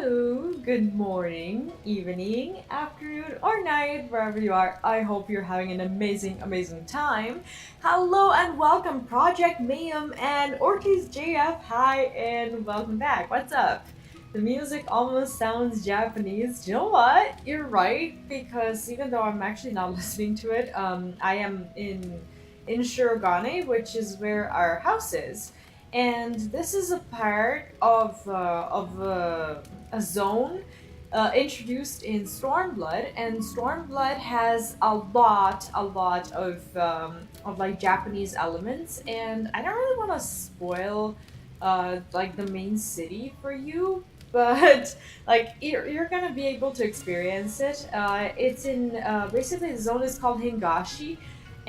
Hello, good morning, evening, afternoon, or night, wherever you are. I hope you're having an amazing time. Hello and welcome, Project Mayhem and Ortiz JF. Hi and welcome back. What's up? The music almost sounds Japanese. You know what? You're right, because even though I'm actually not listening to it, I am in Shirogane, which is where our house is. And this is a part of a zone introduced in Stormblood, and Stormblood has a lot of like Japanese elements, and I don't really want to spoil like the main city for you, but like you're gonna be able to experience it. It's in basically the zone is called Hingashi,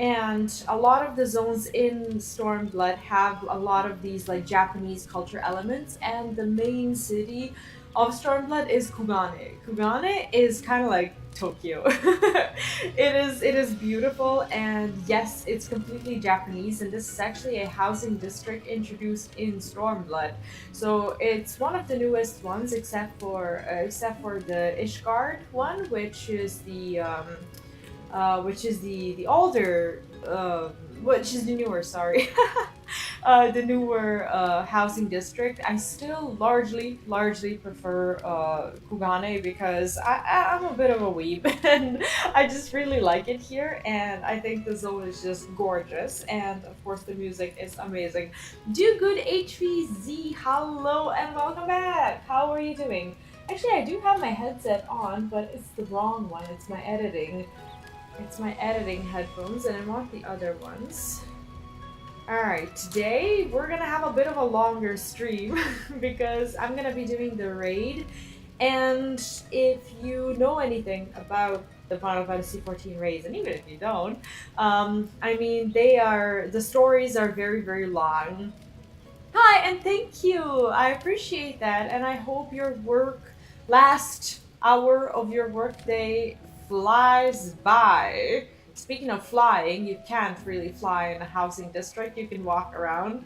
and a lot of the zones in Stormblood have a lot of these like Japanese culture elements, and the main city of Stormblood is Kugane. Kugane is kind of like Tokyo. It is beautiful, and yes, it's completely Japanese, and this is actually a housing district introduced in Stormblood. So it's one of the newest ones, except for the Ishgard one, which is the older, which is the newer, sorry, the newer housing district. I still largely prefer Kugane because I'm a bit of a weeb and I just really like it here, and I think the zone is just gorgeous, and of course the music is amazing. Do good HVZ, hello and welcome back. How are you doing? Actually, I do have my headset on, but it's the wrong one. It's my editing headphones, and I want the other ones. Alright, today we're gonna have a bit of a longer stream because I'm gonna be doing the raid. And if you know anything about the Final Fantasy XIV raids, and even if you don't, I mean, the stories are very long. Hi, and thank you! I appreciate that, and I hope your last hour of your workday flies by. Speaking of flying, you can't really fly in a housing district. You can walk around.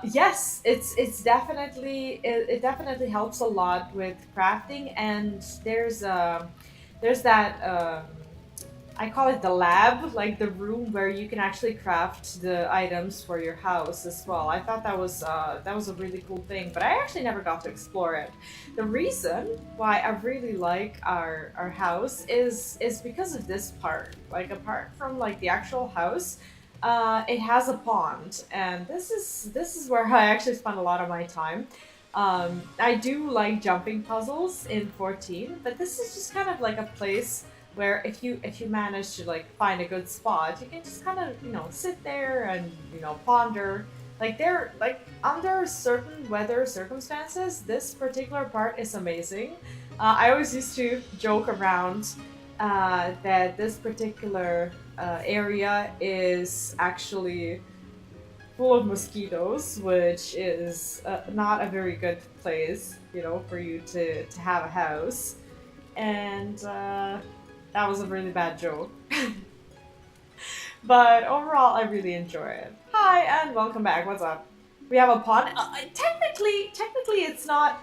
Yes, it definitely helps a lot with crafting, and there's that I call it the lab, like the room where you can actually craft the items for your house as well. I thought that was a really cool thing, but I actually never got to explore it. The reason why I really like our house is because of this part. Like apart from like the actual house, it has a pond, and this is where I actually spend a lot of my time. I do like jumping puzzles in 14, but this is just kind of like a place where if you manage to like find a good spot, you can just kind of sit there and ponder. Like they're like under certain weather circumstances, this particular part is amazing. I always used to joke around that this particular area is actually full of mosquitoes, which is not a very good place, for you to have a house. And that was a really bad joke. But overall, I really enjoy it. Hi, and welcome back. What's up? We have a pond. Technically, it's not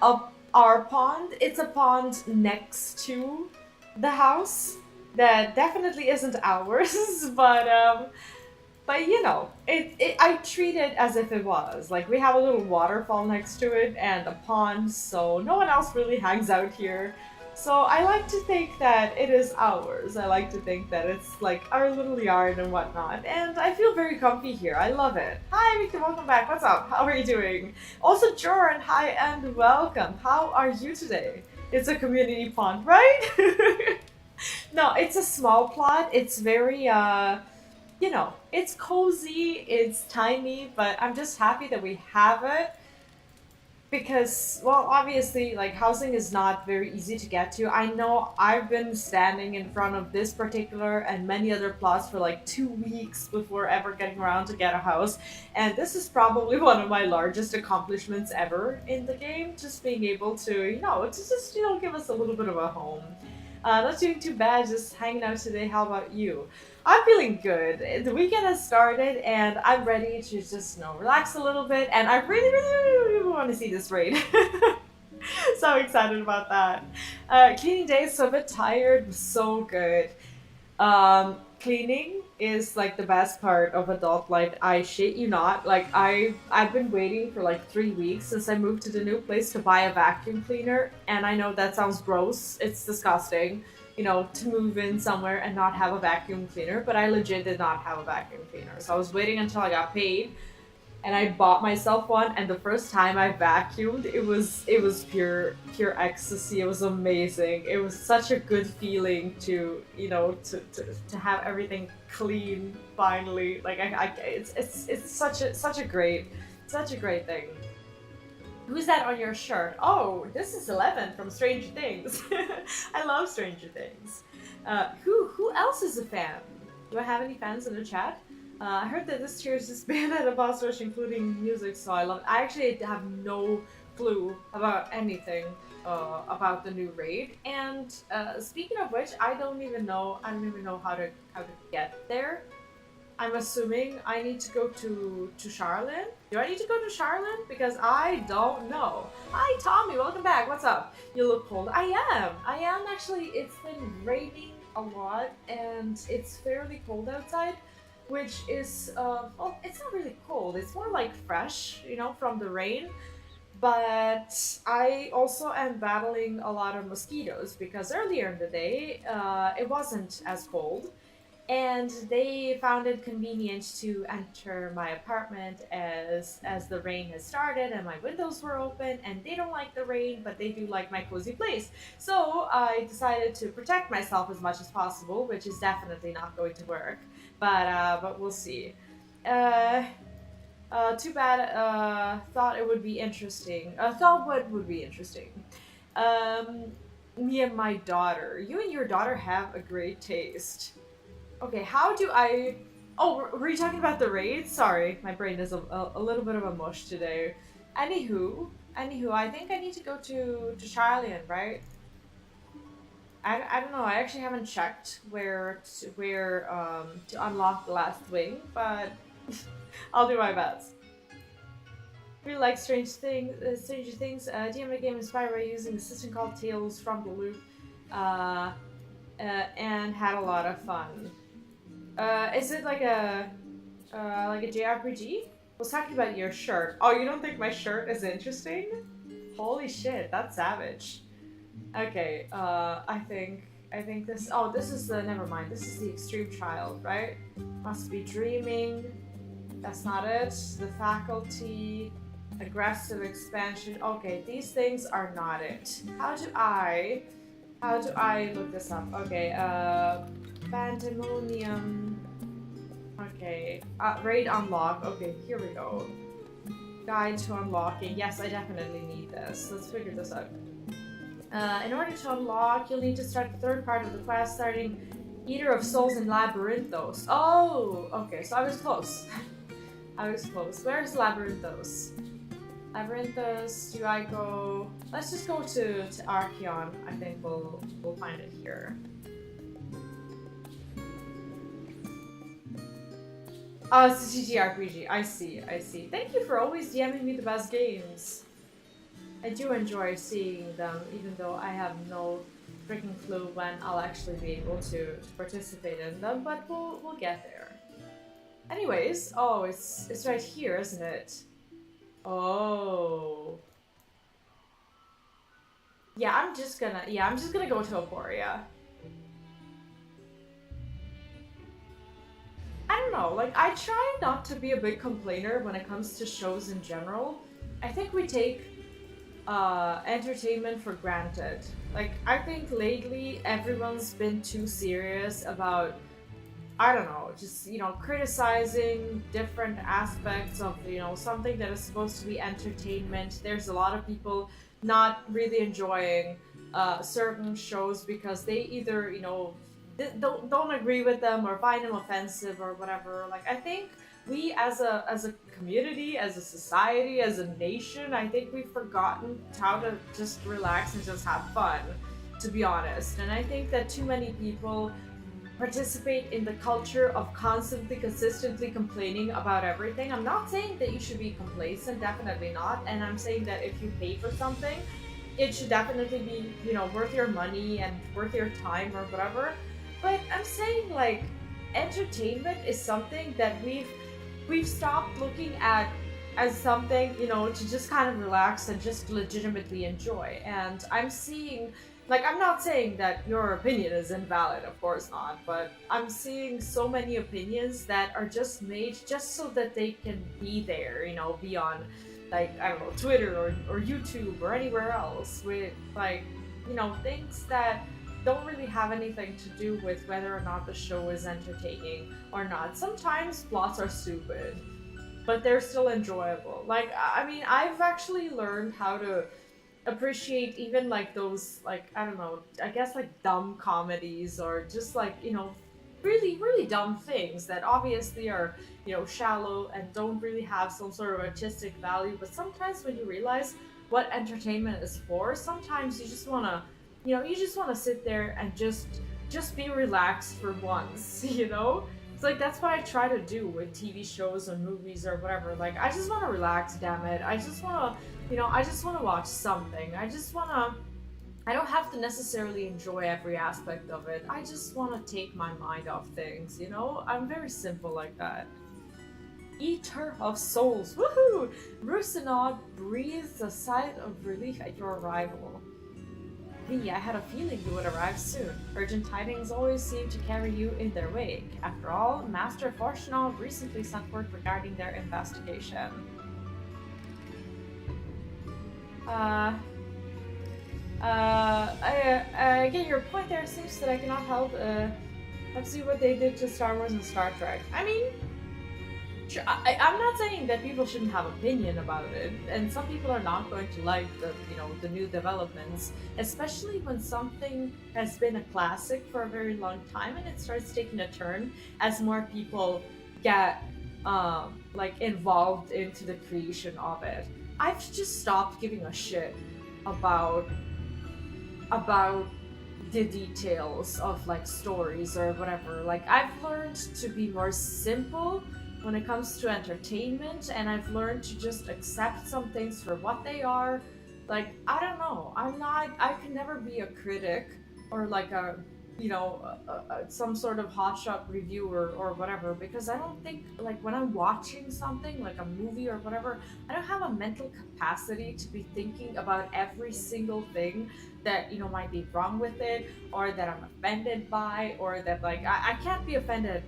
our pond. It's a pond next to the house that definitely isn't ours. But I treat it as if it was. Like we have a little waterfall next to it and a pond, so no one else really hangs out here. So I like to think that it is ours. I like to think that it's like our little yard and whatnot. And I feel very comfy here. I love it. Hi, Victor. Welcome back. What's up? How are you doing? Also, Joran. Hi and welcome. How are you today? It's a community pond, right? No, it's a small plot. It's very it's cozy. It's tiny, but I'm just happy that we have it because, well, obviously, like, housing is not very easy to get to. I know I've been standing in front of this particular and many other plots for like 2 weeks before ever getting around to get a house, and this is probably one of my largest accomplishments ever in the game, just being able to give us a little bit of a home. Not doing too bad, just hanging out today. How about you? I'm feeling good. The weekend has started, and I'm ready to just relax a little bit. And I really want to see this raid. So excited about that. Cleaning day is so a bit tired, so good. Cleaning is like the best part of adult life. I shit you not. Like I've been waiting for like 3 weeks since I moved to the new place to buy a vacuum cleaner, and I know that sounds gross. It's disgusting, to move in somewhere and not have a vacuum cleaner. But I legit did not have a vacuum cleaner, so I was waiting until I got paid and I bought myself one. And the first time I vacuumed, it was pure ecstasy. It was amazing. It was such a good feeling to to have everything clean finally. Like it's such a great thing. Who's that on your shirt? Oh, this is 11 from Stranger Things. I love Stranger Things. Who else is a fan? Do I have any fans in the chat? I heard that this tier is disbanded at a boss rush, including music, so I love it. I actually have no clue about anything about the new raid. And speaking of which, I don't even know how to get there. I'm assuming I need to go to Charlotte. Do I need to go to Charlotte? Because I don't know. Hi Tommy, welcome back. What's up? You look cold. I am actually. It's been raining a lot and it's fairly cold outside. Which is, well, it's not really cold. It's more like fresh, from the rain. But I also am battling a lot of mosquitoes because earlier in the day, it wasn't as cold. And they found it convenient to enter my apartment as the rain has started and my windows were open, and they don't like the rain, but they do like my cozy place. So I decided to protect myself as much as possible, which is definitely not going to work. But we'll see. Too bad. Thought it would be interesting. Thought what would be interesting. Me and my daughter. You and your daughter have a great taste. Okay, how do I... Oh, were you talking about the raid? Sorry, my brain is a little bit of a mush today. Anywho, I think I need to go to Charlian, right? I don't know. I actually haven't checked where to unlock the last wing, but I'll do my best. Really like Stranger Things. DM game inspired by using a system called Tales from the Loop, and had a lot of fun. Is it like a JRPG? I was talking about your shirt. Oh, you don't think my shirt is interesting? Holy shit, that's savage. Okay, I think this... Oh, this is the... Never mind. This is the Extreme Child, right? Must be dreaming. That's not it. The faculty... Aggressive expansion. Okay, these things are not it. How do I look this up? Okay, Pandaemonium. Okay, raid unlock. Okay, here we go. Guide to unlocking. Yes, I definitely need this. Let's figure this out. In order to unlock, you'll need to start the third part of the quest, starting Eater of Souls in Labyrinthos. Oh, okay, so I was close. I was close. Where's Labyrinthos? Labyrinthos, do I go... Let's just go to Archeon. I think we'll find it here. Oh, it's a TTRPG. I see. Thank you for always DMing me the best games. I do enjoy seeing them, even though I have no freaking clue when I'll actually be able to participate in them, but we'll get there. Anyways, oh, it's right here, isn't it? Oh. Yeah, I'm just gonna go to Aporia. I don't know, like, I try not to be a big complainer when it comes to shows in general. I think we take entertainment for granted. Like, I think lately everyone's been too serious about, I don't know, just, criticizing different aspects of, something that is supposed to be entertainment. There's a lot of people not really enjoying certain shows because they either, don't agree with them or find them offensive or whatever. Like, I think we as a community, as a society, as a nation, I think we've forgotten how to just relax and just have fun, to be honest. And I think that too many people participate in the culture of consistently complaining about everything. I'm not saying that you should be complacent, definitely not. And I'm saying that if you pay for something, it should definitely be, you know, worth your money and worth your time or whatever. But I'm saying like entertainment is something that we've stopped looking at as something, you know, to just kind of relax and just legitimately enjoy. And I'm seeing, like, I'm not saying that your opinion is invalid, of course not, but I'm seeing so many opinions that are just made just so that they can be there, you know, be on, like, I don't know, Twitter or YouTube or anywhere else with, like, you know, things that don't really have anything to do with whether or not the show is entertaining or not. Sometimes plots are stupid, but they're still enjoyable. Like, I mean, I've actually learned how to appreciate even like those, like, I don't know, I guess like dumb comedies or just like, you know, really really dumb things that obviously are, you know, shallow and don't really have some sort of artistic value. But sometimes when you realize what entertainment is for, sometimes you just want to, you know, you just want to sit there and just be relaxed for once. You know, it's like that's what I try to do with TV shows or movies or whatever. Like, I just want to relax, damn it. I just want to, you know, I just want to watch something. I just want to. I don't have to necessarily enjoy every aspect of it. I just want to take my mind off things, you know? I'm very simple like that. Eater of Souls, woohoo! Rusinod breathes a sigh of relief at your arrival. V, I had a feeling you would arrive soon. Urgent tidings always seem to carry you in their wake. After all, Master Forshnov recently sent word regarding their investigation. I get your point there. Seems that I cannot help see what they did to Star Wars and Star Trek. I mean, I'm not saying that people shouldn't have opinion about it, and some people are not going to like the, you know, the new developments, especially when something has been a classic for a very long time and it starts taking a turn as more people get like involved into the creation of it. I've just stopped giving a shit about the details of like stories or whatever. Like, I've learned to be more simple when it comes to entertainment, and I've learned to just accept some things for what they are. Like, I don't know, I can never be a critic or like a, you know, some sort of hotshot reviewer or whatever, because I don't think, like, when I'm watching something like a movie or whatever, I don't have a mental capacity to be thinking about every single thing that, you know, might be wrong with it, or that I'm offended by, or that, like, I can't be offended.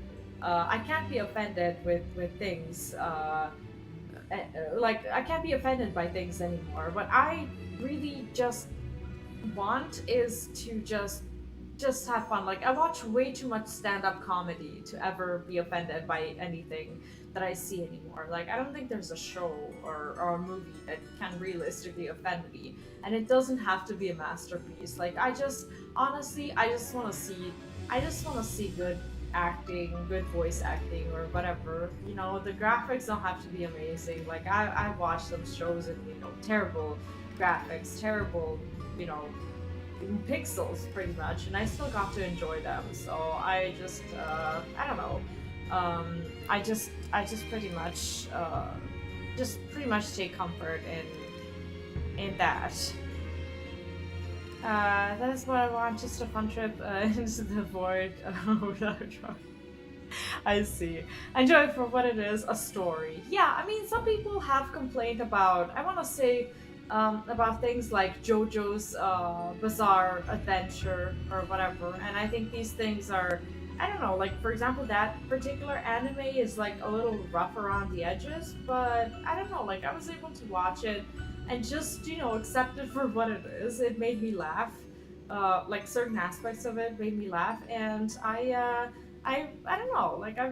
I can't be offended with things. Like, I can't be offended by things anymore. What I really just want is to just have fun. Like, I watch way too much stand-up comedy to ever be offended by anything that I see anymore. Like, I don't think there's a show or a movie that can realistically offend me, and it doesn't have to be a masterpiece. Like, I just honestly, I just want to see good acting, good voice acting, or whatever. You know, the graphics don't have to be amazing. Like, I watched some shows and, you know, terrible graphics, terrible, you know, pixels pretty much, and I still got to enjoy them. So I just I don't know. I just pretty much take comfort in that. That is what I want, just a fun trip into the void without a drug. I see. Enjoy it for what it is, a story. Yeah, I mean, some people have complained about, I want to say, about things like JoJo's Bizarre Adventure or whatever, and I think these things are, I don't know, like, for example, that particular anime is like a little rough around the edges, but I don't know, like, I was able to watch it and just, you know, accept it for what it is. It made me laugh. Like, certain aspects of it made me laugh, and I don't know, like, I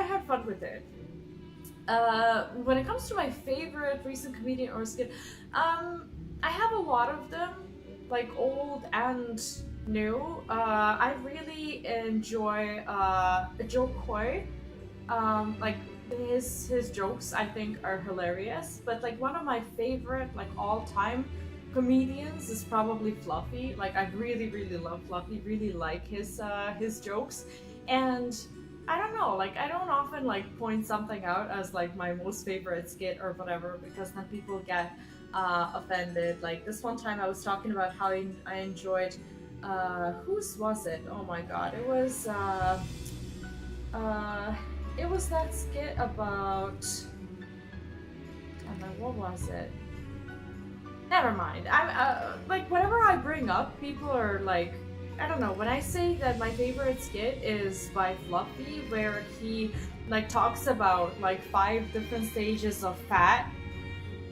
had fun with it. When it comes to my favorite recent comedian or skit, I have a lot of them, like old and new. I really enjoy Joe Coy. Like, his jokes I think are hilarious. But like, one of my favorite, like, all time comedians is probably Fluffy. Like, I really really love Fluffy. Really like his jokes, and I don't know, like, I don't often like point something out as like my most favorite skit or whatever, because then people get offended. Like this one time I was talking about how I enjoyed whose was it? Oh my god, uh it was that skit about what was it? Never mind. I'm like whenever I bring up, people are like, I don't know. When I say that my favorite skit is by Fluffy, where he like talks about like 5 different stages of fat,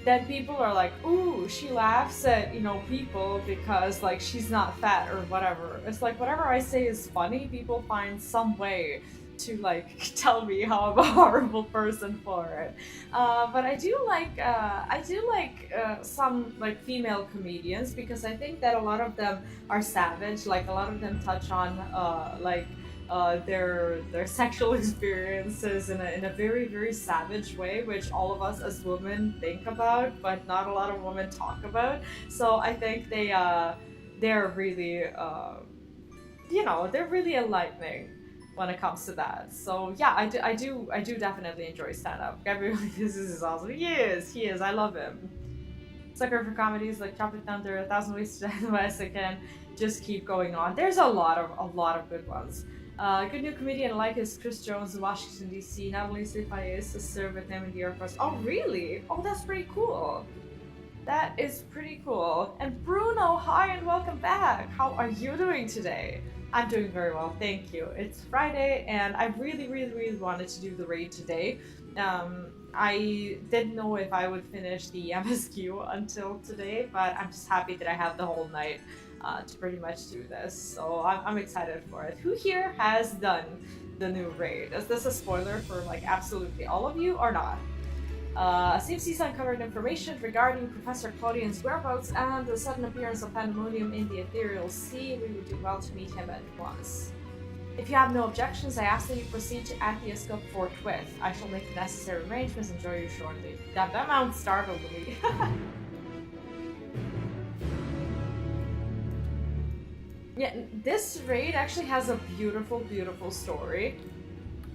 then people are like, ooh, she laughs at, people because like she's not fat or whatever. It's like whatever I say is funny, people find some way to like tell me how I'm a horrible person for it. But I do like some like female comedians because I think that a lot of them are savage. Like a lot of them touch on their sexual experiences in a very very savage way, which all of us as women think about, but not a lot of women talk about. So I think they're really they're really enlightening when it comes to that. So yeah, I do definitely enjoy stand up. Everybody, this is awesome. He is. I love him. Sucker for comedies like Tropic Thunder, A Thousand Ways to Die in the West. I can just keep going on. There's a lot of good ones. Good new comedian I like is Chris Jones in Washington D.C. Not only Sleepy is to serve with him in the Air Force. Oh really? Oh, that's pretty cool. That is pretty cool. And Bruno, hi and welcome back. How are you doing today? I'm doing very well, thank you. It's Friday, and I really, really, really wanted to do the raid today. I didn't know if I would finish the MSQ until today, but I'm just happy that I have the whole night to pretty much do this. So I'm excited for it. Who here has done the new raid? Is this a spoiler for like absolutely all of you or not? CMC's uncovered information regarding Professor Claudian's whereabouts and the sudden appearance of Pandaemonium in the Ethereal Sea. We would do well to meet him at once. If you have no objections, I ask that you proceed to Atheoscope forthwith. I shall make the necessary arrangements and join you shortly. Damn, that mount startled me. Yeah, this raid actually has a beautiful, beautiful story.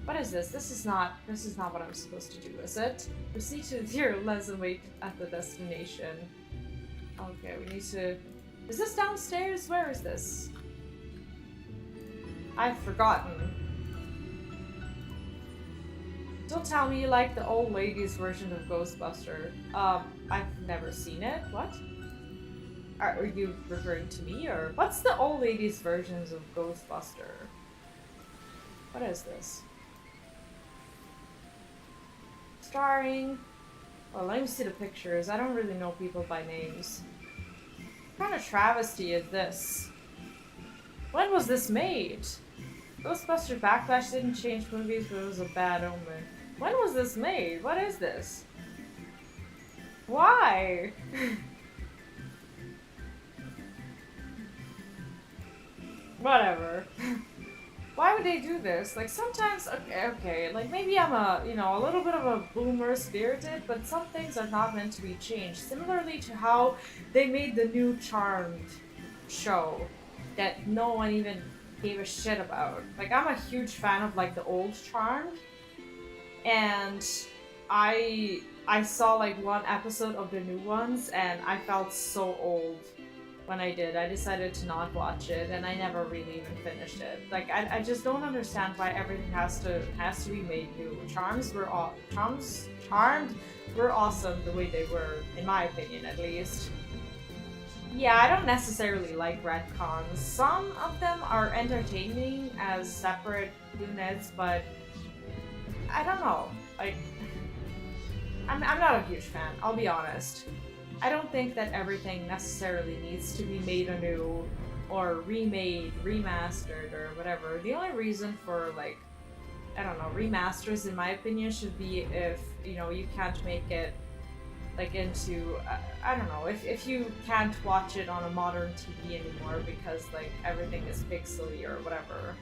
What is this? This is not what I'm supposed to do, is it? Proceed to the zero lens and wait at the destination. Okay, we need to... Is this downstairs? Where is this? I've forgotten. Don't tell me you like the old lady's version of Ghostbuster. I've never seen it. What? Are you referring to me, or... What's the old lady's versions of Ghostbuster? What is this? Starring... Well, let me see the pictures. I don't really know people by names. What kind of travesty is this? When was this made? Ghostbusters Backlash didn't change movies, but it was a bad omen. When was this made? What is this? Why? Whatever. Why would they do this? Like sometimes, okay, like maybe I'm a little bit of a boomer spirited, but some things are not meant to be changed. Similarly to how they made the new Charmed show that no one even gave a shit about. Like I'm a huge fan of like the old Charmed, and I saw like one episode of the new ones and I felt so old when I did. I decided to not watch it, and I never really even finished it. Like I just don't understand why everything has to be made new. Charmed were awesome the way they were, in my opinion at least. Yeah, I don't necessarily like retcons. Some of them are entertaining as separate units, but I don't know. Like I'm not a huge fan, I'll be honest. I don't think that everything necessarily needs to be made anew or remade, remastered, or whatever. The only reason for, like, I don't know, remasters, in my opinion, should be if, you can't make it, like, into, I don't know, if you can't watch it on a modern TV anymore because, like, everything is pixely or whatever.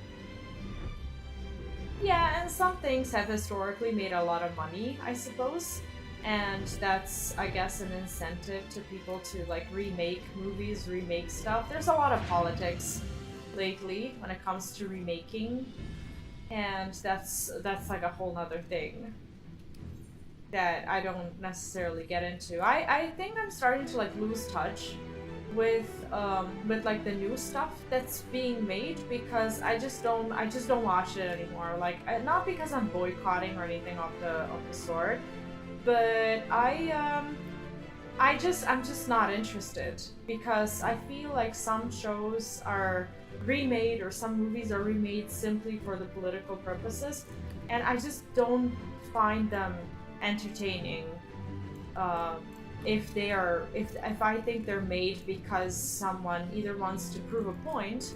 Yeah, and some things have historically made a lot of money, I suppose. And that's, I guess, an incentive to people to, like, remake movies, remake stuff. There's a lot of politics lately when it comes to remaking, and that's like a whole nother thing. that I don't necessarily get into. I think I'm starting to like lose touch with like the new stuff that's being made because I just don't watch it anymore. Like not because I'm boycotting or anything of the sort, but I'm just not interested because I feel like some shows are remade or some movies are remade simply for the political purposes, and I just don't find them entertaining. Um, if I think they're made because someone either wants to prove a point,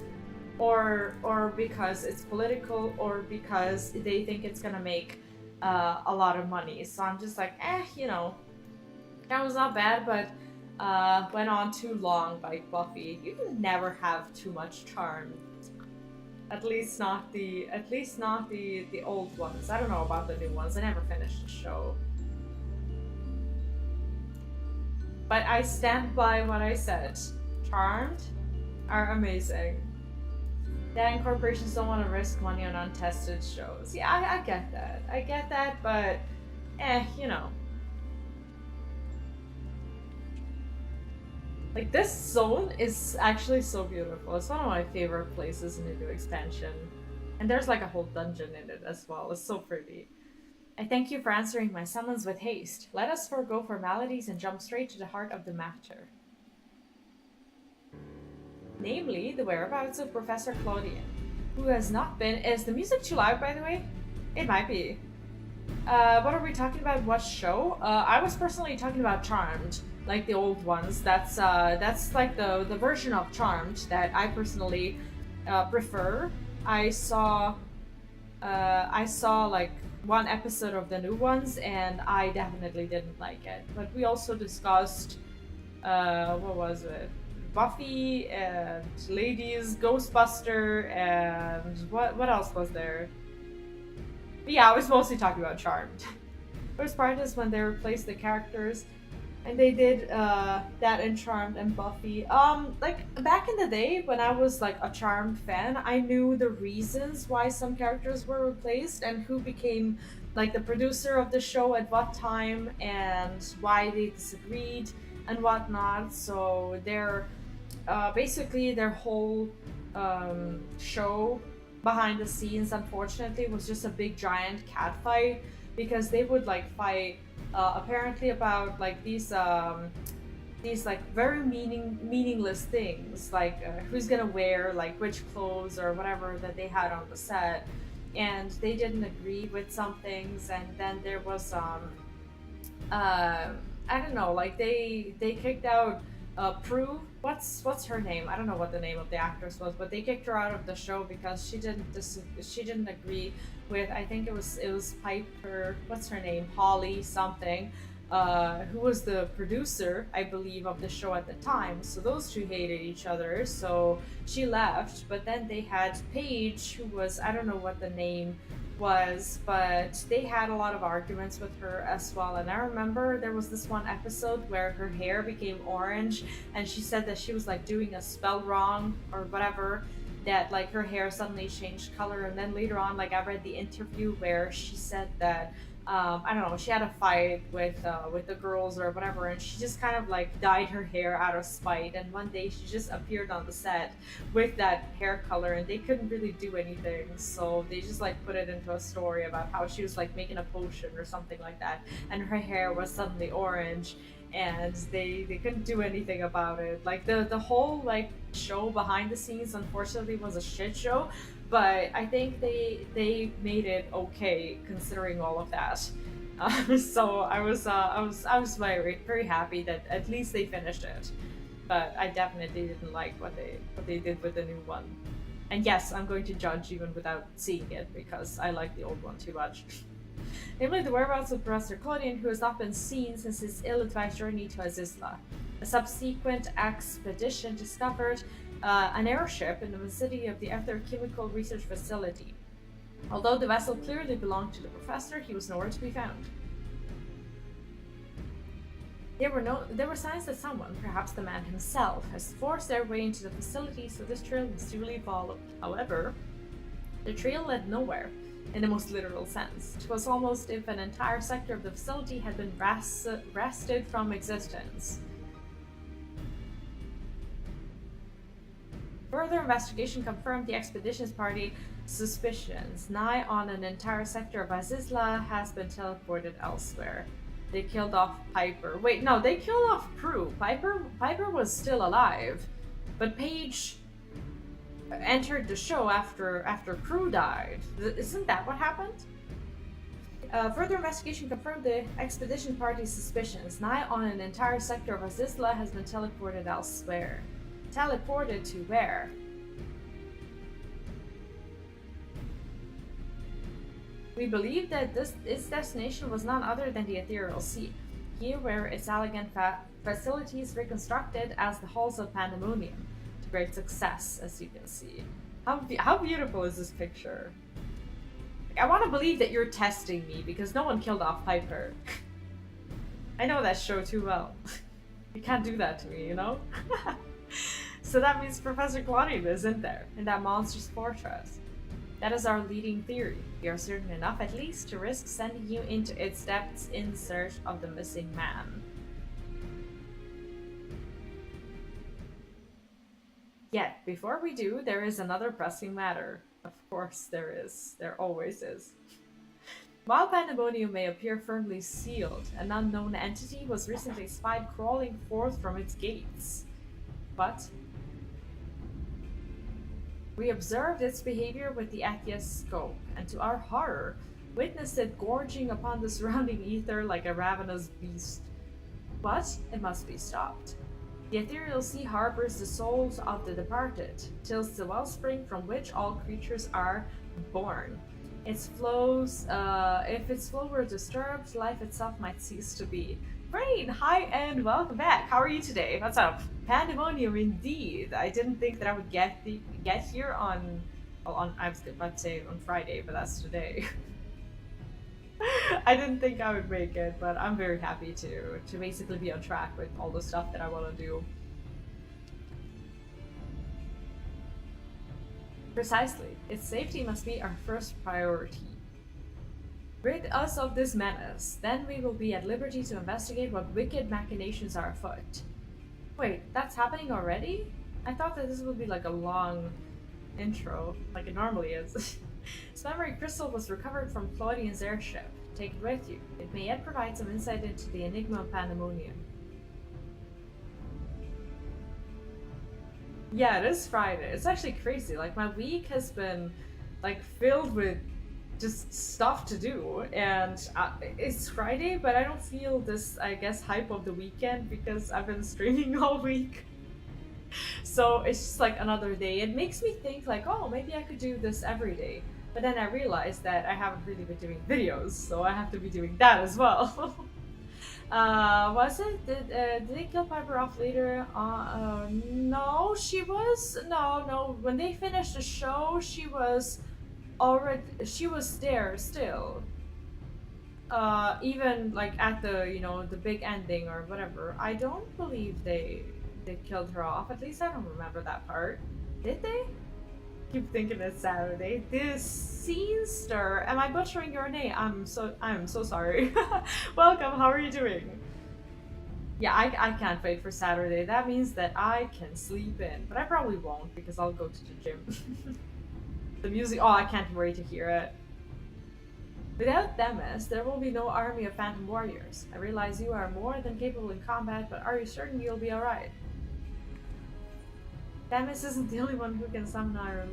or because it's political, or because they think it's gonna make a lot of money. So I'm just like, that was not bad, but went on too long by Buffy. You can never have too much charm. At least not the old ones. I don't know about the new ones. I never finished the show. But I stand by what I said. Charmed are amazing. Then corporations don't want to risk money on untested shows. Yeah, I get that. I get that, but you know. Like, this zone is actually so beautiful. It's one of my favorite places in the new expansion. And there's like a whole dungeon in it as well. It's so pretty. I thank you for answering my summons with haste. Let us forego formalities and jump straight to the heart of the matter. Namely, the whereabouts of Professor Claudian, who has not been... Is the music too loud, by the way? It might be. What are we talking about? What show? I was personally talking about Charmed, like the old ones. That's like the version of Charmed that I personally prefer. I saw like one episode of the new ones, and I definitely didn't like it. But we also discussed what was it? Buffy and Ladies, Ghostbuster, and what else was there? But yeah, I was mostly talking about Charmed. First part is when they replaced the characters, and they did that in Charmed and Buffy. Like back in the day when I was like a Charmed fan, I knew the reasons why some characters were replaced and who became like the producer of the show at what time and why they disagreed and whatnot. So they're basically their whole show behind the scenes, unfortunately, was just a big giant cat fight because they would like fight apparently about like these like very meaningless things, like who's gonna wear like which clothes or whatever that they had on the set, and they didn't agree with some things, and then there was I don't know, like they kicked out Prue. What's her name? I don't know what the name of the actress was, but they kicked her out of the show because she didn't agree with, I think it was Piper. What's her name? Holly something. Who was the producer, I believe, of the show at the time. So those two hated each other. So she left. But then they had Paige, who was, I don't know what the name was, but they had a lot of arguments with her as well. And I remember there was this one episode where her hair became orange, and she said that she was like doing a spell wrong or whatever, that like her hair suddenly changed color. And then later on, like I read the interview where she said that I don't know, she had a fight with the girls or whatever, and she just kind of like dyed her hair out of spite, and one day she just appeared on the set with that hair color, and they couldn't really do anything, so they just like put it into a story about how she was like making a potion or something like that, and her hair was suddenly orange, and they couldn't do anything about it. Like the whole like show behind the scenes unfortunately was a shit show, but I think they made it okay considering all of that. So I was very happy that at least they finished it. But I definitely didn't like what they did with the new one. And yes, I'm going to judge even without seeing it because I like the old one too much. Namely, the whereabouts of Professor Claudian, who has not been seen since his ill-advised journey to Azizla. A subsequent expedition discovered an airship in the vicinity of the Ether Chemical Research Facility. Although the vessel clearly belonged to the professor, he was nowhere to be found. There were signs that someone, perhaps the man himself, has forced their way into the facility, so this trail was duly followed. However, the trail led nowhere, in the most literal sense. It was almost if an entire sector of the facility had been wrested from existence. Further investigation confirmed the expedition's party suspicions. Nigh on an entire sector of Azizla has been teleported elsewhere. They killed off Piper. Wait, no, they killed off Prue. Piper was still alive, but Paige entered the show after Prue died. Isn't that what happened? Further investigation confirmed the expedition party's suspicions. Nigh on an entire sector of Azizla has been teleported elsewhere. Teleported to where? We believe that its destination was none other than the Ethereal Sea. Here where its elegant facilities reconstructed as the halls of Pandaemonium. To great success, as you can see. How beautiful is this picture? I want to believe that you're testing me because no one killed off Piper. I know that show too well. You can't do that to me, you know? So that means Professor Claudian isn't there, in that monster's fortress. That is our leading theory. We are certain enough, at least, to risk sending you into its depths in search of the missing man. Yet, before we do, there is another pressing matter. Of course there is. There always is. While Pandaemonium may appear firmly sealed, an unknown entity was recently spied crawling forth from its gates. But we observed its behavior with the Athea's scope, and to our horror, witnessed it gorging upon the surrounding ether like a ravenous beast. But it must be stopped. The Ethereal Sea harbors the souls of the departed, tills the wellspring from which all creatures are born. Its flows, if its flow were disturbed, life itself might cease to be. Brain, hi and welcome back. How are you today? What's up? Pandaemonium, indeed. I didn't think that I would get here on I was about to say on Friday, but that's today. I didn't think I would make it, but I'm very happy to basically be on track with all the stuff that I want to do. Precisely. Its safety must be our first priority. Rid us of this menace, then we will be at liberty to investigate what wicked machinations are afoot. Wait, that's happening already? I thought that this would be like a long intro, like it normally is. Its memory crystal was recovered from Claudian's airship. Take it with you. It may yet provide some insight into the enigma of Pandaemonium. Yeah, it is Friday. It's actually crazy. Like, my week has been, like, filled with just stuff to do, and it's Friday, but I don't feel this, I guess, hype of the weekend because I've been streaming all week. So it's just like another day. It makes me think like, oh, maybe I could do this every day. But then I realized that I haven't really been doing videos, so I have to be doing that as well. Was it? Did they kill Piper off later? No, she was. No. When they finished the show, she was there still. Even like at the the big ending or whatever. I don't believe they killed her off. At least I don't remember that part. Did they? Keep thinking it's Saturday. This Scenester. Am I butchering your name? I'm so sorry. Welcome. How are you doing? Yeah, I can't wait for Saturday. That means that I can sleep in, but I probably won't because I'll go to the gym. The music. Oh, I can't wait to hear it. Without Themis, there will be no army of phantom warriors. I realize you are more than capable in combat, but are you certain you'll be alright? Themis isn't the only one who can summon our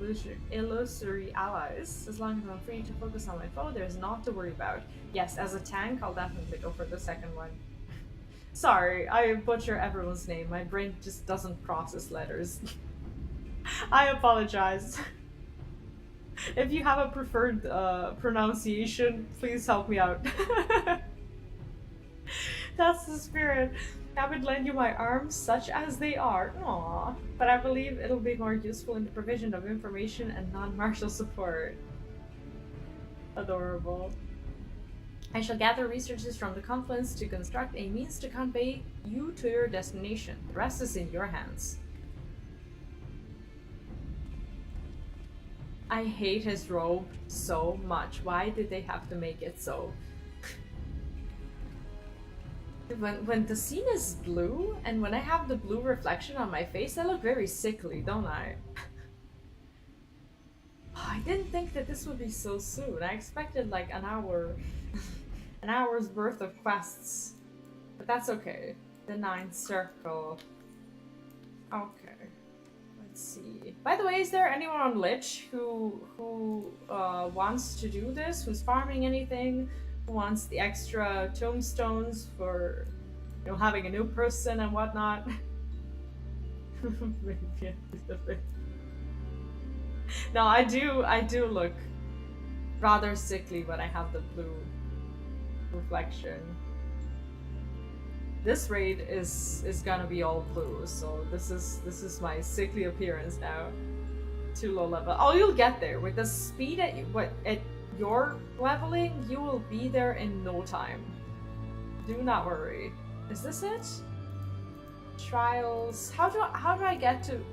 illusory allies. As long as I'm free to focus on my foe, there's naught to worry about. Yes, as a tank, I'll definitely go for the second one. Sorry, I butcher everyone's name. My brain just doesn't process letters. I apologize. If you have a preferred pronunciation, please help me out. That's the spirit. I would lend you my arms, such as they are. Aww. But I believe it'll be more useful in the provision of information and non-martial support. Adorable. I shall gather researches from the confluence to construct a means to convey you to your destination. The rest is in your hands. I hate his robe so much. Why did they have to make it so? When the scene is blue, and when I have the blue reflection on my face, I look very sickly, don't I? I didn't think that this would be so soon. I expected like an hour, an hour's worth of quests. But that's okay. The ninth circle. Okay. Let's see. By the way, is there anyone on Lich who wants to do this? Who's farming anything? Who wants the extra tombstones for, you know, having a new person and whatnot? No, I do look rather sickly when I have the blue reflection. This raid is gonna be all blue, so this is my sickly appearance now. Too low level. Oh, you'll get there with the speed at your leveling. You will be there in no time. Do not worry. Is this it? Trials. How do I get to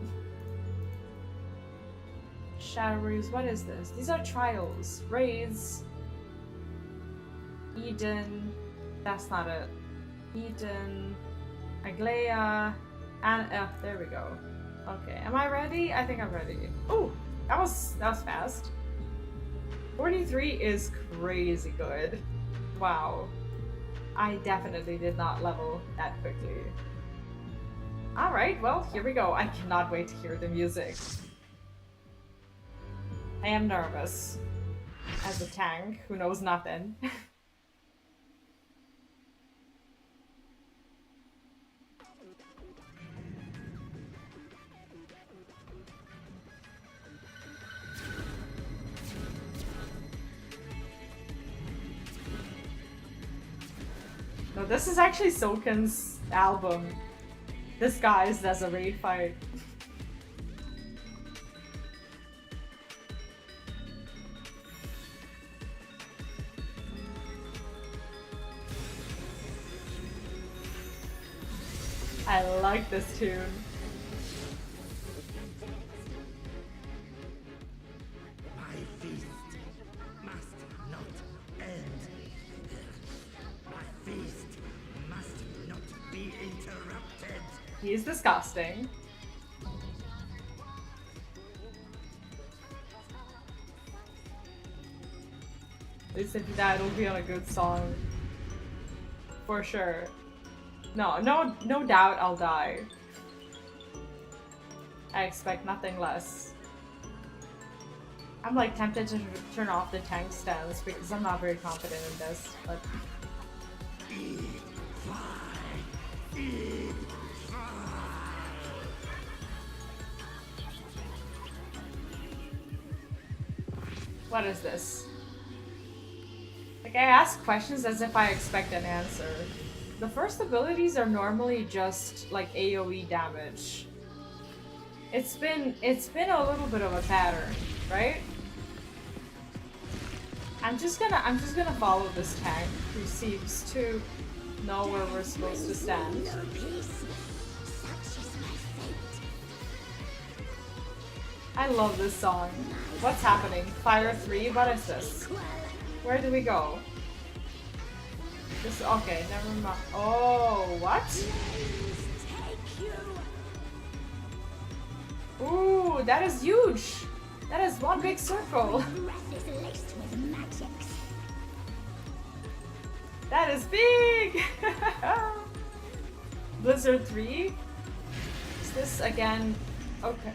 Shadows? What is this? These are trials. Raids. Eden. That's not it. Eden. Aglaya. And there we go. Okay, am I ready? I think I'm ready. Oh, that was fast. 43 is crazy good. Wow. I definitely did not level that quickly. Alright, well, here we go. I cannot wait to hear the music. I am nervous. As a tank who knows nothing. No, this is actually Soken's album, disguised as a raid fight. I like this tune. My feast must not end. My feast must not be interrupted. He's disgusting. At least if you die, it'll be on a good song. For sure. No doubt I'll die. I expect nothing less. I'm like tempted to turn off the tank stance because I'm not very confident in this, but... What is this? Like, I ask questions as if I expect an answer. The first abilities are normally just like AoE damage. It's been a little bit of a pattern, right? I'm just gonna follow this tank who seems to know where we're supposed to stand. I love this song. What's happening? Fire 3? What is this? Where do we go? This, okay, never mind. Oh, what? Ooh, that is huge! That is one big circle! That is big! Blizzard 3? Is this again? Okay.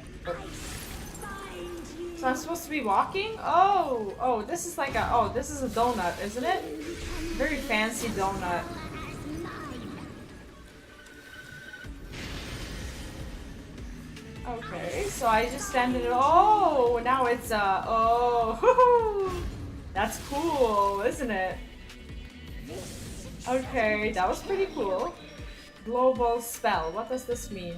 So I'm supposed to be walking? Oh, this is like a, this is a donut, isn't it? Very fancy donut. Okay, so I just stand in it. Oh, now it's that's cool, isn't it? Okay, that was pretty cool. Global spell. What does this mean?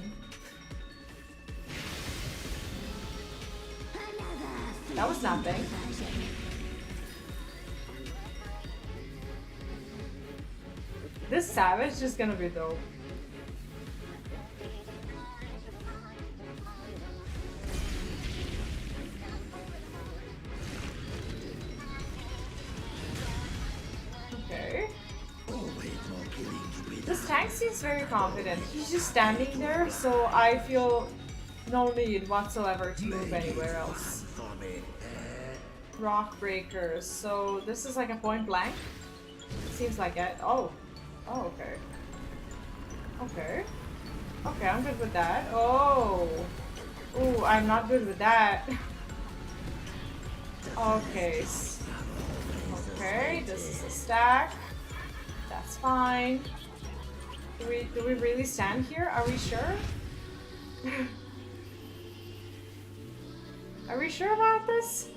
That was nothing. This savage is gonna be dope. This tank seems very confident. He's just standing there, so I feel no need whatsoever to move anywhere else. Rock breakers. So this is like a point blank? Seems like it. Oh. Oh, okay. Okay. Okay, I'm good with that. Oh. Ooh, I'm not good with that. Okay. Okay, this is a stack. That's fine. Do we really stand here? Are we sure? Are we sure about this?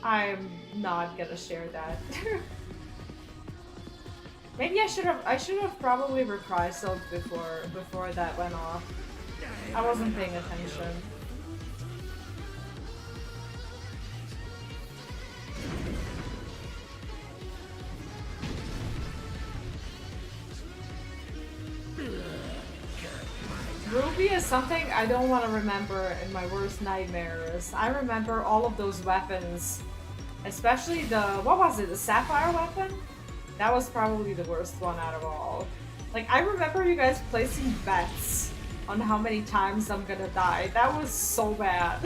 I'm not gonna share that. Maybe I should have probably reprisal before that went off. I wasn't paying attention. Ruby is something I don't want to remember in my worst nightmares. I remember all of those weapons. Especially the, what was it, the sapphire weapon? That was probably the worst one out of all. Like, I remember you guys placing bets on how many times I'm gonna die. That was so bad.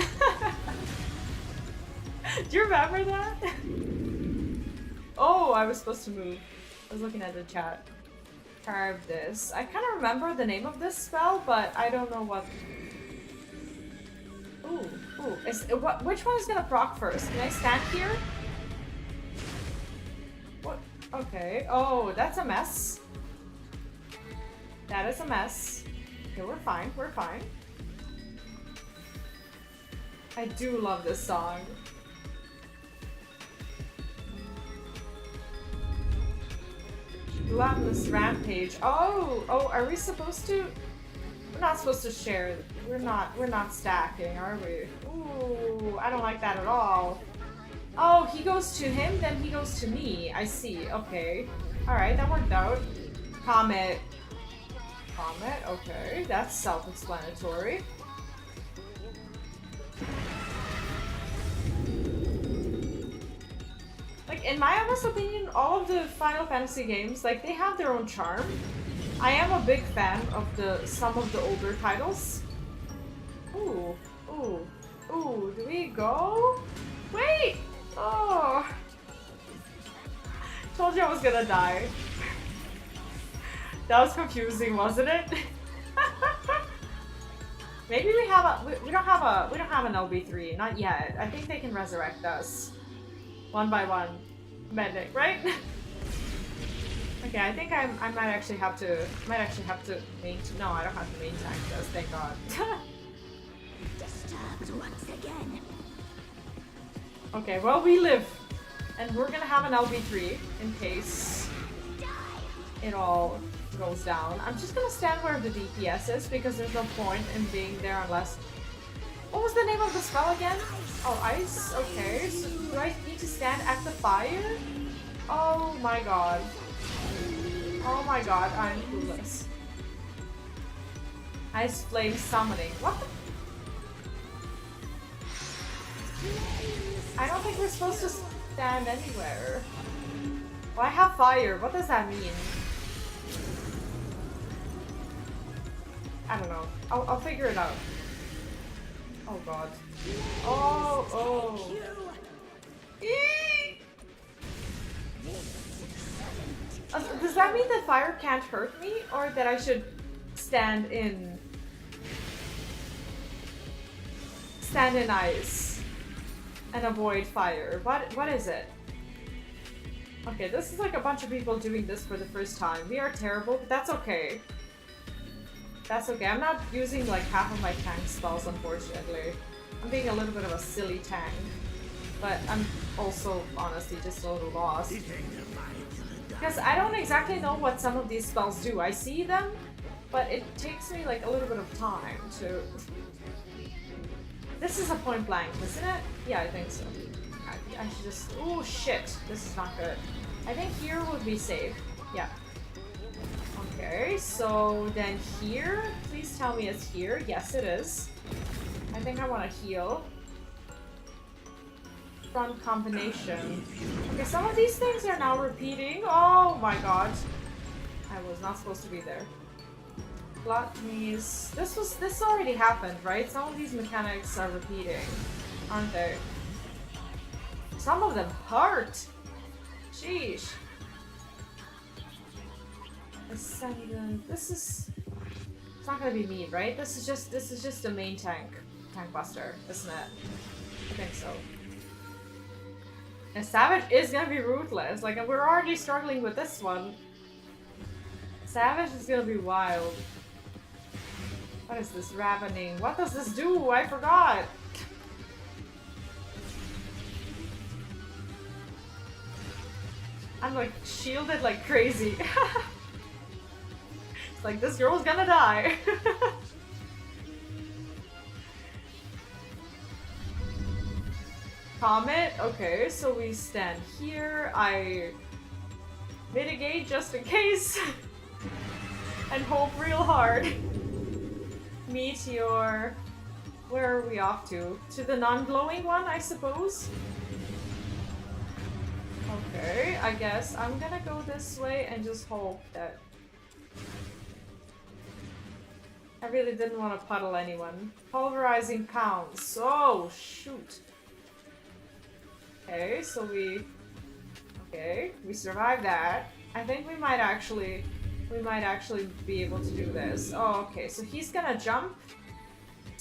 Do you remember that? Oh, I was supposed to move. I was looking at the chat. Carve this. I kind of remember the name of this spell, but I don't know what... Ooh, ooh. Which one is gonna proc first? Can I stand here? What? Okay. Oh, that's a mess. That is a mess. Okay, we're fine. We're fine. I do love this song. Gluttonous Rampage. Oh, are we supposed to? We're not supposed to share. We're not stacking, are we? Ooh, I don't like that at all. Oh, he goes to him, then he goes to me. I see. Okay. Alright, that worked out. Comet. Comet, okay. That's self-explanatory. Like, in my honest opinion, all of the Final Fantasy games, like, they have their own charm. I am a big fan of some of the older titles. Ooh, ooh, ooh, do we go? Wait! Oh! Told you I was gonna die. That was confusing, wasn't it? Maybe we don't have an LB3, not yet. I think they can resurrect us. One by one. Medic, right? Okay, I think I might actually have to main. No, I don't have to main tank this, thank god. Disturbed once again. Okay, well we live. And we're gonna have an LB3 in case it all goes down. I'm just gonna stand where the DPS is because there's no point in being there unless... What was the name of the spell again? Oh, ice? Okay, so do I need to stand at the fire? Oh my god. Oh my god, I'm clueless. Ice flame summoning. What the... I don't think we're supposed to stand anywhere. Well, I have fire. What does that mean? I don't know. I'll figure it out. Oh god. Oh. Eee! Does that mean that fire can't hurt me? Or that I should stand in ice and avoid fire? What is it? Okay, this is like a bunch of people doing this for the first time. We are terrible, but that's okay. That's okay. I'm not using like half of my tank spells, unfortunately. I'm being a little bit of a silly tank. But I'm also, honestly, just a little lost. Because I don't exactly know what some of these spells do. I see them, but it takes me like a little bit of time to... This is a point blank, isn't it? Yeah, I think so. I should just... Oh shit, this is not good. I think here would be safe. Yeah. Okay, so then here, please tell me it's here. Yes, it is. I think I want to heal. front combination. Okay, some of these things are now repeating. Oh my god. I was not supposed to be there. Gluttonies. This already happened, right? Some of these mechanics are repeating, aren't they? Some of them hurt. Sheesh. Ascendant. This is. It's not gonna be me, right? This is just the main tank buster, isn't it? I think so. And Savage is gonna be ruthless. Like, we're already struggling with this one. Savage is gonna be wild. What is this ravening? What does this do? I forgot. I'm like shielded like crazy. It's like this girl's gonna die. Comet? Okay, so we stand here. I mitigate just in case. And hope real hard. Meteor. Where are we off to? To the non-glowing one, I suppose? Okay, I guess I'm gonna go this way and just hope that... I really didn't want to puddle anyone. Pulverizing pounds. Oh, shoot. Okay, so we... Okay, we survived that. I think we might actually be able to do this. Oh, okay, so he's gonna jump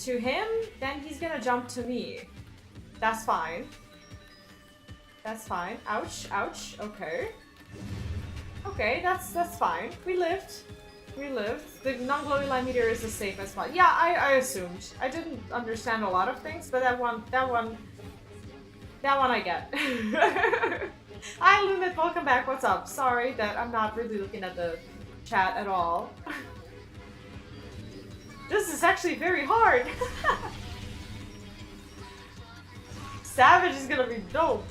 to him, then he's gonna jump to me. That's fine. That's fine. Ouch, ouch, okay. Okay, that's fine. We lived. We lived. The non-glowing light meteor is the safest spot. Yeah, I assumed. I didn't understand a lot of things, but that one I get. Hi Lunit, welcome back. What's up? Sorry that I'm not really looking at the chat at all. This is actually very hard. Savage is gonna be dope.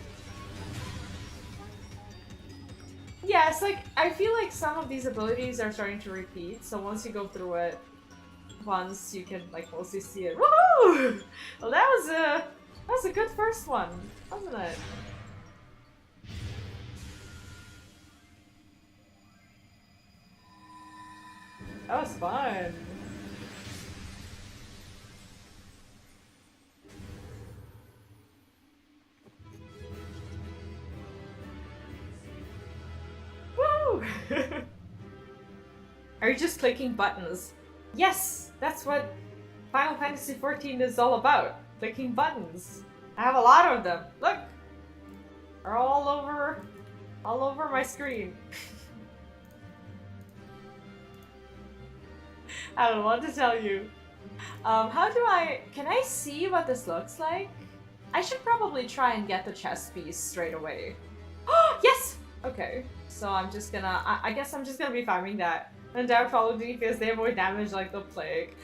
Yeah, it's like, I feel like some of these abilities are starting to repeat, so once you go through it once, you can like mostly see it. Woohoo! Well, that was a good first one, wasn't it? That was fun. Woo! Are you just clicking buttons? Yes! That's what Final Fantasy XIV is all about. Clicking buttons. I have a lot of them. Look! They're all over my screen. I don't want to tell you. Can I see what this looks like? I should probably try and get the chess piece straight away. Oh, yes! Okay, so I'm just gonna, I guess I'm just gonna be farming that. And doubt follow because they avoid damage like the plague.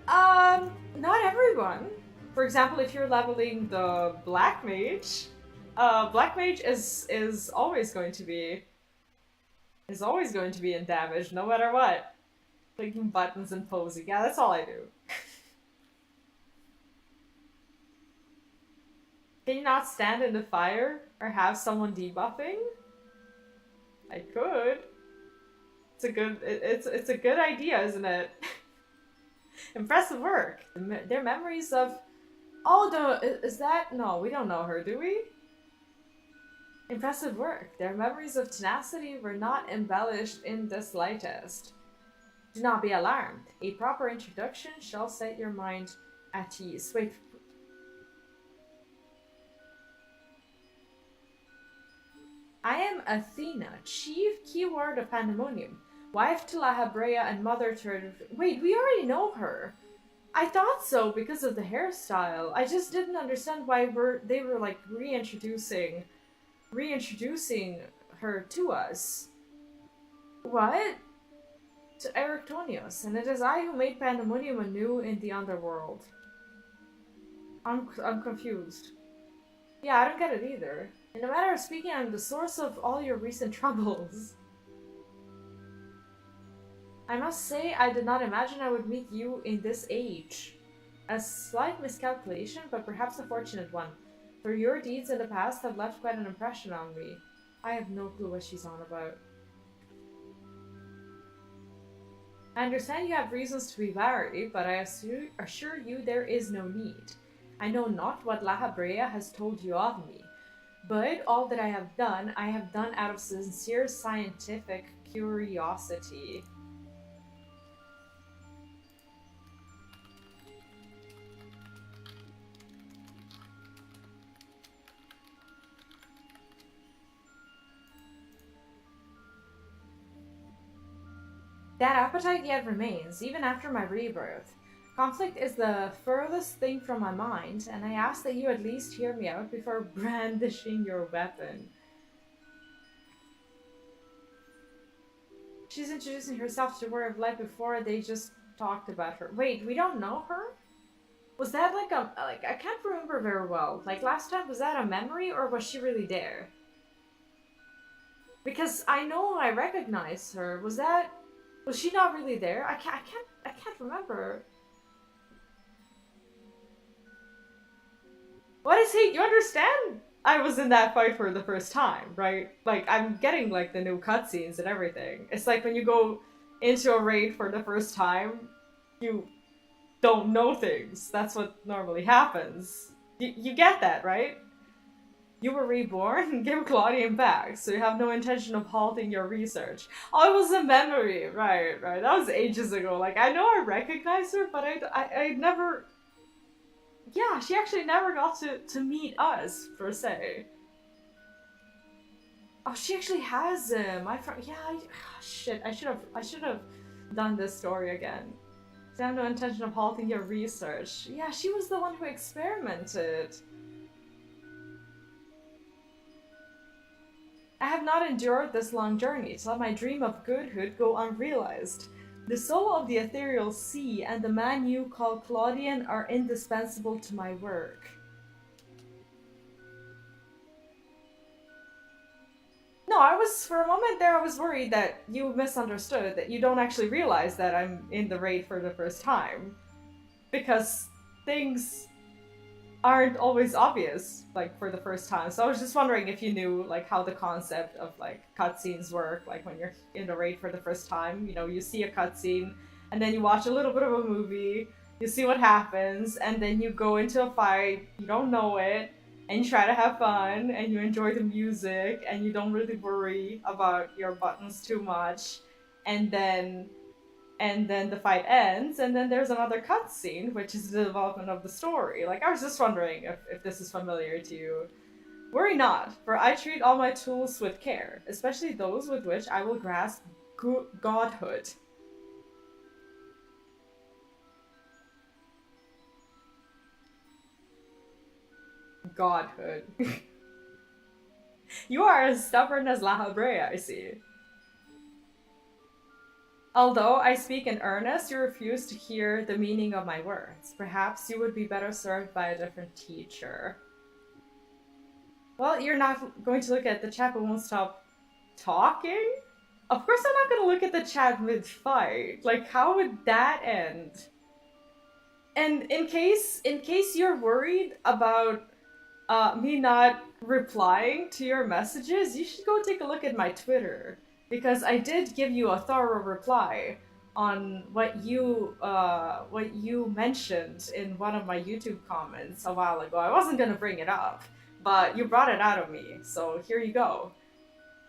Not everyone. For example, if you're leveling the Black Mage, Black Mage is always going to be in damage, no matter what. Clicking buttons and posing. Yeah, that's all I do. Can you not stand in the fire or have someone debuffing? I could. It's a good idea, isn't it? Impressive work. Their memories of... Oh, is that... No, we don't know her, do we? Impressive work. Their memories of tenacity were not embellished in the slightest. Do not be alarmed. A proper introduction shall set your mind at ease. Wait. I am Athena, chief keyword of Pandaemonium, wife to La Habrea and mother to... Wait, we already know her. I thought so because of the hairstyle. I just didn't understand why they were like reintroducing her to us. What? To Erictonius, and it is I who made Pandaemonium anew in the underworld. I'm confused. Yeah, I don't get it either. In a matter of speaking, I'm the source of all your recent troubles. I must say, I did not imagine I would meet you in this age. A slight miscalculation, but perhaps a fortunate one. For your deeds in the past have left quite an impression on me. I have no clue what she's on about. I understand you have reasons to be wary, but I assure you there is no need. I know not what La Habrea has told you of me, but all that I have done out of sincere scientific curiosity. That appetite yet remains, even after my rebirth. Conflict is the furthest thing from my mind, and I ask that you at least hear me out before brandishing your weapon. She's introducing herself to Word of Light before they just talked about her. Wait, we don't know her? Was that like I can't remember very well. Like last time, was that a memory or was she really there? Because I know I recognize her. Was she not really there? I can't remember. What is he? You understand? I was in that fight for the first time, right? Like, I'm getting, like, the new cutscenes and everything. It's like when you go into a raid for the first time, you don't know things. That's what normally happens. You get that, right? You were reborn? Give Claudian back, so you have no intention of halting your research. Oh, it was a memory. Right. That was ages ago. Like, I know I recognize her, but I never... Yeah, she actually never got to meet us, per se. Oh, she actually has him. Shit, I should have done this story again. I have no intention of halting your research. Yeah, she was the one who experimented. I have not endured this long journey to let my dream of goodhood go unrealized. The soul of the ethereal sea and the man you call Claudian are indispensable to my work. No, for a moment there I was worried that you misunderstood, that you don't actually realize that I'm in the raid for the first time. Because things aren't always obvious, like, for the first time. So I was just wondering if you knew, like, how the concept of, like, cutscenes work, like, when you're in the raid for the first time. You know, you see a cutscene, and then you watch a little bit of a movie, you see what happens, and then you go into a fight, you don't know it, and you try to have fun, and you enjoy the music, and you don't really worry about your buttons too much, and then the fight ends, and then there's another cutscene, which is the development of the story. Like, I was just wondering if this is familiar to you. Worry not, for I treat all my tools with care, especially those with which I will grasp godhood. Godhood. You are as stubborn as La Habrea, I see. Although I speak in earnest, you refuse to hear the meaning of my words. Perhaps you would be better served by a different teacher. Well, you're not going to look at the chat but won't stop talking? Of course I'm not going to look at the chat mid-fight. Like, how would that end? And in case you're worried about me not replying to your messages, you should go take a look at my Twitter. Because I did give you a thorough reply on what you mentioned in one of my YouTube comments a while ago. I wasn't gonna bring it up, but you brought it out of me, so here you go.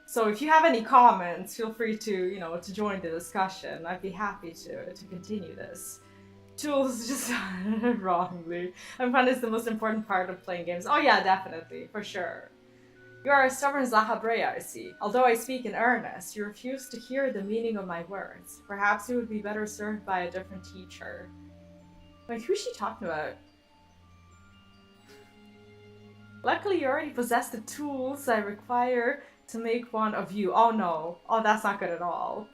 So if you have any comments, feel free to, to join the discussion. I'd be happy to continue this. Tools just wrongly. I find it's the most important part of playing games. Oh yeah, definitely, for sure. You are as stubborn as La Habrea, I see. Although I speak in earnest, you refuse to hear the meaning of my words. Perhaps you would be better served by a different teacher. Wait, who's she talking about? Luckily, you already possess the tools I require to make one of you. Oh no. Oh, that's not good at all.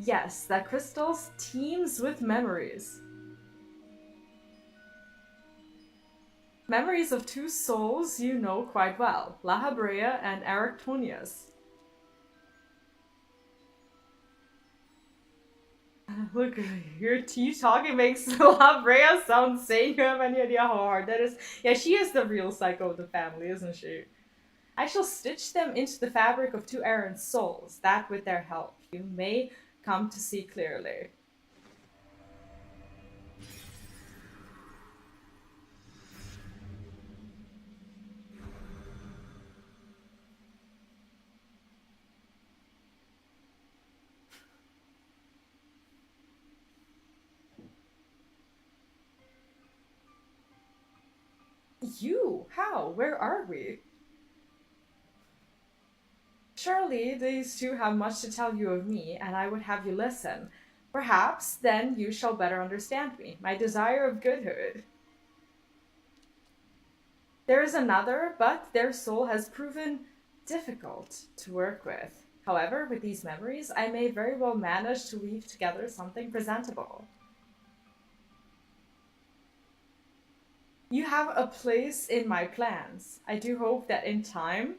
Yes, that crystal teems with memories. Memories of two souls you know quite well, La Habrea and Aractonius. Look, you talking makes La Brea sound sane. You have any idea how hard that is? Yeah, she is the real psycho of the family, isn't she? I shall stitch them into the fabric of two errant souls, that with their help you may come to see clearly. You? How? Where are we? Surely these two have much to tell you of me, and I would have you listen. Perhaps then you shall better understand me, my desire of goodhood. There is another, but their soul has proven difficult to work with. However, with these memories, I may very well manage to weave together something presentable. You have a place in my plans. I do hope that in time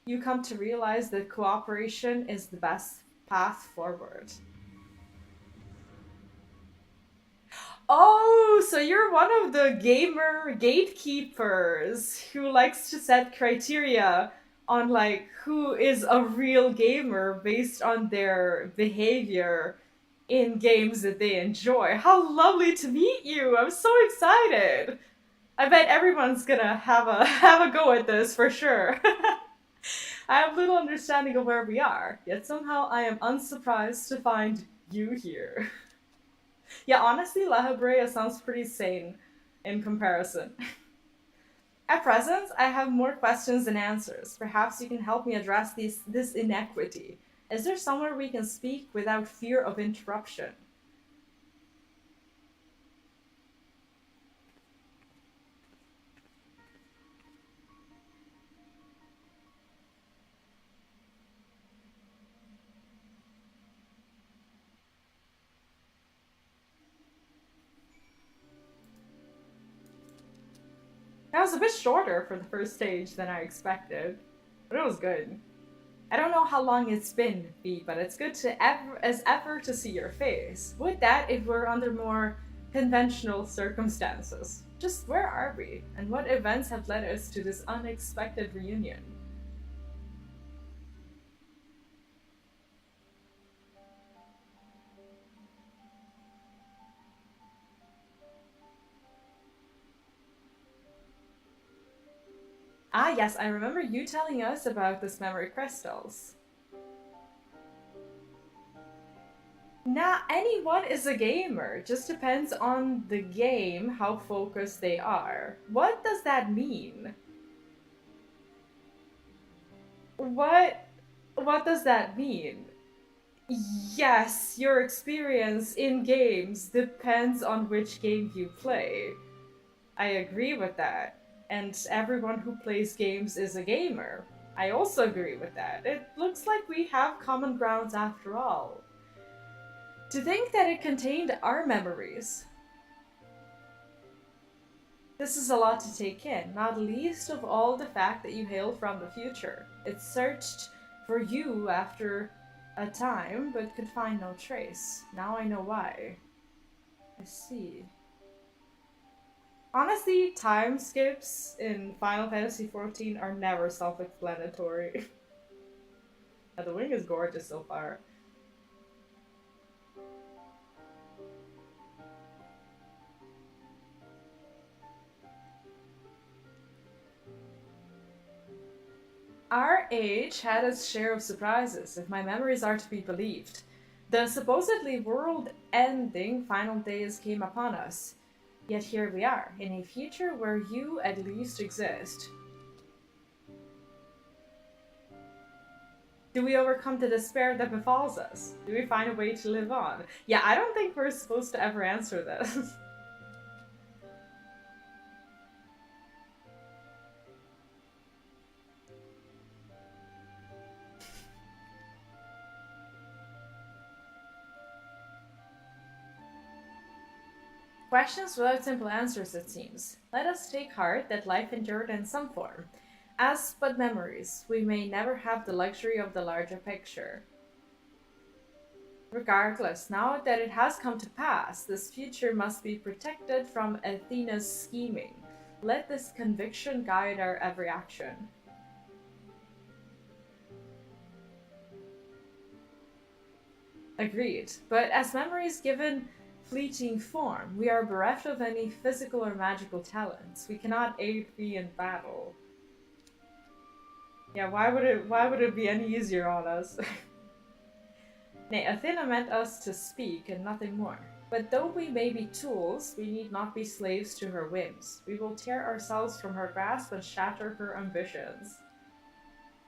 you come to realize that cooperation is the best path forward. Oh, so you're one of the gamer gatekeepers who likes to set criteria on like who is a real gamer based on their behavior in games that they enjoy. How lovely to meet you. I'm so excited. I bet everyone's gonna have a go at this for sure. I have little understanding of where we are, yet somehow I am unsurprised to find you here. Yeah, honestly, La Habrea sounds pretty sane in comparison. At present, I have more questions than answers. Perhaps you can help me address this inequity. Is there somewhere we can speak without fear of interruption? That was a bit shorter for the first stage than I expected, but it was good. I don't know how long it's been, B, but it's good to ever to see your face. Would that if we're under more conventional circumstances? Just where are we, and what events have led us to this unexpected reunion? Ah, yes, I remember you telling us about this memory crystals. Not anyone is a gamer. Just depends on the game how focused they are. What does that mean? What what does that mean? Yes, your experience in games depends on which game you play. I agree with that. And everyone who plays games is a gamer. I also agree with that. It looks like we have common grounds after all. To think that it contained our memories. This is a lot to take in, not least of all the fact that you hail from the future. It searched for you after a time, but could find no trace. Now I know why. I see. Honestly, time skips in Final Fantasy XIV are never self-explanatory. The wing is gorgeous so far. Our age had its share of surprises, if my memories are to be believed. The supposedly world-ending final days came upon us. Yet here we are, in a future where you at least exist. Do we overcome the despair that befalls us? Do we find a way to live on? Yeah, I don't think we're supposed to ever answer this. Questions without simple answers, it seems. Let us take heart that life endured in some form. As but memories, we may never have the luxury of the larger picture. Regardless, now that it has come to pass, this future must be protected from Athena's scheming. Let this conviction guide our every action. Agreed. But as memories given fleeting form, we are bereft of any physical or magical talents. We cannot aid thee in battle. Yeah, why would it be any easier on us? Nay, Athena meant us to speak and nothing more. But though we may be tools, we need not be slaves to her whims. We will tear ourselves from her grasp and shatter her ambitions.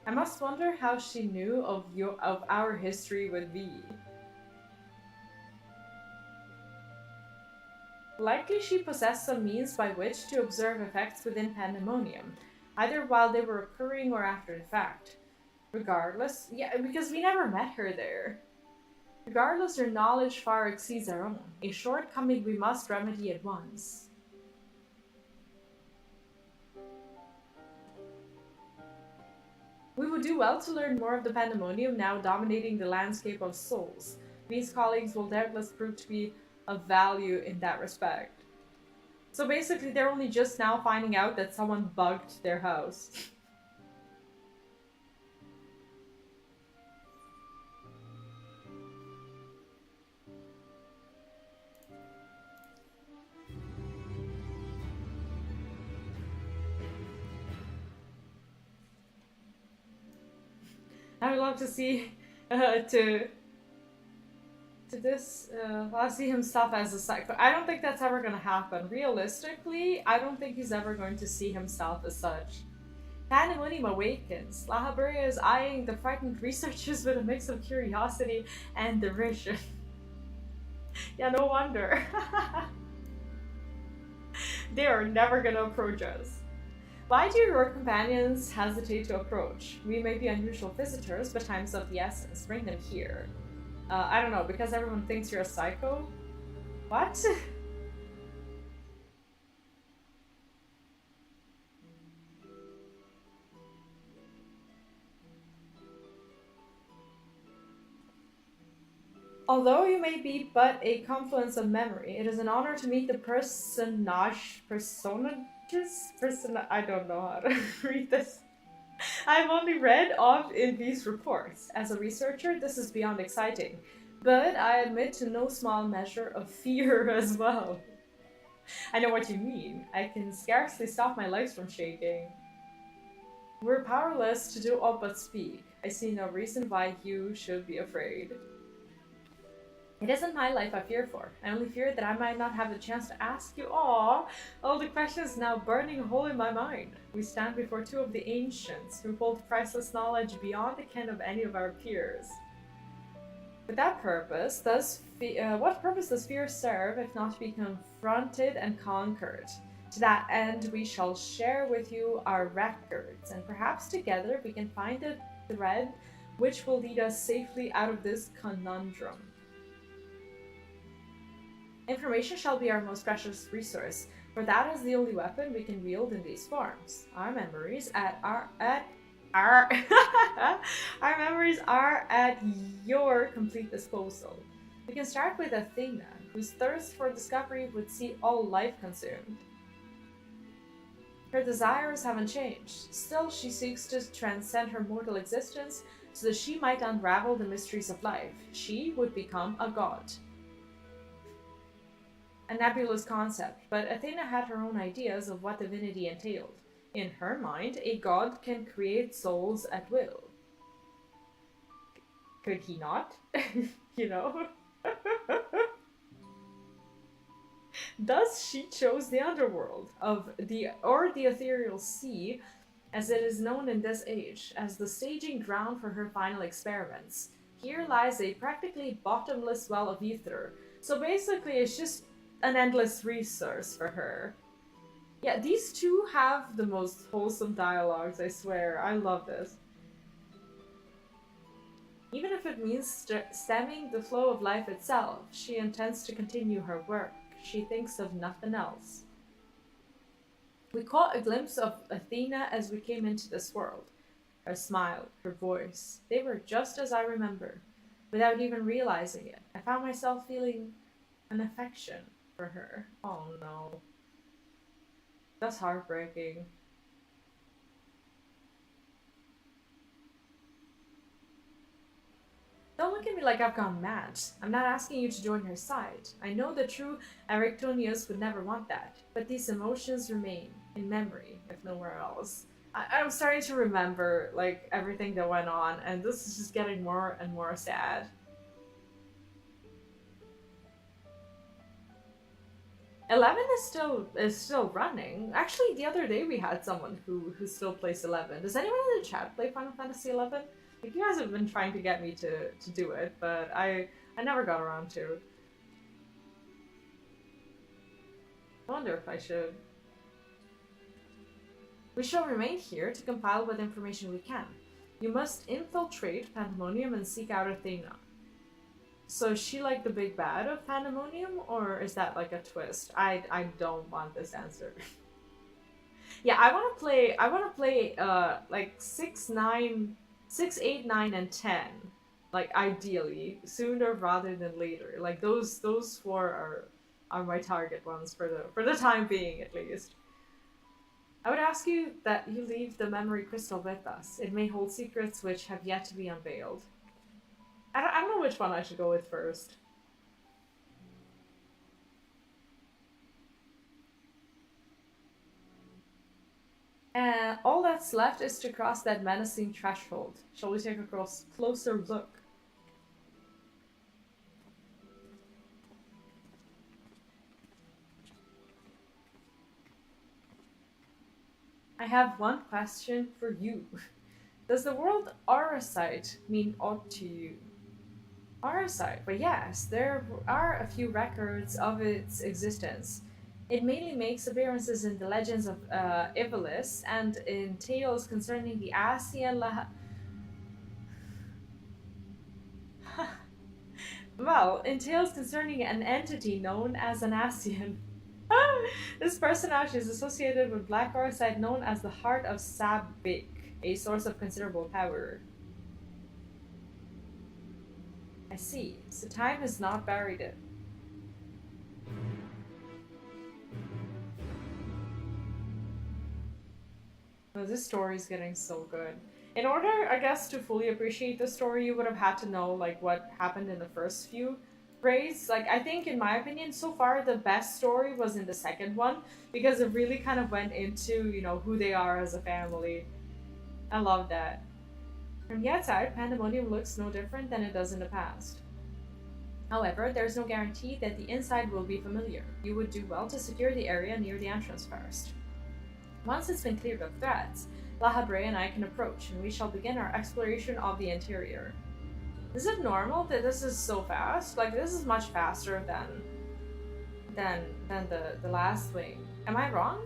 I must wonder how she knew of our history with thee. Likely she possessed some means by which to observe effects within Pandaemonium, either while they were occurring or after the fact. Regardless, yeah, because we never met her there. Regardless, her knowledge far exceeds our own, a shortcoming we must remedy at once. We would do well to learn more of the Pandemonium now dominating the landscape of souls. These colleagues will doubtless prove to be of value in that respect. So basically, they're only just now finding out that someone bugged their house. I would love to see I'll see himself as a psycho. I don't think that's ever gonna happen. Realistically, I don't think he's ever going to see himself as such. Pandemonium awakens. Lahaburia is eyeing the frightened researchers with a mix of curiosity and derision. Yeah, no wonder. They are never gonna approach us. Why do your companions hesitate to approach? We may be unusual visitors, but time's of the essence. Bring them here. I don't know, because everyone thinks you're a psycho? What? Although you may be but a confluence of memory, it is an honor to meet the I don't know how to read this. I've only read of in these reports. As a researcher, this is beyond exciting, but I admit to no small measure of fear as well. I know what you mean. I can scarcely stop my legs from shaking. We're powerless to do all but speak. I see no reason why you should be afraid. It isn't my life I fear for. I only fear that I might not have the chance to ask you all the questions now burning a hole in my mind. We stand before two of the ancients who hold priceless knowledge beyond the ken of any of our peers. With that purpose, what purpose does fear serve if not to be confronted and conquered? To that end, we shall share with you our records, and perhaps together we can find a thread which will lead us safely out of this conundrum. Information shall be our most precious resource, for that is the only weapon we can wield in these forms. Our memories our memories are at your complete disposal. We can start with Athena, whose thirst for discovery would see all life consumed. Her desires haven't changed. Still, she seeks to transcend her mortal existence so that she might unravel the mysteries of life. She would become a god. A nebulous concept, but Athena had her own ideas of what divinity entailed. In her mind, a god can create souls at will. Could he not? You know? Thus, she chose the underworld of the ethereal sea, as it is known in this age, as the staging ground for her final experiments. Here lies a practically bottomless well of ether. So basically, it's just an endless resource for her. Yeah, these two have the most wholesome dialogues, I swear. I love this. Even if it means stemming the flow of life itself, she intends to continue her work. She thinks of nothing else. We caught a glimpse of Athena as we came into this world. Her smile, her voice, they were just as I remember. without even realizing it. I found myself feeling an affection for her. Oh no. That's heartbreaking. Don't look at me like I've gone mad. I'm not asking you to join her side. I know the true Erictonius would never want that, but these emotions remain in memory, if nowhere else. I'm starting to remember, like, everything that went on, and this is just getting more and more sad. 11 is still running. Actually, the other day we had someone who still plays 11. Does anyone in the chat play Final Fantasy 11? Like, you guys have been trying to get me to do it, but I never got around to. I wonder if I should. We shall remain here to compile what information we can. You must infiltrate Pandaemonium and seek out Athena. So is she like the big bad of Pandaemonium, or is that like a twist? I don't want this answer. Yeah, I wanna play like 6, 9, 6, 8, 9, and 10. Like ideally, sooner rather than later. Like those four are my target ones for the time being at least. I would ask you that you leave the memory crystal with us. It may hold secrets which have yet to be unveiled. I don't know which one I should go with first. All that's left is to cross that menacing threshold. Shall we take a closer look? I have one question for you. Does the word Auracite mean aught to you? Auracite, but yes, there are a few records of its existence. It mainly makes appearances in the legends of Ivalis and in tales concerning the Asian well, in tales concerning an entity known as an Asian. This personage is associated with black Auracite known as the Heart of Sabik, a source of considerable power. I see, so time has not buried it. Oh, this story is getting so good. In order, I guess, to fully appreciate the story, you would have had to know like what happened in the first few raids. Like, I think, in my opinion, so far the best story was in the second one because it really kind of went into, you know, who they are as a family. I love that. From the outside, Pandaemonium looks no different than it does in the past. However, there's no guarantee that the inside will be familiar. You would do well to secure the area near the entrance first. Once it's been cleared of threats, La Habre and I can approach, and we shall begin our exploration of the interior. Is it normal that this is so fast? Like, this is much faster than the last wing. Am I wrong?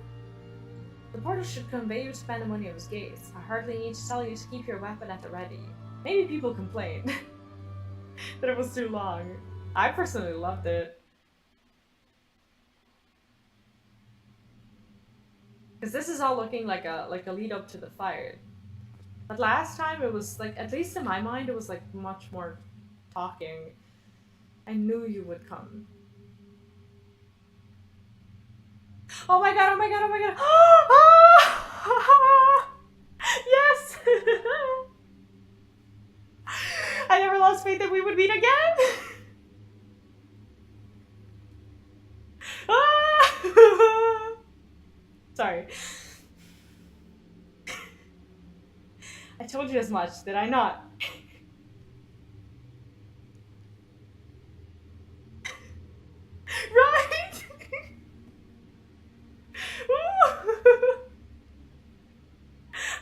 The portal should convey you to Pandaemonium's gates. I hardly need to tell you to keep your weapon at the ready. Maybe people complained that it was too long. I personally loved it. Because this is all looking like a lead up to the fight. But last time it was like, at least in my mind, it was like much more talking. I knew you would come. Oh my god, oh my god, oh my god! Yes! I never lost faith that we would meet again! Sorry. I told you as much, did I not? Right?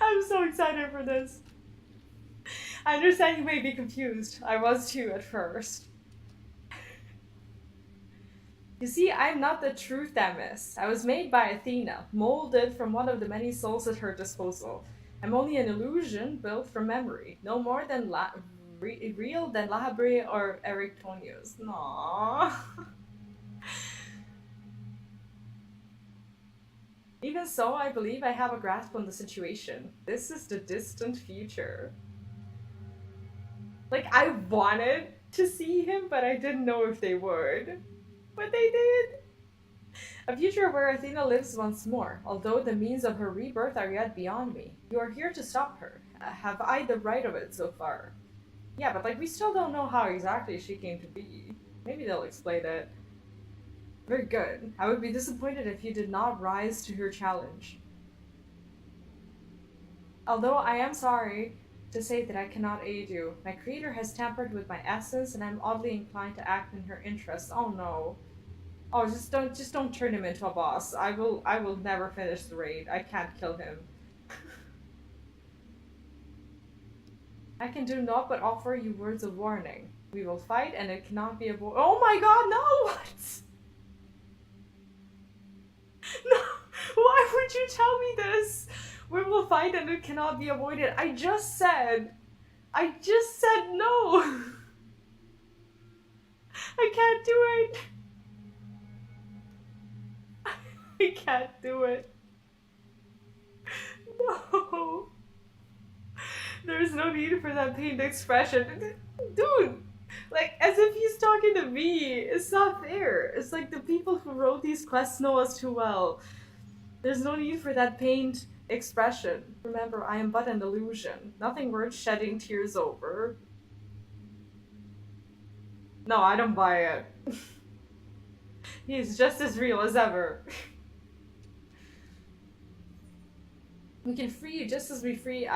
I'm so excited for this. I understand you may be confused. I was too at first. You see, I'm not the true Themis. I was made by Athena, molded from one of the many souls at her disposal. I'm only an illusion built from memory, no more than real than La Habre or Erictonius. Aww. Even so, I believe I have a grasp on the situation. This is the distant future. Like, I wanted to see him, but I didn't know if they would. But they did. A future where Athena lives once more, although the means of her rebirth are yet beyond me. You are here to stop her. Have I the right of it so far? Yeah, but like, we still don't know how exactly she came to be. Maybe they'll explain it. Very good. I would be disappointed if you did not rise to her challenge. Although I am sorry to say that I cannot aid you. My creator has tampered with my essence and I'm oddly inclined to act in her interest. Oh no. Oh, just don't turn him into a boss. I will never finish the raid. I can't kill him. I can do naught but offer you words of warning. We will fight and it cannot be avoided. Oh my god, no! What? No! Why would you tell me this? We will fight and it cannot be avoided. I just said no! I can't do it! I can't do it. No! There's no need for that pained expression. Dude! Like, as if he's talking to me. It's not fair. It's like the people who wrote these quests know us too well. There's no need for that pained expression. Remember, I am but an illusion. Nothing worth shedding tears over. No, I don't buy it. He's just as real as ever. We can free you just as we freed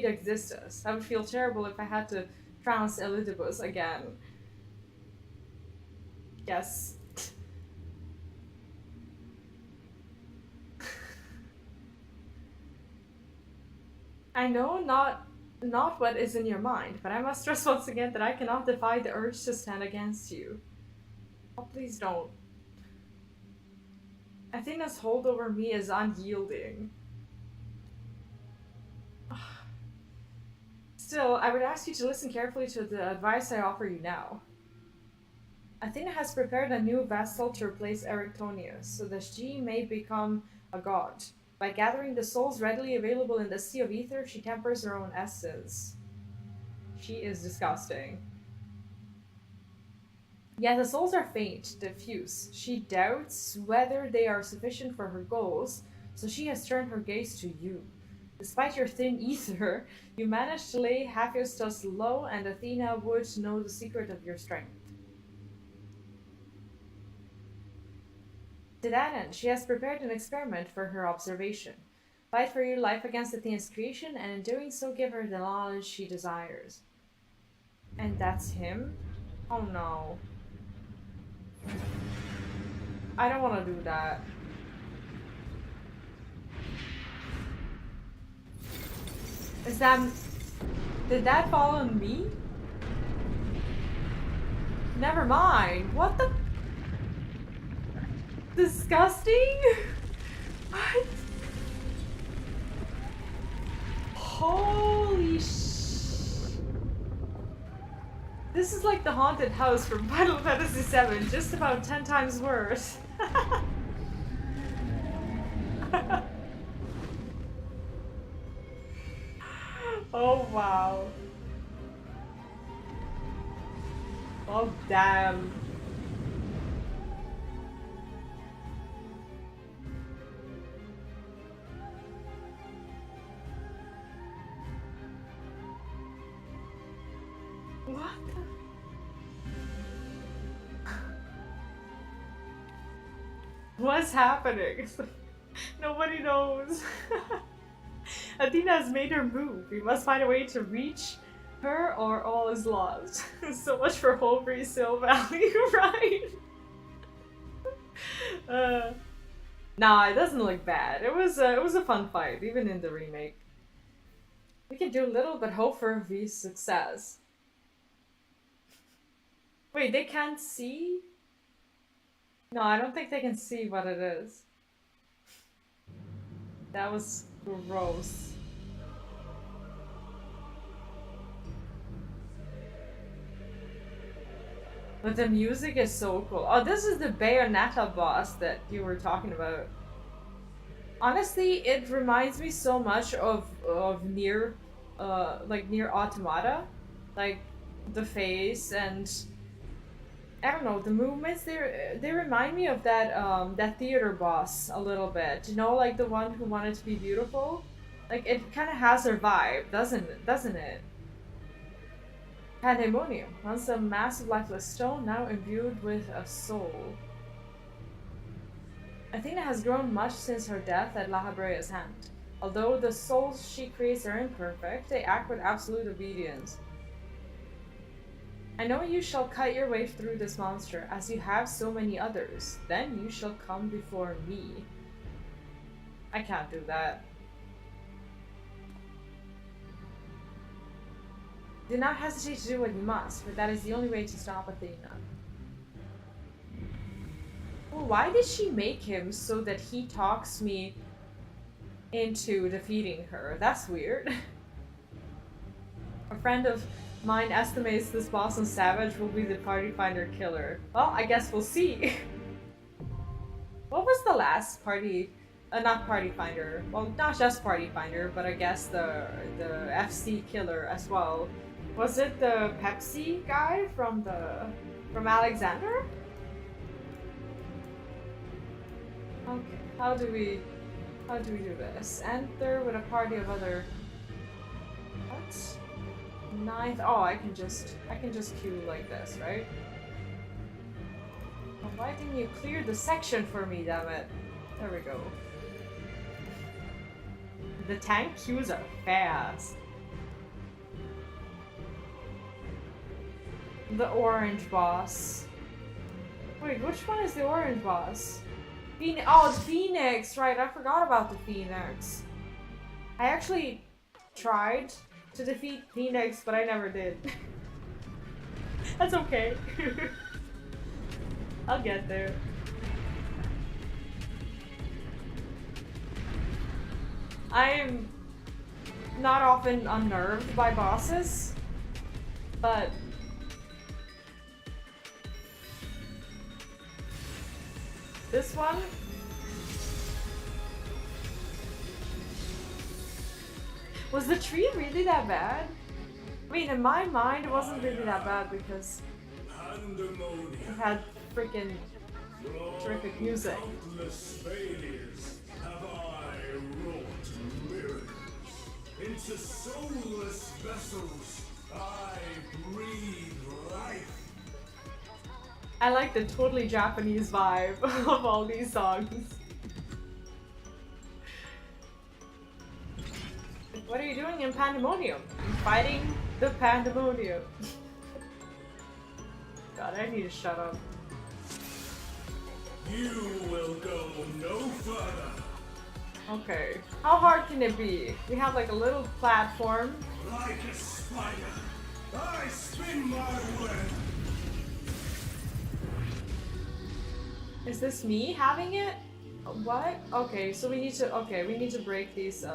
Existus. I would feel terrible if I had to trounce Elidibus again. Yes. I know not what is in your mind, but I must stress once again that I cannot defy the urge to stand against you. Oh, please don't. Athena's hold over me is unyielding. Still, I would ask you to listen carefully to the advice I offer you now. Athena has prepared a new vessel to replace Erectonius, so that she may become a god. By gathering the souls readily available in the Sea of Ether, she tempers her own essence. She is disgusting. Yet the souls are faint, diffuse. She doubts whether they are sufficient for her goals, so she has turned her gaze to you. Despite your thin ether, you managed to lay Hephaestus low, and Athena would know the secret of your strength. To that end, she has prepared an experiment for her observation. Fight for your life against Athena's creation, and in doing so give her the knowledge she desires. And that's him? Oh no. I don't want to do that. Is that... Did that fall on me? Never mind. What the... Disgusting? What? Holy sh... This is like the haunted house from Final Fantasy VII, just about 10 times worse. Oh wow. Oh damn. What the... What's happening? It's like, nobody knows. Athena has made her move. We must find a way to reach her or all is lost. So much for Holbury Sill Valley, right? Nah, it doesn't look bad. It was a fun fight, even in the remake. We can do little but hope for V's success. Wait, they can't see? No, I don't think they can see what it is. That was gross. But the music is so cool. Oh, this is the Bayonetta boss that you were talking about. Honestly, it reminds me so much of Nier, like Nier Automata. Like, the face, and I don't know, the movements, they remind me of that that theater boss a little bit. You know, like the one who wanted to be beautiful? Like it kind of has her vibe, doesn't it? Pandaemonium. Once a massive lifeless stone, now imbued with a soul. Athena has grown much since her death at La Habrea's hand. Although the souls she creates are imperfect, they act with absolute obedience. I know you shall cut your way through this monster, as you have so many others. Then you shall come before me. I can't do that. Do not hesitate to do what you must, for that is the only way to stop Athena. Well, why did she make him so that he talks me into defeating her? That's weird. A friend of mine estimates this boss on Savage will be the party finder killer. Well, I guess we'll see. What was the last party... not party finder. Well, not just party finder, but I guess the FC killer as well. Was it the Pepsi guy from Alexander? Okay, how do we do this? Enter with a party of other... What? Ninth... Oh, I can just queue like this, right? Oh, why didn't you clear the section for me, damn it? There we go. The tank queues are fast. The orange boss. Wait, which one is the orange boss? Oh, it's Phoenix! Right, I forgot about the Phoenix. I actually tried to defeat Phoenix, but I never did. That's okay. I'll get there. I'm not often unnerved by bosses, but this one? Was the tree really that bad? I mean, in my mind, it wasn't really that bad because it had freaking terrific music. Into soulless vessels, I breathe life. I like the totally Japanese vibe of all these songs. What are you doing in Pandaemonium? I'm fighting the Pandaemonium. God, I need to shut up. You will go no further. Okay. How hard can it be? We have like a little platform. Like a spider, I spin my web. Is this me having it? What? Okay, so we need to break these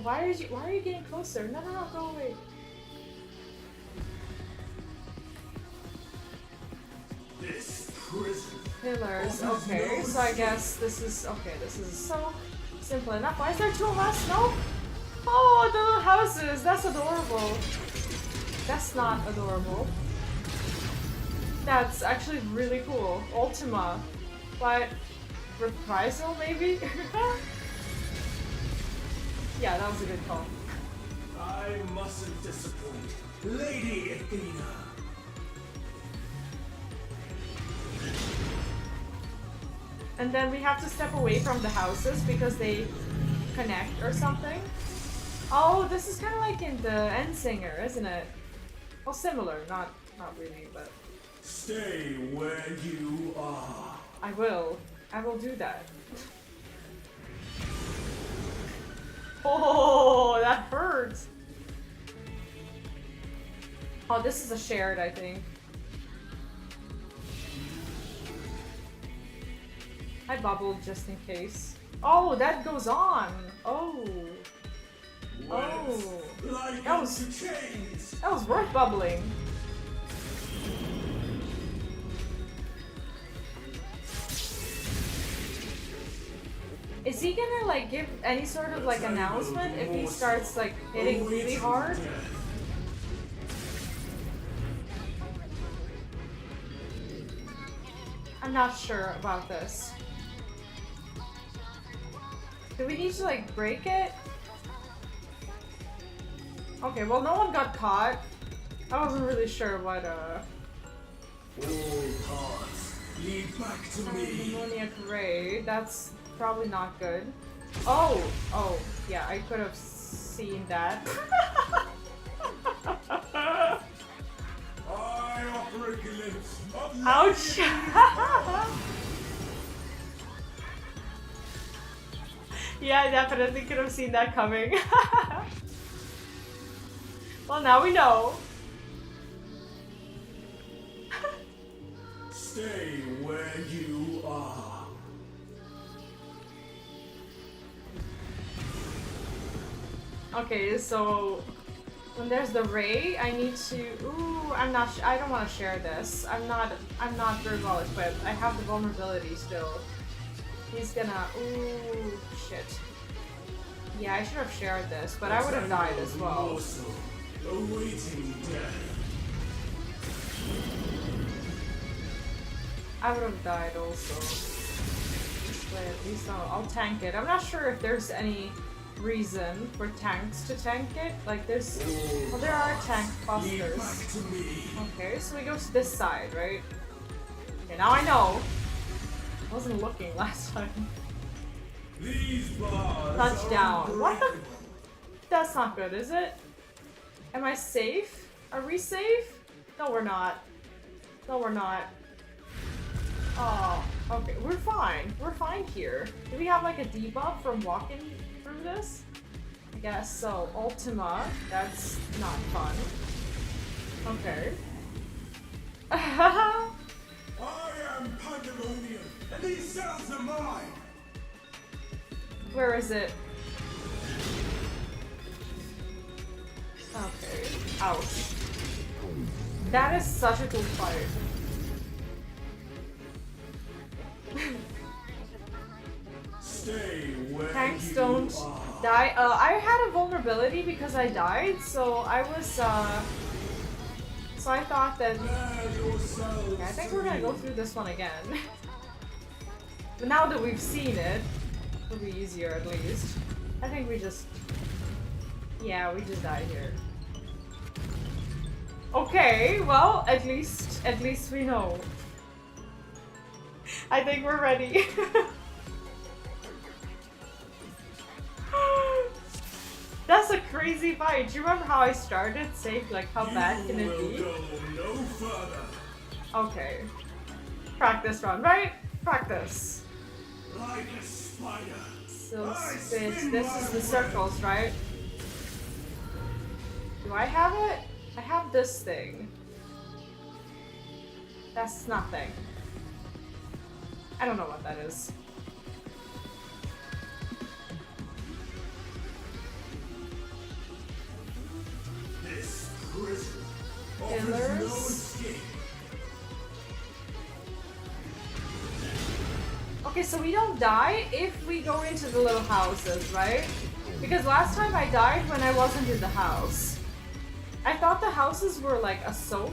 why are you getting closer? No, go away. This prison. Pillars, okay, so I guess this is so simple enough. Why is there two of us? No? Oh, the little houses, that's adorable. That's not adorable. That's actually really cool. Ultima. But reprisal, maybe? Yeah, that was a good call. I mustn't disappoint Lady Athena. And then we have to step away from the houses because they connect or something. Oh, this is kind of like in the Endsinger, isn't it? Well, similar, not really, but... Stay where you are. I will do that. Oh, that hurts! Oh, this is a shared, I think. I bubbled just in case. Oh, that goes on! Oh! Oh! That was worth bubbling. Is he gonna like give any sort of like announcement if he starts like hitting really hard? not sure about this. Do we need to like break it? Okay, well no one got caught. I wasn't really sure what All paths lead back to me. Pandemonium raid. That's probably not good. Oh, yeah, I could have seen that. I offer a glimpse of Ouch! Yeah, I definitely could have seen that coming. Well, now we know. Stay where you are. Okay, so when there's the ray, I need to. Ooh, I don't want to share this. I'm not very well equipped. I have the vulnerability still. He's gonna. Ooh, shit. Yeah, I should have shared this, but I would have died as well. Awaiting death. I would have died also. But at least I'll tank it. I'm not sure if there's any reason for tanks to tank it. Like there's, well, there are tank busters. Okay, so we go to this side, right? Okay, now I know. I wasn't looking last time. These bars Touchdown. What the? That's not good, is it? Am I safe? Are we safe? No, we're not. No, we're not. Oh, okay. We're fine. We're fine here. Do we have like a debuff from walking through this? I guess so. Ultima. That's not fun. Okay. I am Pandaemonium, and these cells are mine. Where is it? Okay. Ouch. That is such a cool fight. Stay where Tanks you don't are. die. I had a vulnerability because I died, so I was, so I thought that... Okay, I think we're gonna go through this one again. But now that we've seen it, it'll be easier at least. I think we just... Yeah, we just died here. Okay, well, at least we know. I think we're ready. That's a crazy fight. Do you remember how I started? Safe, like how bad can it be? Go no further. Okay. Practice run, right? Practice. Like a spider. So spit. This is the circles, right? Do I have it? I have this thing. That's nothing. I don't know what that is. This prison offers no Pillars. escape. Okay, so we don't die if we go into the little houses, right? Because last time I died when I wasn't in the house. I thought the houses were like a soak.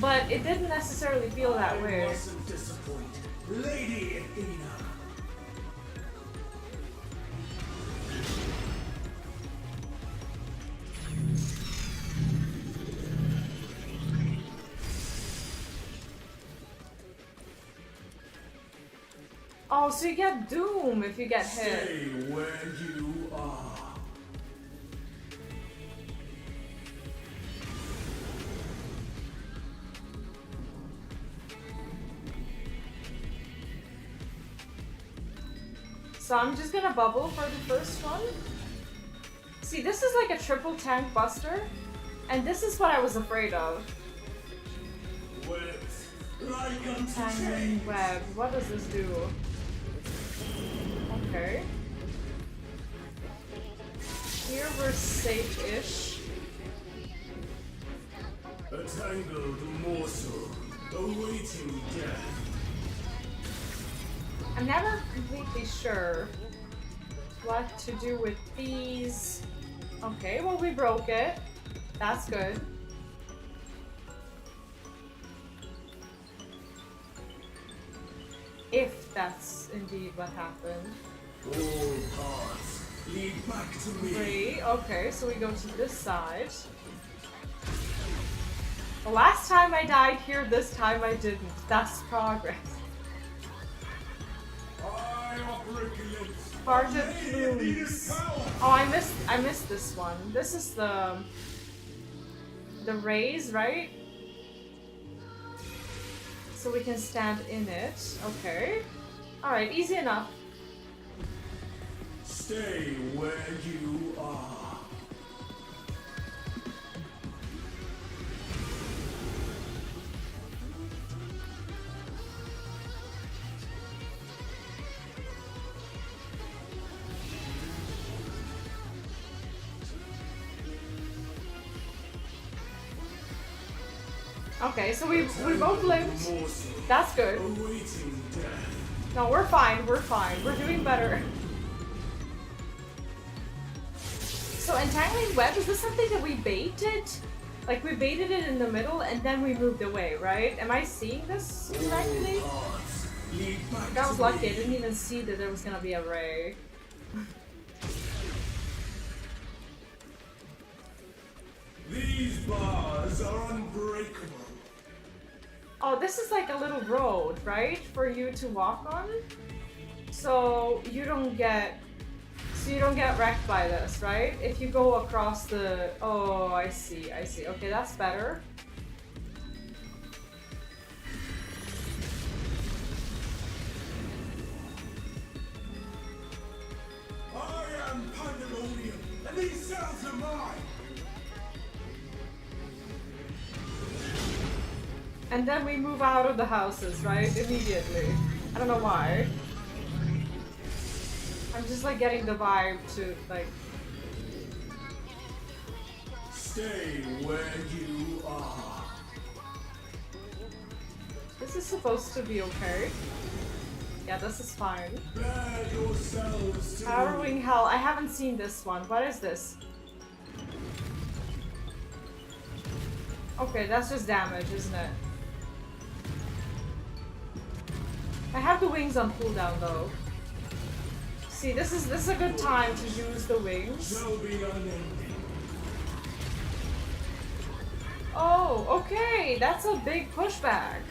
But it didn't necessarily feel that way. I mustn't disappoint. Lady Athena. Oh, so you get doom if you get hit. Stay where you are. So I'm just gonna bubble for the first one. See, this is like a triple tank buster, and this is what I was afraid of. Webs like unto Tangling chains. web. What does this do? Okay. Here we're safe-ish. A tangled morsel awaiting death. I'm never completely sure what to do with these. Okay, well we broke it. That's good. If that's indeed what happened. All paths lead back to me. Great, okay, so we go to this side. The last time I died here, this time I didn't. That's progress. I operate Parted plumes. Oh, I missed this one. This is the raise, right? So we can stand in it. Okay. Alright, easy enough. Stay where you are. Okay, so we both lived. That's good. Awaiting death. No, we're fine, we're fine. We're doing better. So entangling web, is this something that we baited? Like we baited it in the middle and then we moved away, right? Am I seeing this correctly? That was lucky, I didn't even see that there was gonna be a ray. These bars are unbreakable. Oh, this is like a little road, right? For you to walk on? So you don't get wrecked by this, right? If you go across the... Oh, I see, I see. Okay, that's better. I am Pandaemonium, and these cells are mine. And then we move out of the houses, right? Immediately. I don't know why. I'm just like getting the vibe to like... Stay where you are. This is supposed to be okay. Yeah, this is fine. Bear yourselves to Harrowing Hell. I haven't seen this one. What is this? Okay, that's just damage, isn't it? I have the wings on cooldown though. See, this is a good time to use the wings. shall be unending. Oh, okay, that's a big pushback.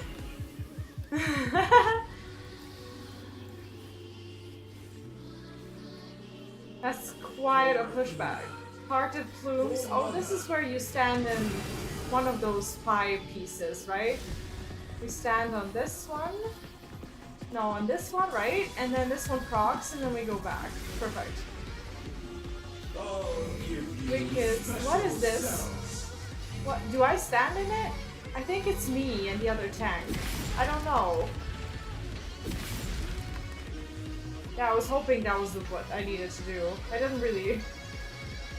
That's quite a pushback. Parted plumes. Oh, this is where you stand in one of those 5 pieces, right? We stand on this one. No, on this one, right? And then this one procs, and then we go back. Perfect. I'll give you Wicked. What is this? cells. What? Do I stand in it? I think it's me and the other tank. I don't know. Yeah, I was hoping that was what I needed to do. I didn't really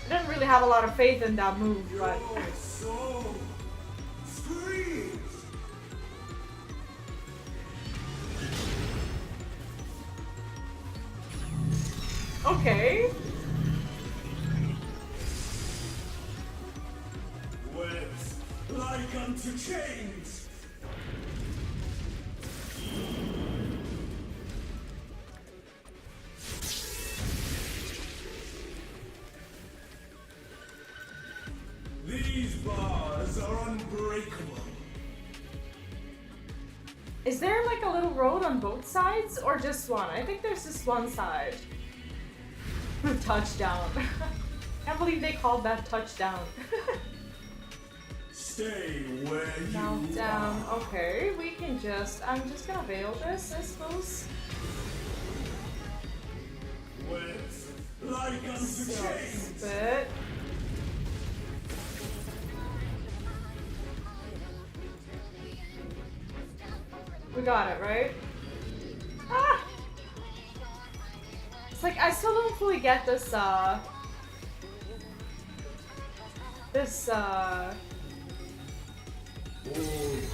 have a lot of faith in that move, but... Your soul screams. Okay. Webs like unto chains. These bars are unbreakable. Is there like a little road on both sides or just one? I think there's just one side. Touchdown. Can't believe they called that touchdown. Stay where you Now down. are. Okay, we can just... I'm just gonna veil this, I suppose. Webs like unto So, chains. spit. We got it, right? Ah! It's like, I still don't fully get this, All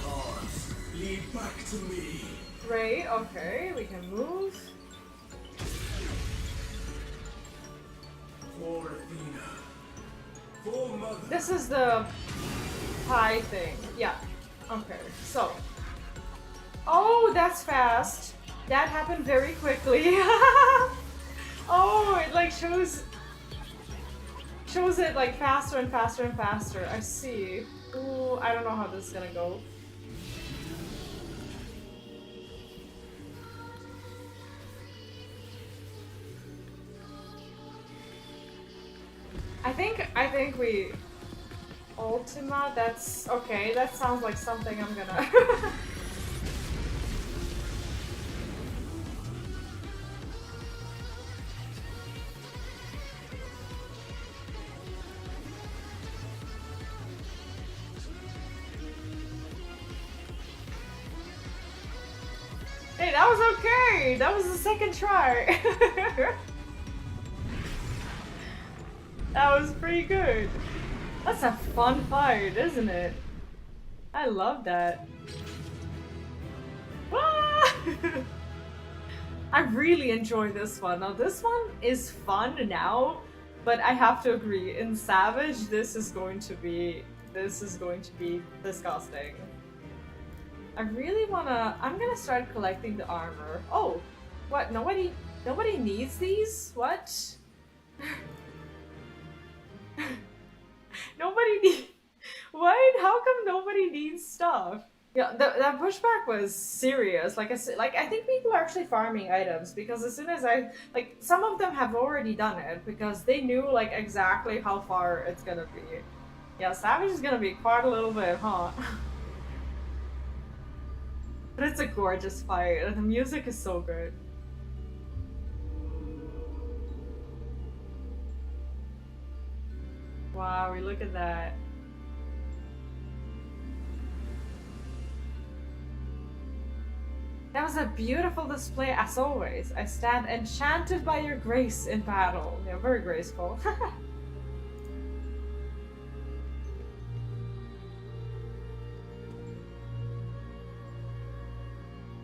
paths lead back to me. right, okay, we can move. For Athena. For Mother. This is the pie thing. Yeah. Okay, so. Oh, that's fast. That happened very quickly. Oh, it like shows it like faster and faster and faster. I see. Ooh, I don't know how this is gonna go. I think we Ultima, that's okay, that sounds like something I'm gonna Hey, that was okay! That was the second try! That was pretty good. That's a fun fight, isn't it? I love that. Ah! I really enjoy this one. Now this one is fun now, but I have to agree, in Savage, this is going to be disgusting. I really wanna... I'm gonna start collecting the armor. Oh! What? Nobody needs these? What? Nobody needs... What? How come nobody needs stuff? Yeah, that pushback was serious. Like I said, like I think people are actually farming items because as soon as like some of them have already done it because they knew like exactly how far it's gonna be. Yeah, Savage is gonna be quite a little bit, huh? But it's a gorgeous fight, and the music is so good. Wow, we look at that. That was a beautiful display as always. I stand enchanted by your grace in battle. Yeah, very graceful.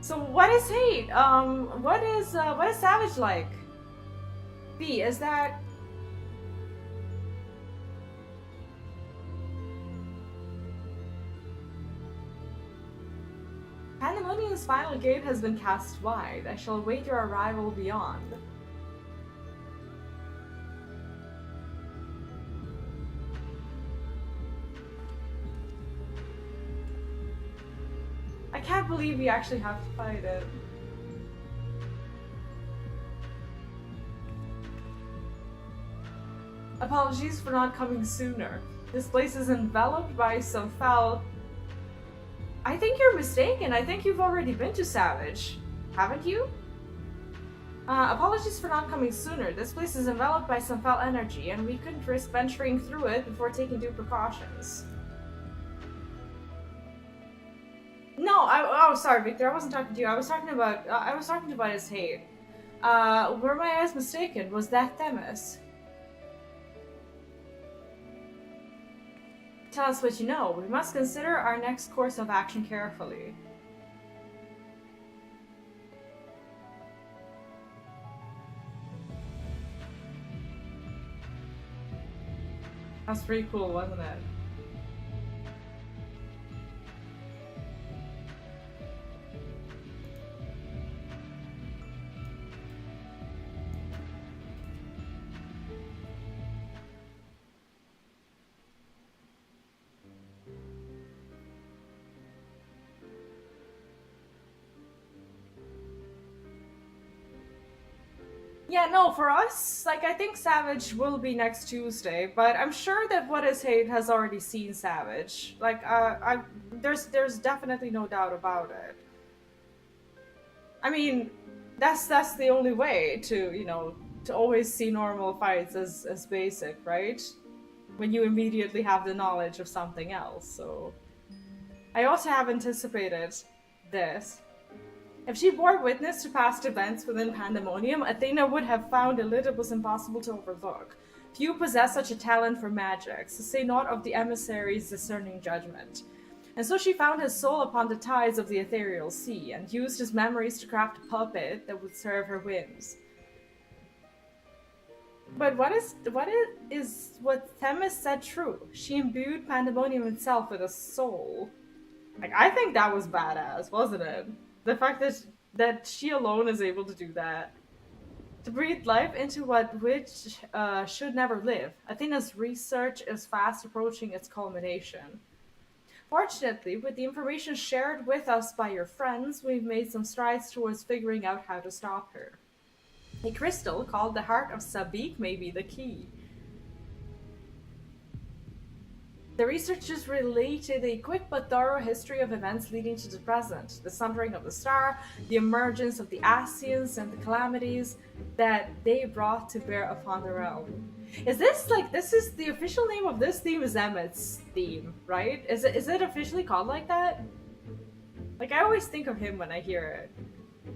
So what is hate? What is Savage like? B, is that... Pandemonium's final gate has been cast wide. I shall await your arrival beyond. I can't believe we actually have to fight it. Apologies for not coming sooner. This place is enveloped by some foul... I think you're mistaken. I think you've already been to Savage. Haven't you? Apologies for not coming sooner. This place is enveloped by some foul energy, and we couldn't risk venturing through it before taking due precautions. No, oh, sorry, Victor. I wasn't talking to you. I was talking about his hate. Were my eyes mistaken? Was that Themis? Tell us what you know. We must consider our next course of action carefully. That's pretty cool, wasn't it? Yeah, no, for us, like, I think Savage will be next Tuesday, but I'm sure that What Is Hate has already seen Savage. Like, there's definitely no doubt about it. I mean, that's the only way to, you know, to always see normal fights as basic, right? When you immediately have the knowledge of something else, so... I also have anticipated this. If she bore witness to past events within Pandaemonium, Athena would have found Elidibus impossible to overlook. Few possess such a talent for magic, to say naught of the emissary's discerning judgment. And so she found his soul upon the tides of the ethereal sea, and used his memories to craft a puppet that would serve her whims. But what Themis said true? She imbued Pandaemonium itself with a soul. Like, I think that was badass, wasn't it? The fact that she alone is able to do that. To breathe life into what which should never live. Athena's research is fast approaching its culmination. Fortunately, with the information shared with us by your friends, we've made some strides towards figuring out how to stop her. A crystal called the Heart of Sabik may be the key. The researchers related a quick but thorough history of events leading to the present, the sundering of the star, the emergence of the Asians, and the calamities that they brought to bear upon the realm. Is this like this is the official name of this theme is Emmett's theme, right? Is it officially called like that? Like I always think of him when I hear it.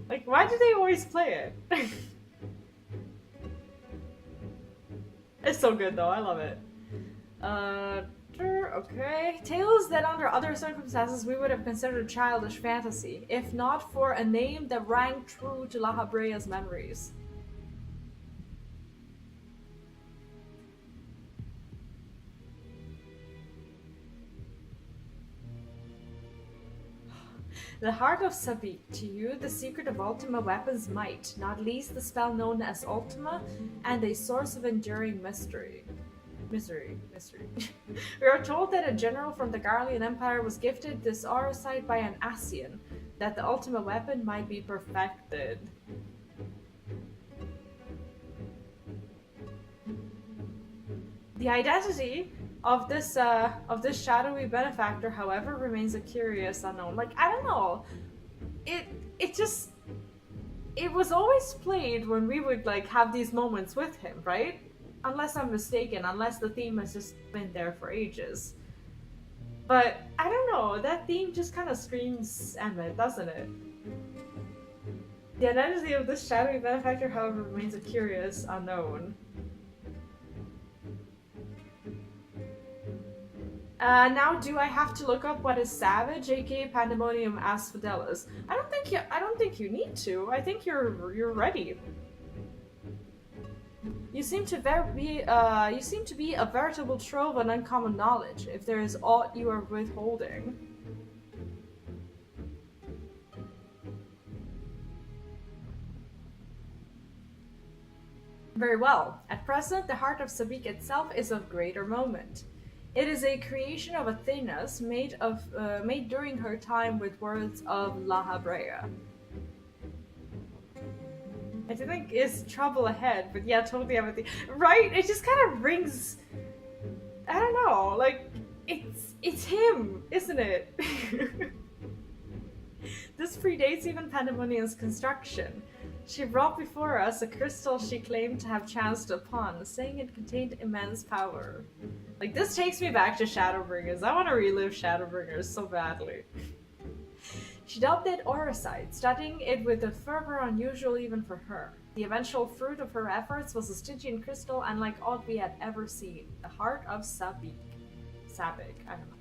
Like why do they always play it? It's so good though, I love it. Okay. Tales that under other circumstances we would have considered childish fantasy, if not for a name that rang true to La Habrea's memories. The Heart of Sabik, to you the secret of Ultima weapons might, not least the spell known as Ultima, and a source of enduring mystery. Misery. We are told that a general from the Garlean Empire was gifted this aura sight by an Asian, that the Ultima weapon might be perfected. The identity of this shadowy benefactor, however, remains a curious unknown. Like I don't know, it just it was always played when we would like have these moments with him, right? Unless I'm mistaken, unless the theme has just been there for ages. But I don't know, that theme just kind of screams Emmett, doesn't it? The identity of this shadowy benefactor, however, remains a curious unknown. Now do I have to look up what is Savage, aka Pandaemonium as Fidelis? I don't think you need to. I think you're ready. You seem to be a veritable trove of uncommon knowledge, if there is aught you are withholding. Very well. At present, the Heart of Sabik itself is of greater moment. It is a creation of Athena's made during her time with words of La Habrea. I think is trouble ahead, but yeah, totally everything. Right? It just kind of rings. I don't know, like it's him, isn't it? This predates even Pandaemonium's construction. She brought before us a crystal she claimed to have chanced upon, saying it contained immense power. Like this takes me back to Shadowbringers. I want to relive Shadowbringers so badly. She dubbed it Auracite, studying it with a fervor unusual even for her. The eventual fruit of her efforts was a Stygian crystal unlike aught we had ever seen, the Heart of Sabik. Sabik, I don't know.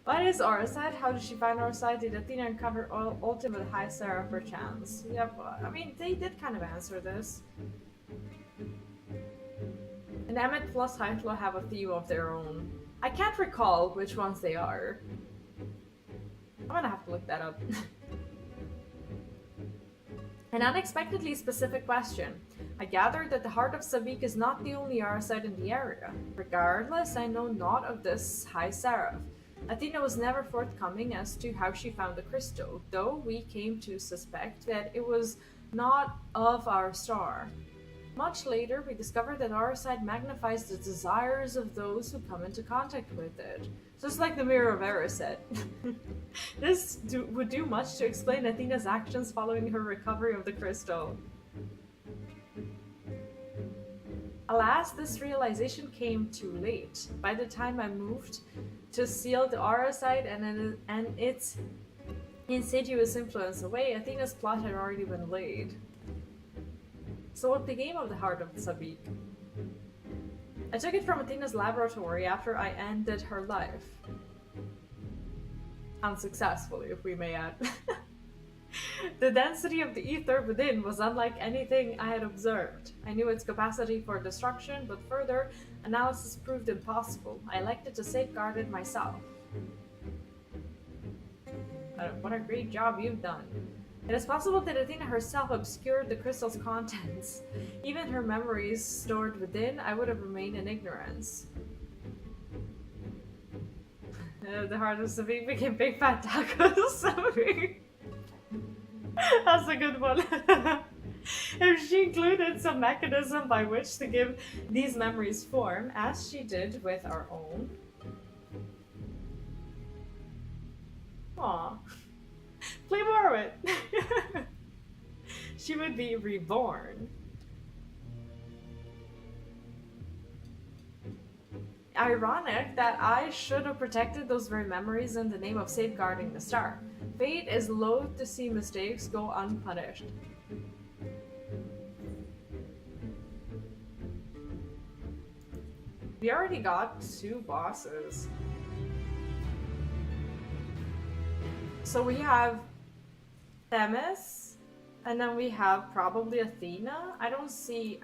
What is Auracite? How did she find Auracite? Did Athena uncover Ultima with High Sarah perchance? Yep, I mean, they did kind of answer this. And Emmet plus Hytlo have a theme of their own. I can't recall which ones they are. I'm gonna have to look that up. An unexpectedly specific question. I gather that the Heart of Sabik is not the only Auracite in the area. Regardless, I know naught of this High Seraph. Athena was never forthcoming as to how she found the crystal, though we came to suspect that it was not of our star. Much later, we discovered that Auracite magnifies the desires of those who come into contact with it. Just like the Mirror of Erised. This would do much to explain Athena's actions following her recovery of the crystal. Alas, this realization came too late. By the time I moved to seal the Auracite and its insidious influence away, Athena's plot had already been laid. So what became of the Heart of Sabik? I took it from Athena's laboratory after I ended her life. Unsuccessfully, if we may add. The density of the ether within was unlike anything I had observed. I knew its capacity for destruction, but further analysis proved impossible. I elected to safeguard it myself. What a great job you've done. It is possible that Athena herself obscured the crystal's contents. Even her memories stored within, I would have remained in ignorance. The hardest of eating became big fat tacos. That's a good one. If she included some mechanism by which to give these memories form, as she did with our own. Aw. Play more of it. She would be reborn. Ironic that I should have protected those very memories in the name of safeguarding the star. Fate is loath to see mistakes go unpunished. We already got 2 bosses. So we have Themis, and then we have probably Athena. I don't see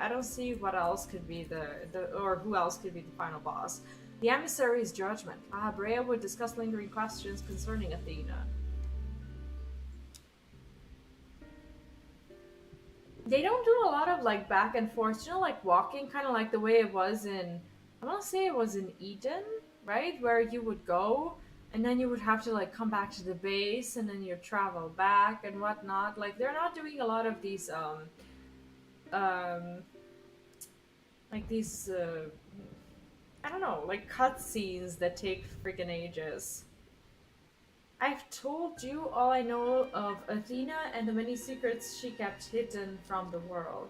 what else could be or who else could be the final boss. The emissary's judgment. Brea would discuss lingering questions concerning Athena. They don't do a lot of like back and forth, you know, like walking, kind of like the way it was in, I want to say it was in Eden, right? Where you would go and then you would have to like come back to the base and then you travel back and whatnot. Like they're not doing a lot of these like these I don't know, like cutscenes that take freaking ages. I've told you all I know of Athena and the many secrets she kept hidden from the world.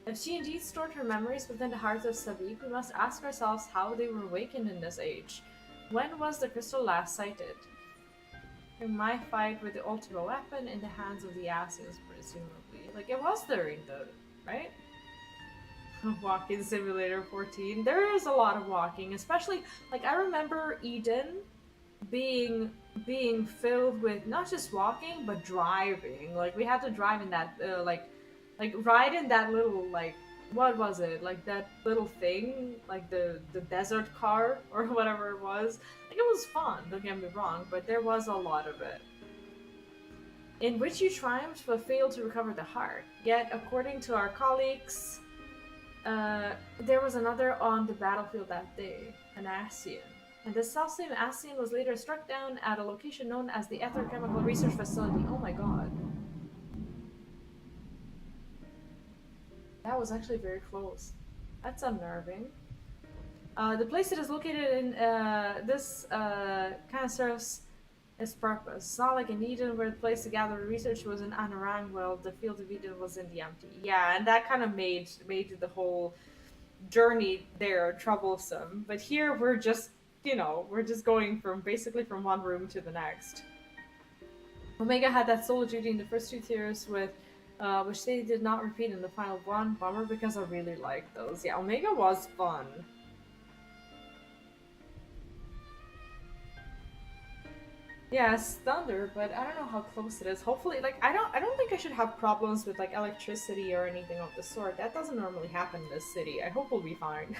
If she indeed stored her memories within the heart of Sabib, we must ask ourselves how they were awakened in this age. When was the crystal last sighted? In my fight with the ultimate weapon in the hands of the assassins, presumably. Like, it was during the, right? Walking Simulator 14. There is a lot of walking, especially, like, I remember Eden being filled with not just walking, but driving. Like, we had to drive in that, like ride in that little, like, what was it? Like that little thing, like the desert car or whatever it was. Like it was fun, don't get me wrong, but there was a lot of it. In which you triumphed but failed to recover the heart. Yet, according to our colleagues, there was another on the battlefield that day, an Ascian. And this selfsame Ascian was later struck down at a location known as the Ether Chemical Research Facility. Oh my god. That was actually very close. That's unnerving. The place it is located in, this kind of serves its purpose. It's not like in Eden where the place to gather research was in Anarang, well, the field of Eden was in the empty. Yeah, and that kind of made the whole journey there troublesome. But here we're just, you know, we're just going from basically from one room to the next. Omega had that solo duty in the first 2 tiers with which they did not repeat in the final one. Bummer, because I really liked those. Yeah, Omega was fun. Yeah, it's thunder, but I don't know how close it is. Hopefully, like, I don't think I should have problems with, like, electricity or anything of the sort. That doesn't normally happen in this city. I hope we'll be fine.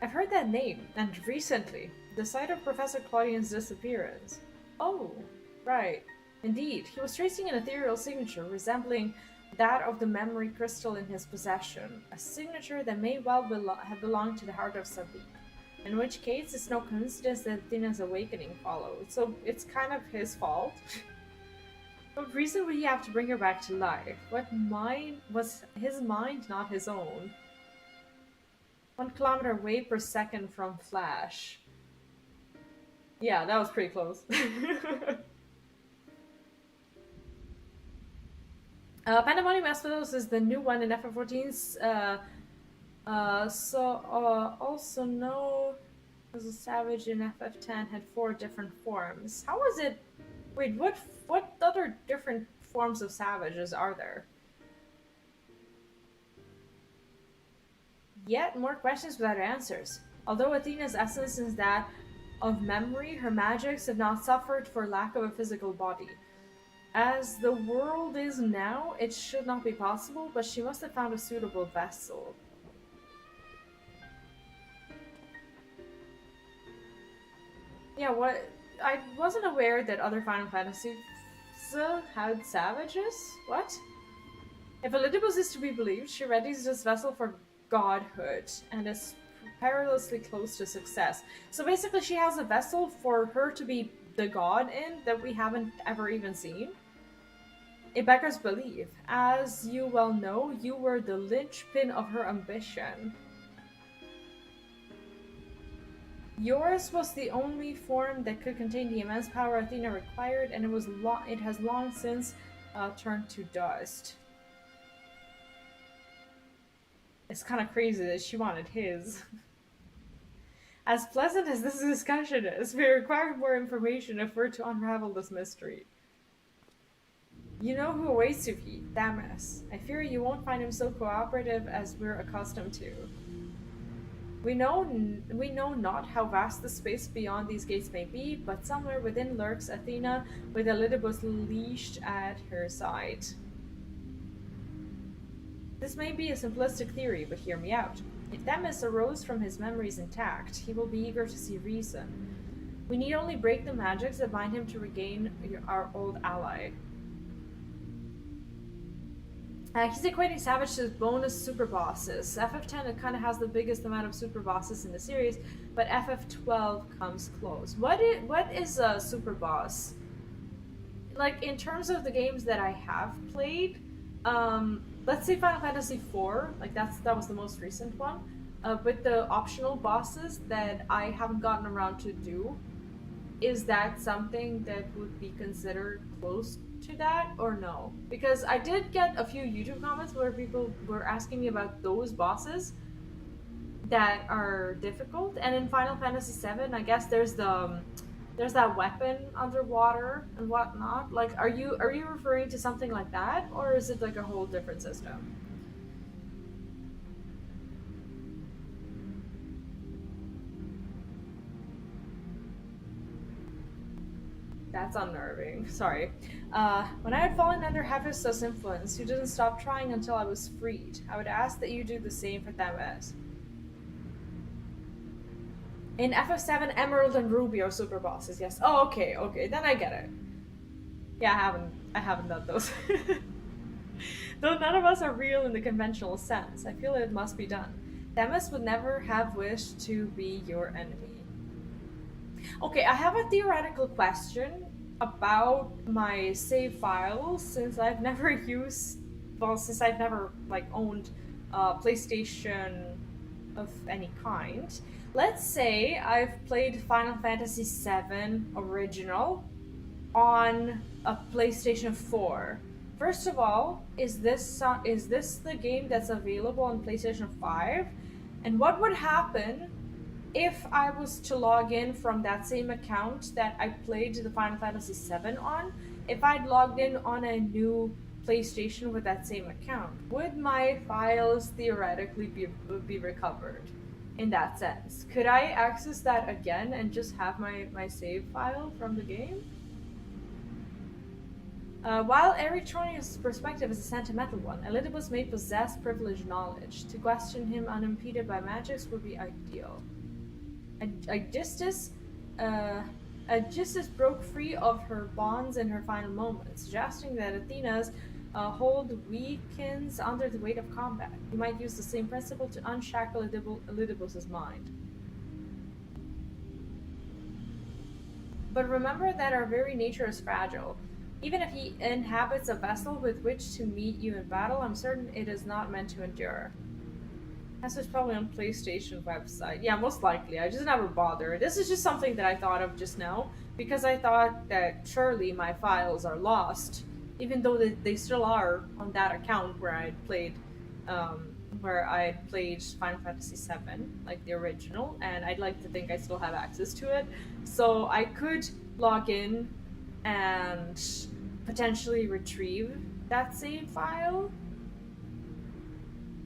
I've heard that name, and recently, the site of Professor Claudian's disappearance. Oh, right. Indeed, he was tracing an ethereal signature resembling that of the memory crystal in his possession, a signature that may well have belonged to the heart of Sabib, in which case it's no coincidence that Athena's awakening followed, so it's kind of his fault. What reason would he have to bring her back to life? What mind was his mind, not his own? 1 kilometer wave per second from Flash. Yeah, that was pretty close. Pandaemonium is the new one in FF14's, also know as a savage in FF10 had 4 different forms. How was it? Wait, what other different forms of savages are there? Yet more questions without answers. Although Athena's essence is that of memory, her magics have not suffered for lack of a physical body. As the world is now, it should not be possible, but she must have found a suitable vessel. Yeah, what? I wasn't aware that other Final Fantasies had savages. What? If Elidibus is to be believed, she readies this vessel for godhood and is perilously close to success. So basically, she has a vessel for her to be the god in that we haven't ever even seen. It beggars belief. As you well know, you were the linchpin of her ambition. Yours was the only form that could contain the immense power Athena required, and it has long since turned to dust. It's kind of crazy that she wanted his. As pleasant as this discussion is, we require more information if we're to unravel this mystery. You know who awaits you, Pete. Damas. I fear you won't find him so cooperative as we're accustomed to. We know not how vast the space beyond these gates may be, but somewhere within lurks Athena with Elidibus leashed at her side. This may be a simplistic theory, but hear me out. If Damas arose from his memories intact, he will be eager to see reason. We need only break the magics that bind him to regain our old ally. He's equating Savage to bonus super bosses. FF10 it kind of has the biggest amount of super bosses in the series, but FF12 comes close. What is a super boss? Like in terms of the games that I have played, let's say Final Fantasy IV, like that was the most recent one. With the optional bosses that I haven't gotten around to do, is that something that would be considered close to that or no? Because I did get a few YouTube comments where people were asking me about those bosses that are difficult, and in Final Fantasy VII, I guess there's that weapon underwater and whatnot. Like, are you referring to something like that, or is it like a whole different system? That's unnerving. Sorry. When I had fallen under Hephaestus' influence, you didn't stop trying until I was freed. I would ask that you do the same for Damas. In FF7, Emerald and Ruby are super bosses, yes. Oh, okay, then I get it. Yeah, I haven't done those. Though none of us are real in the conventional sense, I feel it must be done. Damas would never have wished to be your enemy. Okay, I have a theoretical question about my save files since I've never owned a PlayStation of any kind. Let's say I've played Final Fantasy VII Original on a PlayStation 4. First of all, is this the game that's available on PlayStation 5? And what would happen if I was to log in from that same account that I played the Final Fantasy VII on? If I'd logged in on a new PlayStation with that same account, would my files theoretically be recovered? In that sense, could I access that again and just have my save file from the game? While Eritronius' perspective is a sentimental one, Elidibus may possess privileged knowledge. To question him unimpeded by magics would be ideal. Aegisthus broke free of her bonds in her final moments, suggesting that Athena's hold weakens under the weight of combat. You might use the same principle to unshackle Elidibus' mind. But remember that our very nature is fragile. Even if he inhabits a vessel with which to meet you in battle, I'm certain it is not meant to endure. This is probably on PlayStation website. Yeah, most likely. I just never bothered. This is just something that I thought of just now, because I thought that surely my files are lost, even though they still are on that account where I played Final Fantasy VII, like the original, and I'd like to think I still have access to it. So I could log in and potentially retrieve that save file.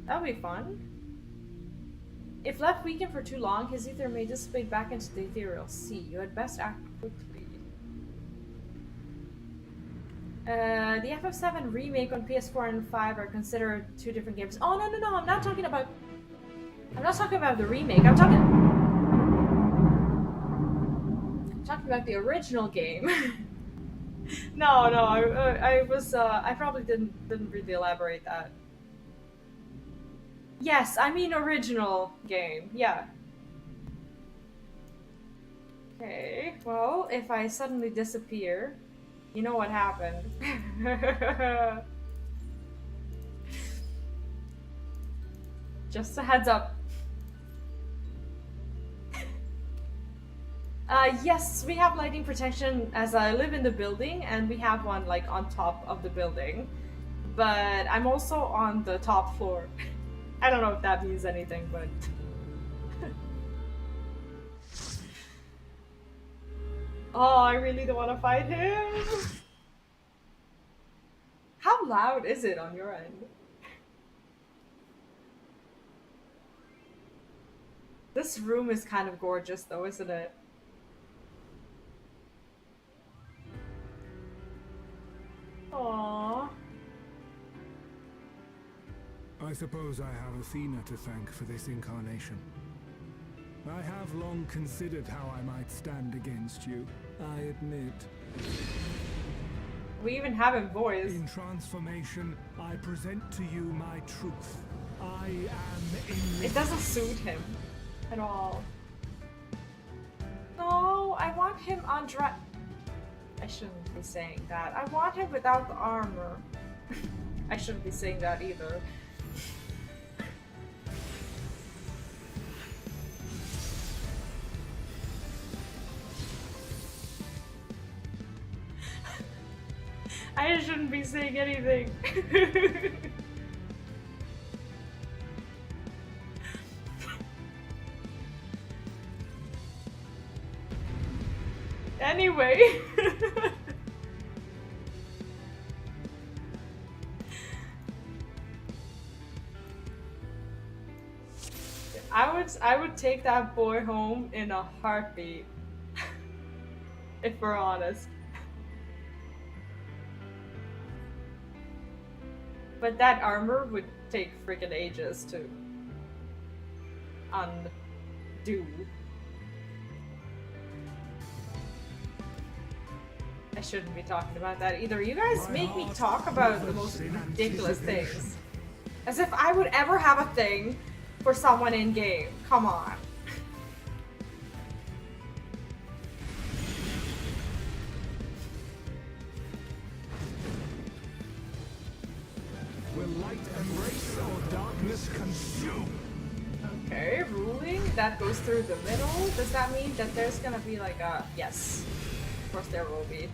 That would be fun. If left weakened for too long, his ether may dissipate back into the ethereal sea. You had best act quickly. The FF7 remake on PS4 and 5 are considered two different games. Oh, no, I'm not talking about the remake. I'm talking... talking about the original game. No, no, I probably didn't really elaborate that. Yes, I mean original game, yeah. Okay, well, if I suddenly disappear, you know what happened. Just a heads up. Yes, we have lighting protection as I live in the building, and we have one like on top of the building. But I'm also on the top floor. I don't know if that means anything, but... Oh, I really don't want to fight him! How loud is it on your end? This room is kind of gorgeous though, isn't it? Aww. I suppose I have Athena to thank for this incarnation. I have long considered how I might stand against you, I admit. We even have him voice. In transformation, I present to you my truth. I am in... It doesn't suit him at all. No, I want him on I shouldn't be saying that. I want him without the armor. I shouldn't be saying that either. I shouldn't be saying anything. Anyway. I would take that boy home in a heartbeat. If we're honest. But that armor would take freaking ages to undo. I shouldn't be talking about that either. You guys make me talk about the most ridiculous things. As if I would ever have a thing for someone in game. Come on. Will light embrace or darkness consume? Okay, ruling. That goes through the middle. Does that mean that there's gonna be like a... Yes. Of course there will be.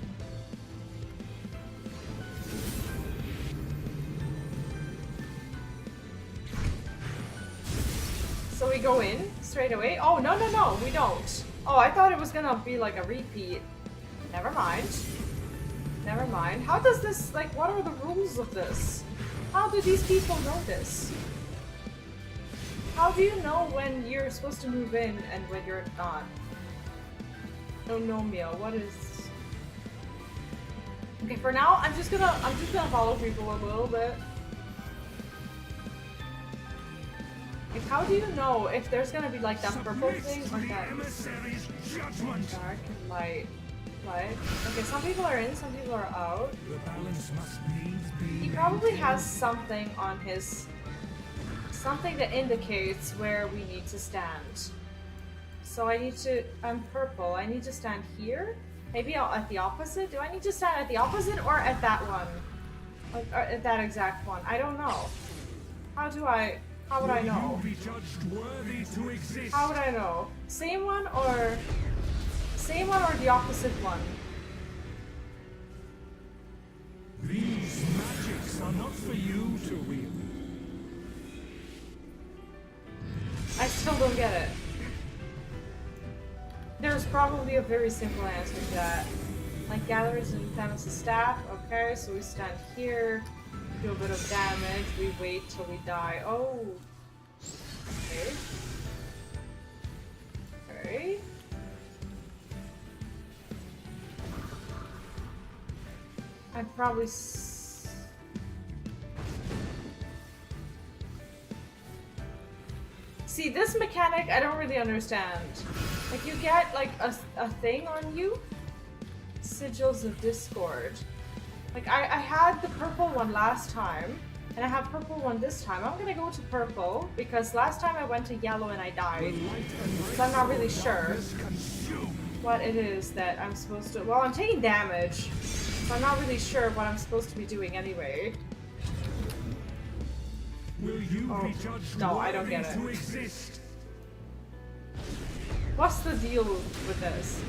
So we go in straight away? Oh, no, no, no, we don't. Oh, I thought it was gonna be like a repeat. Never mind. Never mind. How does this, like, what are the rules of this? How do these people know this? How do you know when you're supposed to move in and when you're not? No, no, Mio, what is... Okay, for now, I'm just gonna follow people a little bit. Like, how do you know if there's gonna be like that purple thing or that dark and light? Light. Okay, some people are in, some people are out. The balance must needs be. He probably has something on his... Something that indicates where we need to stand. So I need to... I'm purple. I need to stand here? Maybe at the opposite? Do I need to stand at the opposite or at that one? Like, or at that exact one? I don't know. How would I know? Be judged worthy to exist. How would I know? Same one or the opposite one? These magics are not for you to wield. I still don't get it. There's probably a very simple answer to that. Like gathers and damage the staff. Okay, so we stand here, do a bit of damage, we wait till we die. Oh. Okay. Okay. I'd probably see this mechanic I don't really understand. Like you get like a thing on you. Sigils of Discord. Like I had the purple one last time, and I have purple one this time. I'm gonna go to purple because last time I went to yellow and I died. So I'm not really sure what it is that I'm supposed to. Well, I'm taking damage, so I'm not really sure what I'm supposed to be doing anyway. Oh, no, I don't get it. What's the deal with this?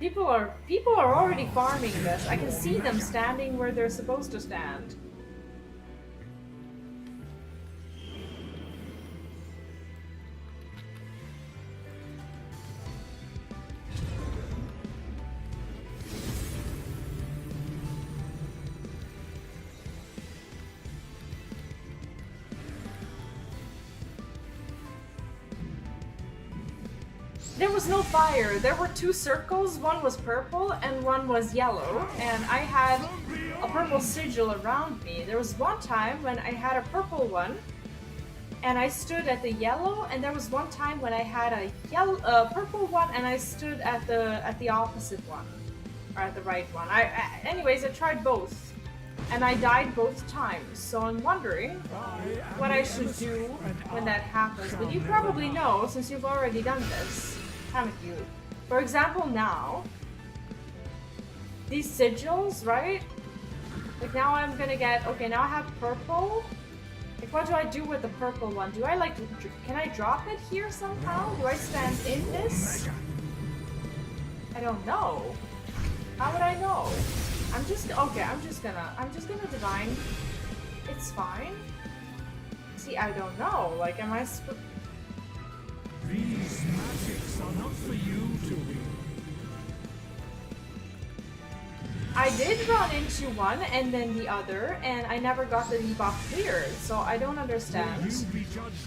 People are already farming this. I can see them standing where they're supposed to stand. There was no fire. There were two circles. One was purple and one was yellow. And I had a purple sigil around me. There was one time when I had a purple one and I stood at the yellow, and there was one time when I had a purple one and I stood at the opposite one, or at the right one. Anyways, I tried both, and I died both times. So I'm wondering what I should do when that happens. But you probably know, since you've already done this, haven't you? For example, now these sigils, right? Like now I'm gonna get, okay, now I have purple. Like what do I do with the purple one? Do I like, can I drop it here somehow? Do I stand in this? I don't know. How would I know? I'm just gonna divine. It's fine. See, I don't know. Like, am I These magics are not for you to wield. I did run into one and then the other, and I never got the debuff cleared, so I don't understand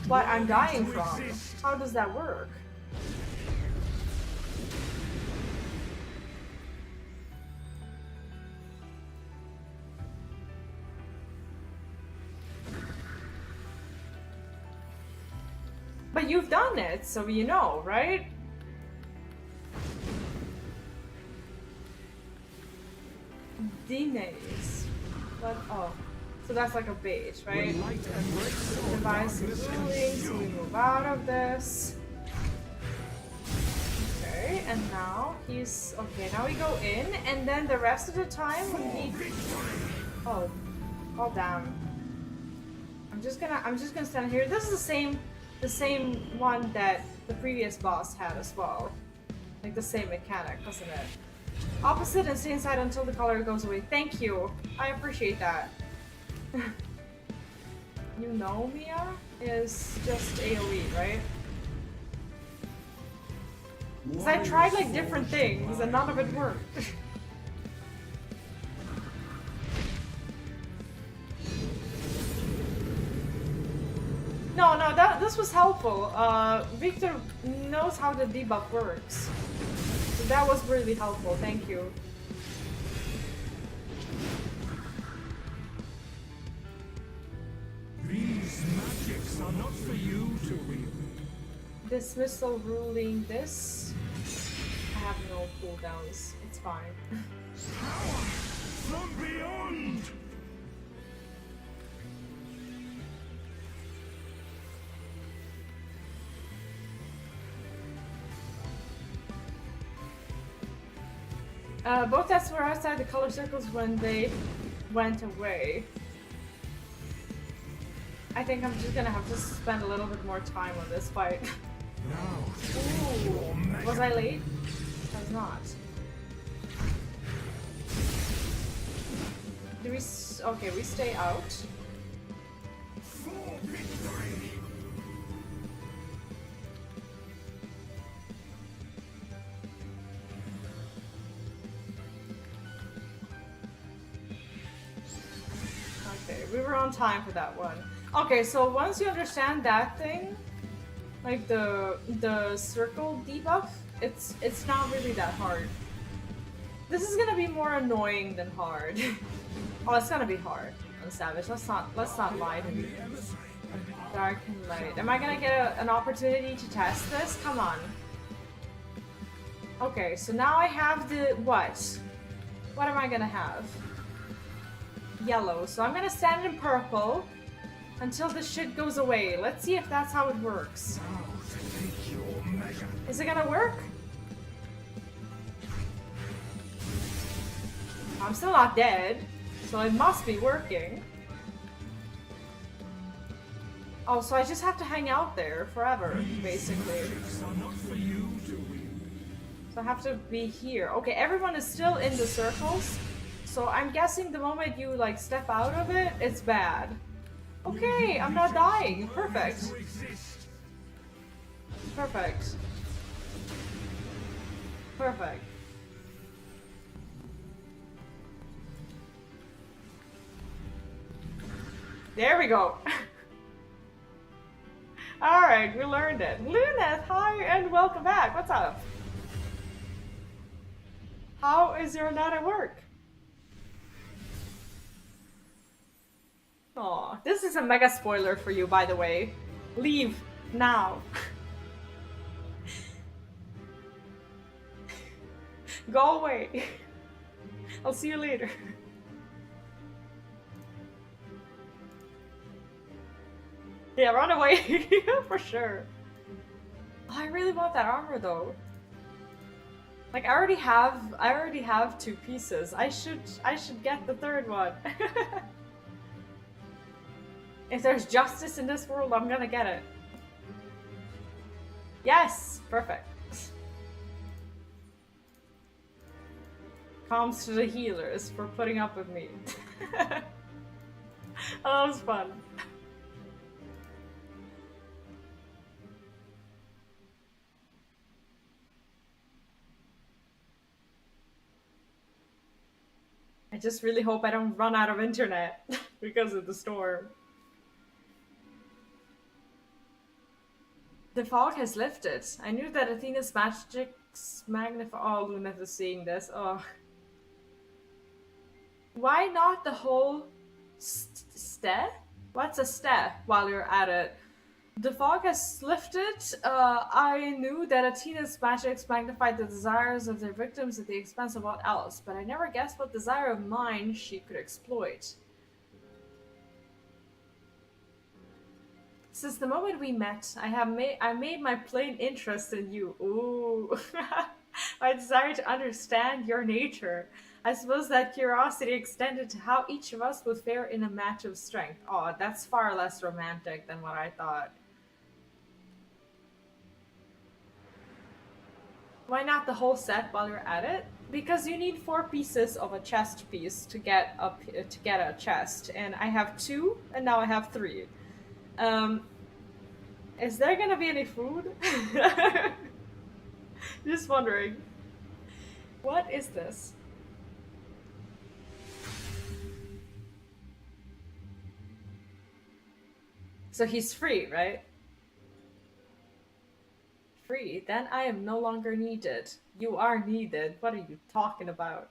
what I'm dying from. How does that work? But you've done it, so you know, right? Dinays. What? Oh. So that's like a bait, right? Device is ruling, so we move out of this. Okay, and now he's... Okay, now we go in, and then the rest of the time when he... Oh. Oh, damn. I'm just gonna stand here. This is the same one that the previous boss had as well. Like the same mechanic, wasn't it? Opposite and stay inside until the color goes away. Thank you. I appreciate that. You know Mia is just AoE, right? Because I tried like different things and none of it worked. No, this was helpful. Victor knows how the debuff works. So that was really helpful, thank you. These magics are not for you to wield. Dismissal ruling this. I have no cooldowns. It's fine. Power from beyond! Both tests were outside the color circles when they went away. I think I'm just gonna have to spend a little bit more time on this fight. Ooh. Was I late? I was not. Do we... Okay, we stay out. For victory! Okay, we were on time for that one. Okay, so once you understand that thing, like the circle debuff, it's not really that hard. This is gonna be more annoying than hard. Oh, it's gonna be hard on Savage. Let's not lie to me. Dark and light. Am I gonna get an opportunity to test this? Come on. Okay, so now I have the... what? What am I gonna have? Yellow. So I'm gonna stand in purple until the shit goes away. Let's see if that's how it works. Is it gonna work? I'm still not dead, so it must be working. Oh, so I just have to hang out there forever, basically. So I have to be here. Okay, everyone is still in the circles, so I'm guessing the moment you, like, step out of it, it's bad. Okay, I'm not dying. Perfect. Perfect. Perfect. There we go. Alright, we learned it. Luneth, hi and welcome back. What's up? How is your night at work? Aw, this is a mega spoiler for you, by the way. Leave now. Go away. I'll see you later. Yeah, run away. For sure. Oh, I really want that armor though. Like I already have 2 pieces. I should get the third one. If there's justice in this world, I'm gonna get it. Yes! Perfect. Comms to the healers for putting up with me. Oh, that was fun. I just really hope I don't run out of internet because of the storm. The fog has lifted. I knew that Athena's magic's magnify. Oh, Luneth is seeing this. Oh. Why not the whole ste? What's a ste while you're at it? The fog has lifted. I knew that Athena's magics magnified the desires of their victims at the expense of all else, but I never guessed what desire of mine she could exploit. Since the moment we met, I made my plain interest in you. Ooh. My desire to understand your nature. I suppose that curiosity extended to how each of us would fare in a match of strength. Oh, that's far less romantic than what I thought. Why not the whole set while you're at it? Because you need 4 pieces of a chest piece to get a chest, and I have 2, and now I have 3. Is there gonna be any food? Just wondering. What is this? So he's free, right? Free? Then I am no longer needed. You are needed. What are you talking about?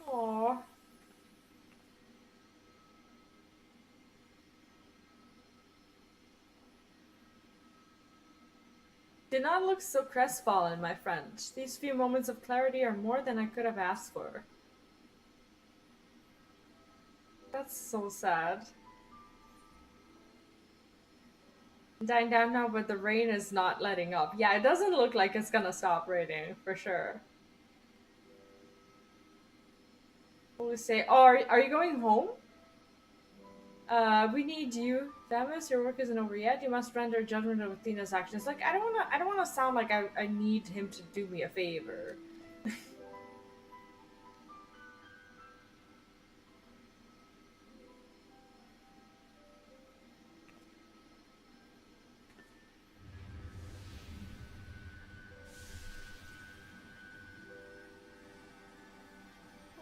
Aww. Do not look so crestfallen, my friend. These few moments of clarity are more than I could have asked for. That's so sad. I'm dying down now, but the rain is not letting up. Yeah, it doesn't look like it's gonna stop raining, for sure. What we say? Oh, are you going home? We need you. Damus, your work isn't over yet. You must render judgment of Athena's actions. Like, I don't wanna sound like I need him to do me a favor.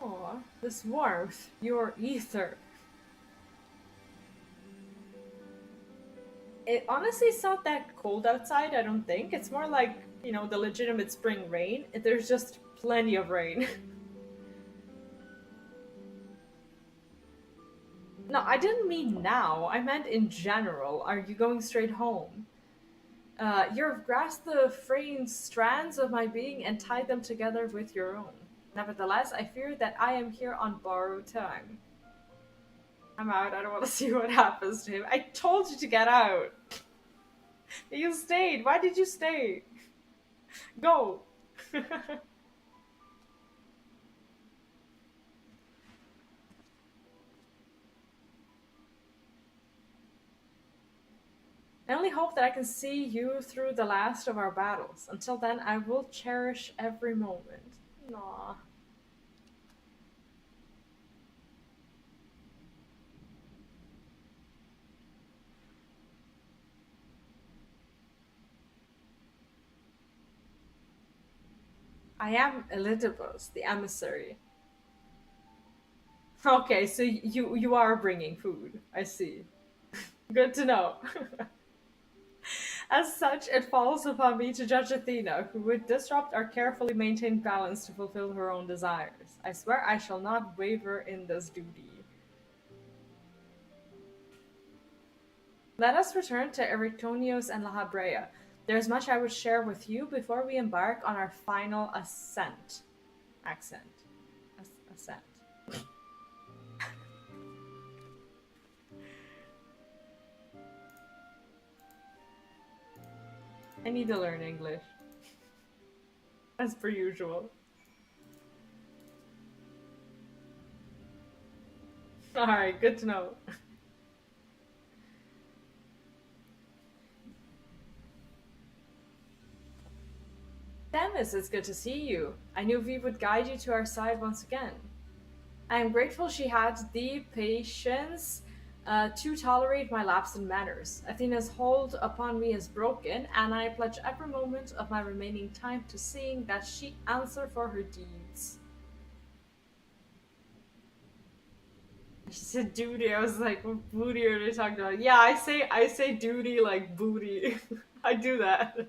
Aw, this warmth, your ether. It honestly is not that cold outside, I don't think. It's more like, you know, the legitimate spring rain. There's just plenty of rain. No, I didn't mean now. I meant in general. Are you going straight home? You've grasped the fraying strands of my being and tied them together with your own. Nevertheless, I fear that I am here on borrowed time. I'm out. I don't want to see what happens to him. I told you to get out. You stayed. Why did you stay? Go. I only hope that I can see you through the last of our battles. Until then, I will cherish every moment. Aww. I am Elidibus, the emissary. Okay, so you are bringing food. I see. Good to know. As such, it falls upon me to judge Athena, who would disrupt our carefully maintained balance to fulfill her own desires. I swear I shall not waver in this duty. Let us return to Erytonios and La Habrea. There is much I would share with you before we embark on our final ascent. Ascent. I need to learn English. As per usual. Alright, good to know. Themis, it's good to see you. I knew V would guide you to our side once again. I am grateful she had the patience to tolerate my lapse in manners. Athena's hold upon me is broken, and I pledge every moment of my remaining time to seeing that she answer for her deeds. She said duty. I was like, what booty are they talking about? Yeah, I say duty like booty. I do that.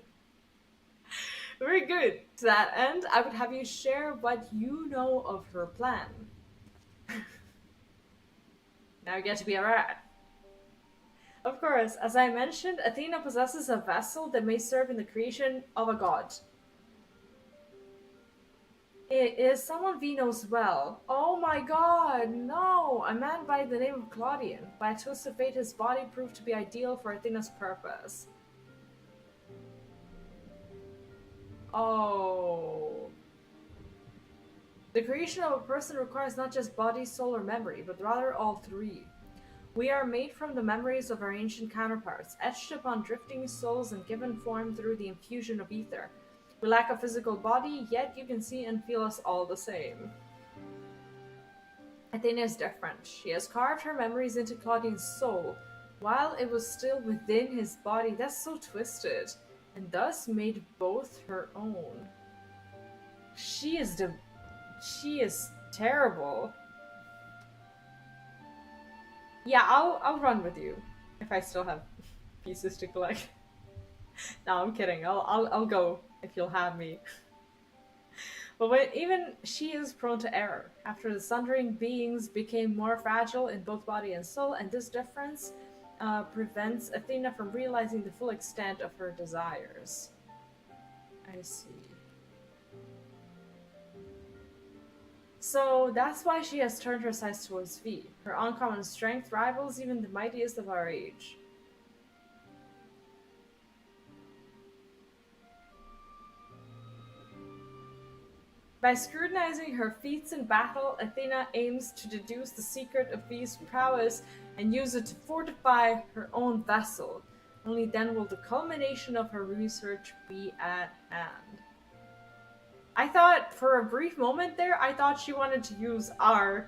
Very good. To that end, I would have you share what you know of her plan. Now you get to be a rat. Of course, as I mentioned, Athena possesses a vessel that may serve in the creation of a god. It is someone V knows well. Oh my god, no! A man by the name of Claudian. By a twist of fate, his body proved to be ideal for Athena's purpose. Oh. The creation of a person requires not just body, soul, or memory, but rather all three. We are made from the memories of our ancient counterparts, etched upon drifting souls and given form through the infusion of ether. We lack a physical body, yet you can see and feel us all the same. Athena is different. She has carved her memories into Claudian's soul, while it was still within his body. That's so twisted, and thus made both her own. She is terrible. Yeah, I'll run with you if I still have pieces to collect. No, I'm kidding. I'll go if you'll have me. But even she is prone to error. After the sundering beings became more fragile in both body and soul, and this difference prevents Athena from realizing the full extent of her desires. I see. So that's why she has turned her sights towards V. Her uncommon strength rivals even the mightiest of our age. By scrutinizing her feats in battle, Athena aims to deduce the secret of V's prowess and use it to fortify her own vessel. Only then will the culmination of her research be at hand. I thought, for a brief moment there, I thought she wanted to use our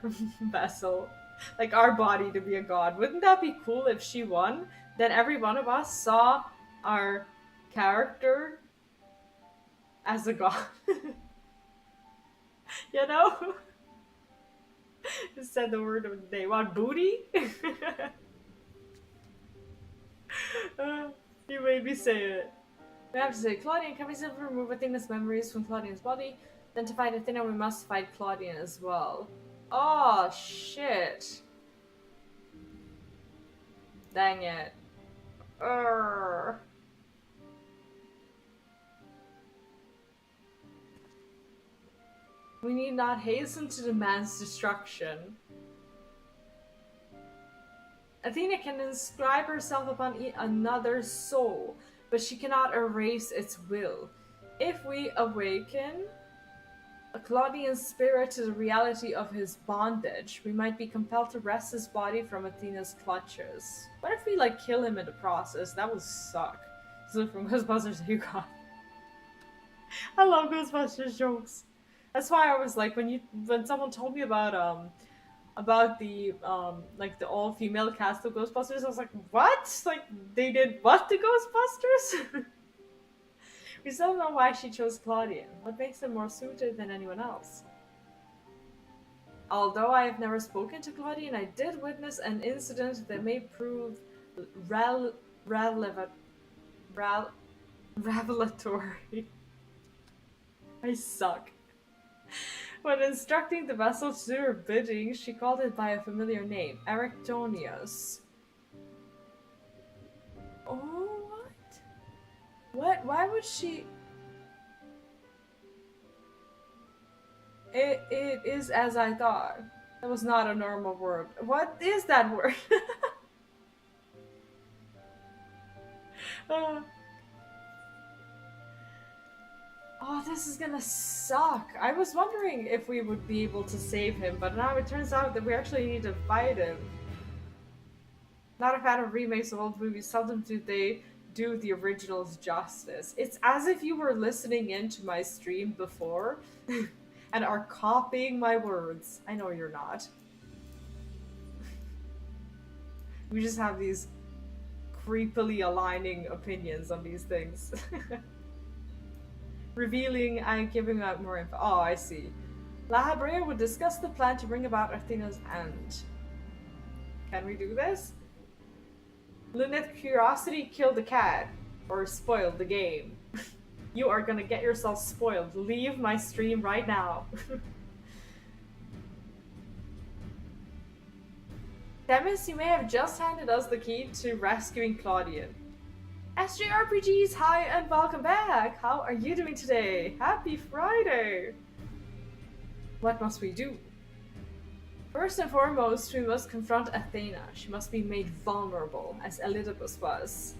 vessel, like our body, to be a god. Wouldn't that be cool if she won? Then every one of us saw our character as a god. You know? Just said the word of the day. What, booty? You made me say it. We have to say Claudian. Can we simply remove Athena's memories from Claudian's body? Then to fight Athena, we must fight Claudian as well. Oh, shit. Dang it. Urgh. We need not hasten to the man's destruction. Athena can inscribe herself upon another's soul, but she cannot erase its will. If we awaken a Claudian spirit to the reality of his bondage, we might be compelled to wrest his body from Athena's clutches. What if we like kill him in the process? That would suck. So from Ghostbusters you got. I love Ghostbusters jokes. That's why I was like when someone told me about the like the all-female cast of Ghostbusters, I was like, what? Like they did what to Ghostbusters? We still don't know why she chose Claudian. What makes him more suited than anyone else? Although I have never spoken to Claudian, I did witness an incident that may prove revelatory. I suck. When instructing the vessel to do her bidding, she called it by a familiar name, Erectonius. Oh, what? What? Why would she... It is as I thought. That was not a normal word. What is that word? Oh, this is gonna suck. I was wondering if we would be able to save him, but now it turns out that we actually need to fight him. Not a fan of remakes of old movies. Seldom do they do the originals justice. It's as if you were listening into my stream before and are copying my words. I know you're not. We just have these creepily aligning opinions on these things. Revealing and giving out more info. Oh, I see. La Habrea would discuss the plan to bring about Athena's end. Can we do this? Luneth curiosity killed the cat. Or spoiled the game. You are gonna get yourself spoiled. Leave my stream right now. Themis, you may have just handed us the key to rescuing Claudian. SJRPGs, hi and welcome back! How are you doing today? Happy Friday! What must we do? First and foremost, we must confront Athena. She must be made vulnerable, as Elidibus was.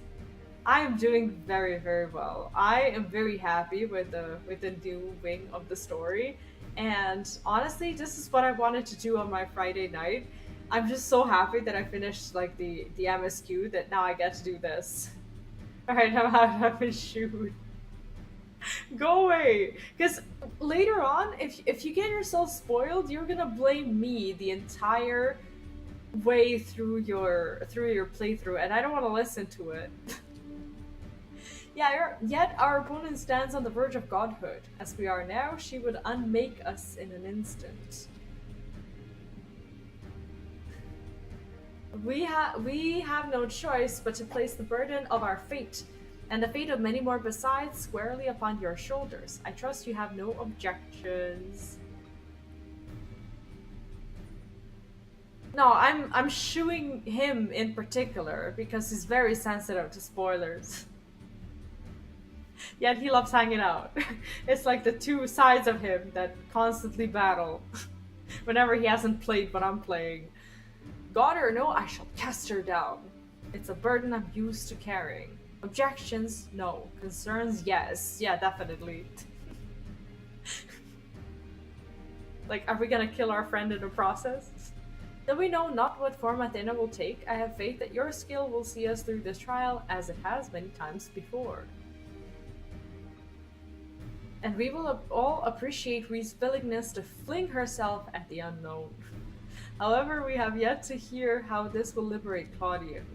I am doing very, very well. I am very happy with the new wing of the story, and honestly, this is what I wanted to do on my Friday night. I'm just so happy that I finished like the MSQ that now I get to do this. Alright, I'm out of his shoot. Go away! Because later on, if you get yourself spoiled, you're gonna blame me the entire way through your playthrough, and I don't want to listen to it. Yeah, yet our opponent stands on the verge of godhood. As we are now, she would unmake us in an instant. We have no choice but to place the burden of our fate, and the fate of many more besides, squarely upon your shoulders. I trust you have no objections. No, I'm shooing him in particular, because he's very sensitive to spoilers. Yet he loves hanging out. It's like the two sides of him that constantly battle whenever he hasn't played what I'm playing. God or no, I shall cast her down. It's a burden I'm used to carrying. Objections? No. Concerns? Yes. Yeah, definitely. Like, are we gonna kill our friend in the process? Though we know not what form Athena will take, I have faith that your skill will see us through this trial as it has many times before. And we will all appreciate Ree's willingness to fling herself at the unknown. However, we have yet to hear how this will liberate Claudian.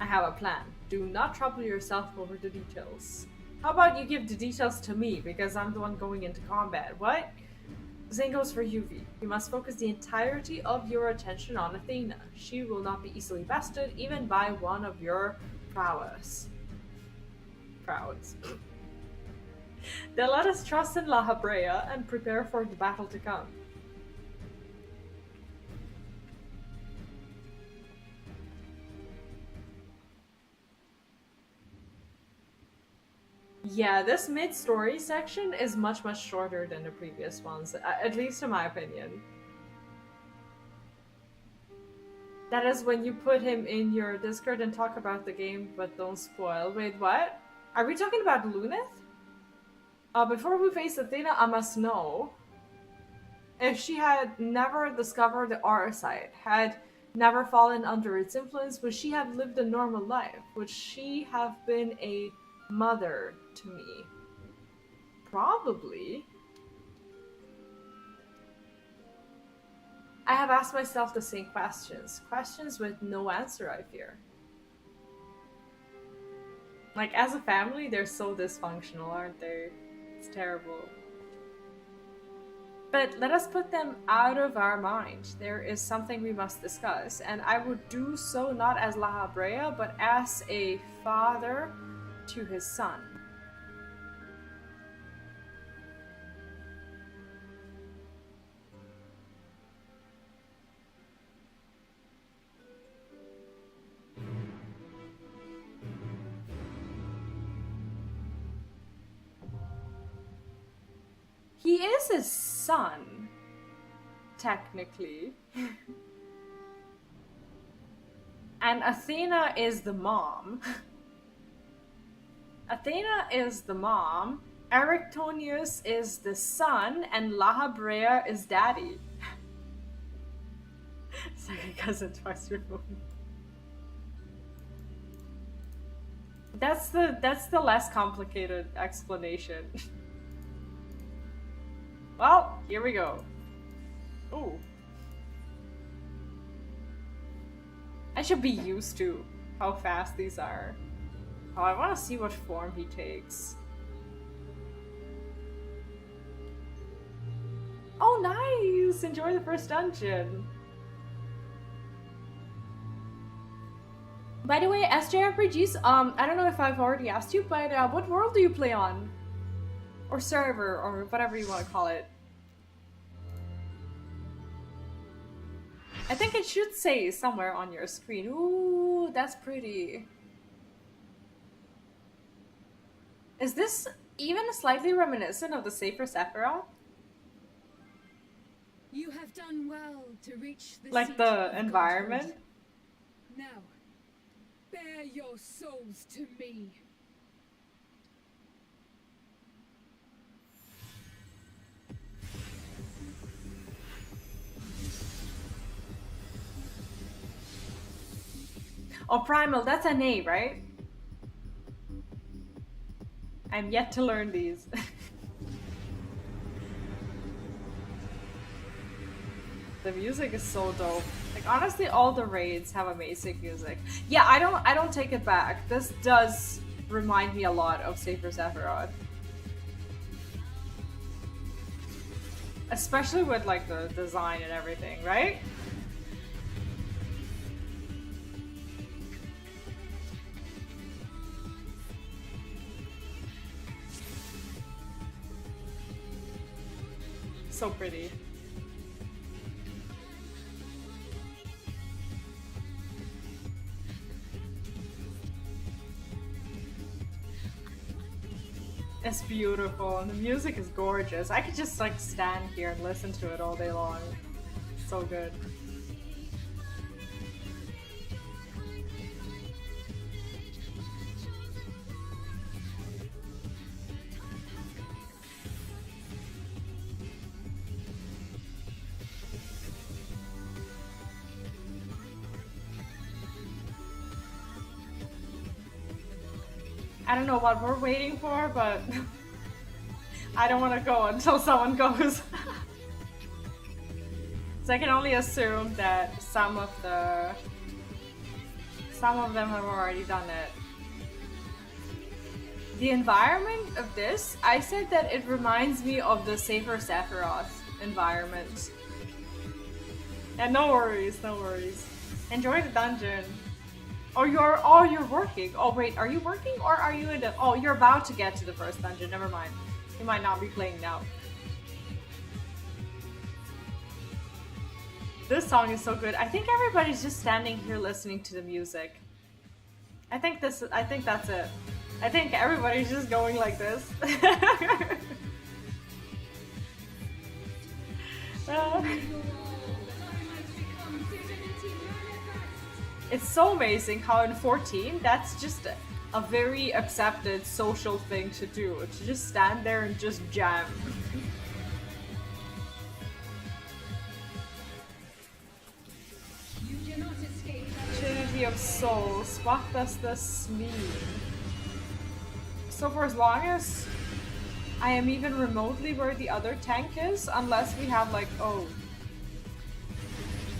I have a plan. Do not trouble yourself over the details. How about you give the details to me, because I'm the one going into combat. What? Same goes for Yuvi. You must focus the entirety of your attention on Athena. She will not be easily bested, even by one of your prowess. Then let us trust in La Habrea and prepare for the battle to come. Yeah, this mid-story section is much, much shorter than the previous ones, at least in my opinion. That is when you put him in your Discord and talk about the game, but don't spoil. Wait, what? Are we talking about Lunith? Before we face Athena, I must know if she had never discovered the Arcite, had never fallen under its influence, would she have lived a normal life? Would she have been a mother to me? Probably. I have asked myself the same questions. Questions with no answer, I fear. Like, as a family, they're so dysfunctional, aren't they? It's terrible. But let us put them out of our mind. There is something we must discuss, and I would do so not as La Habrea, but as a father to his son. He is his son, technically. And Athena is the mom. Athena is the mom, Erictonius is the son, and La Habrea is daddy. Second cousin twice removed. That's the less complicated explanation. Well, here we go. Ooh. I should be used to how fast these are. Oh, I want to see what form he takes. Oh, nice! Enjoy the first dungeon. By the way, SJRPGs, I don't know if I've already asked you, but what world do you play on? Or server, or whatever you want to call it. I think it should say somewhere on your screen. Ooh, that's pretty. Is this even slightly reminiscent of the Safer Sephiroth? You have done well to reach the like the environment? Godhood. Now, bear your souls to me. Oh, Primal, that's an A, right? I'm yet to learn these. The music is so dope. Like, honestly, all the raids have amazing music. Yeah, I don't take it back. This does remind me a lot of Safer Sephiroth. Especially with, like, the design and everything, right? So pretty. It's beautiful and the music is gorgeous. I could just like stand here and listen to it all day long. It's so good. I don't know what we're waiting for, but I don't want to go until someone goes. So I can only assume that some of them have already done it. The environment of this, I said that it reminds me of the Safer Sephiroth environment. And no worries, no worries. Enjoy the dungeon. Oh, you're working. Oh wait, are you working or are you in the? Oh, you're about to get to the first dungeon. Never mind. You might not be playing now. This song is so good. I think everybody's just standing here listening to the music. I think that's it. I think everybody's just going like this. It's so amazing how in 14, that's just a very accepted social thing to do. To just stand there and just jam. Trinity of Souls. What does this mean? So for as long as I am even remotely where the other tank is, unless we have like, oh.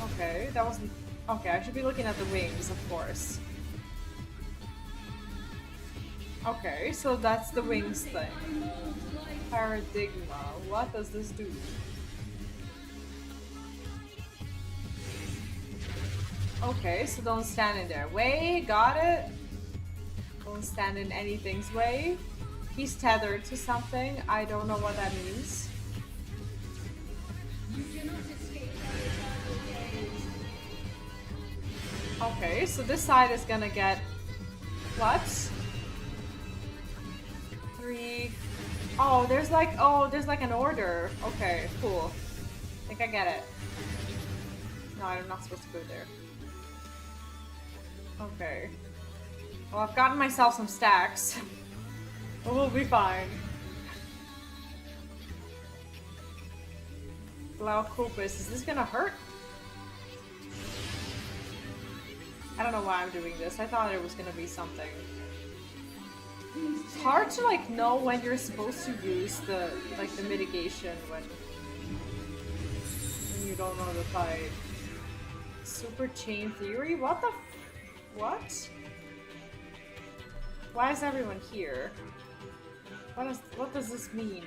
Okay, that wasn't, okay, I should be looking at the wings, of course. Okay, so that's the wings thing. Paradigma, what does this do? Okay, so don't stand in their way, got it. Don't stand in anything's way. He's tethered to something, I don't know what that means. Okay, so this side is gonna get... what? 3... Oh, there's like an order. Okay, cool. I think I get it. No, I'm not supposed to go there. Okay. Well, I've gotten myself some stacks. But we'll be fine. Glaucopus, is this gonna hurt? I don't know why I'm doing this. I thought it was gonna be something. It's hard to like know when you're supposed to use the mitigation when you don't know the fight. Super chain theory? What the what? Why is everyone here? What does this mean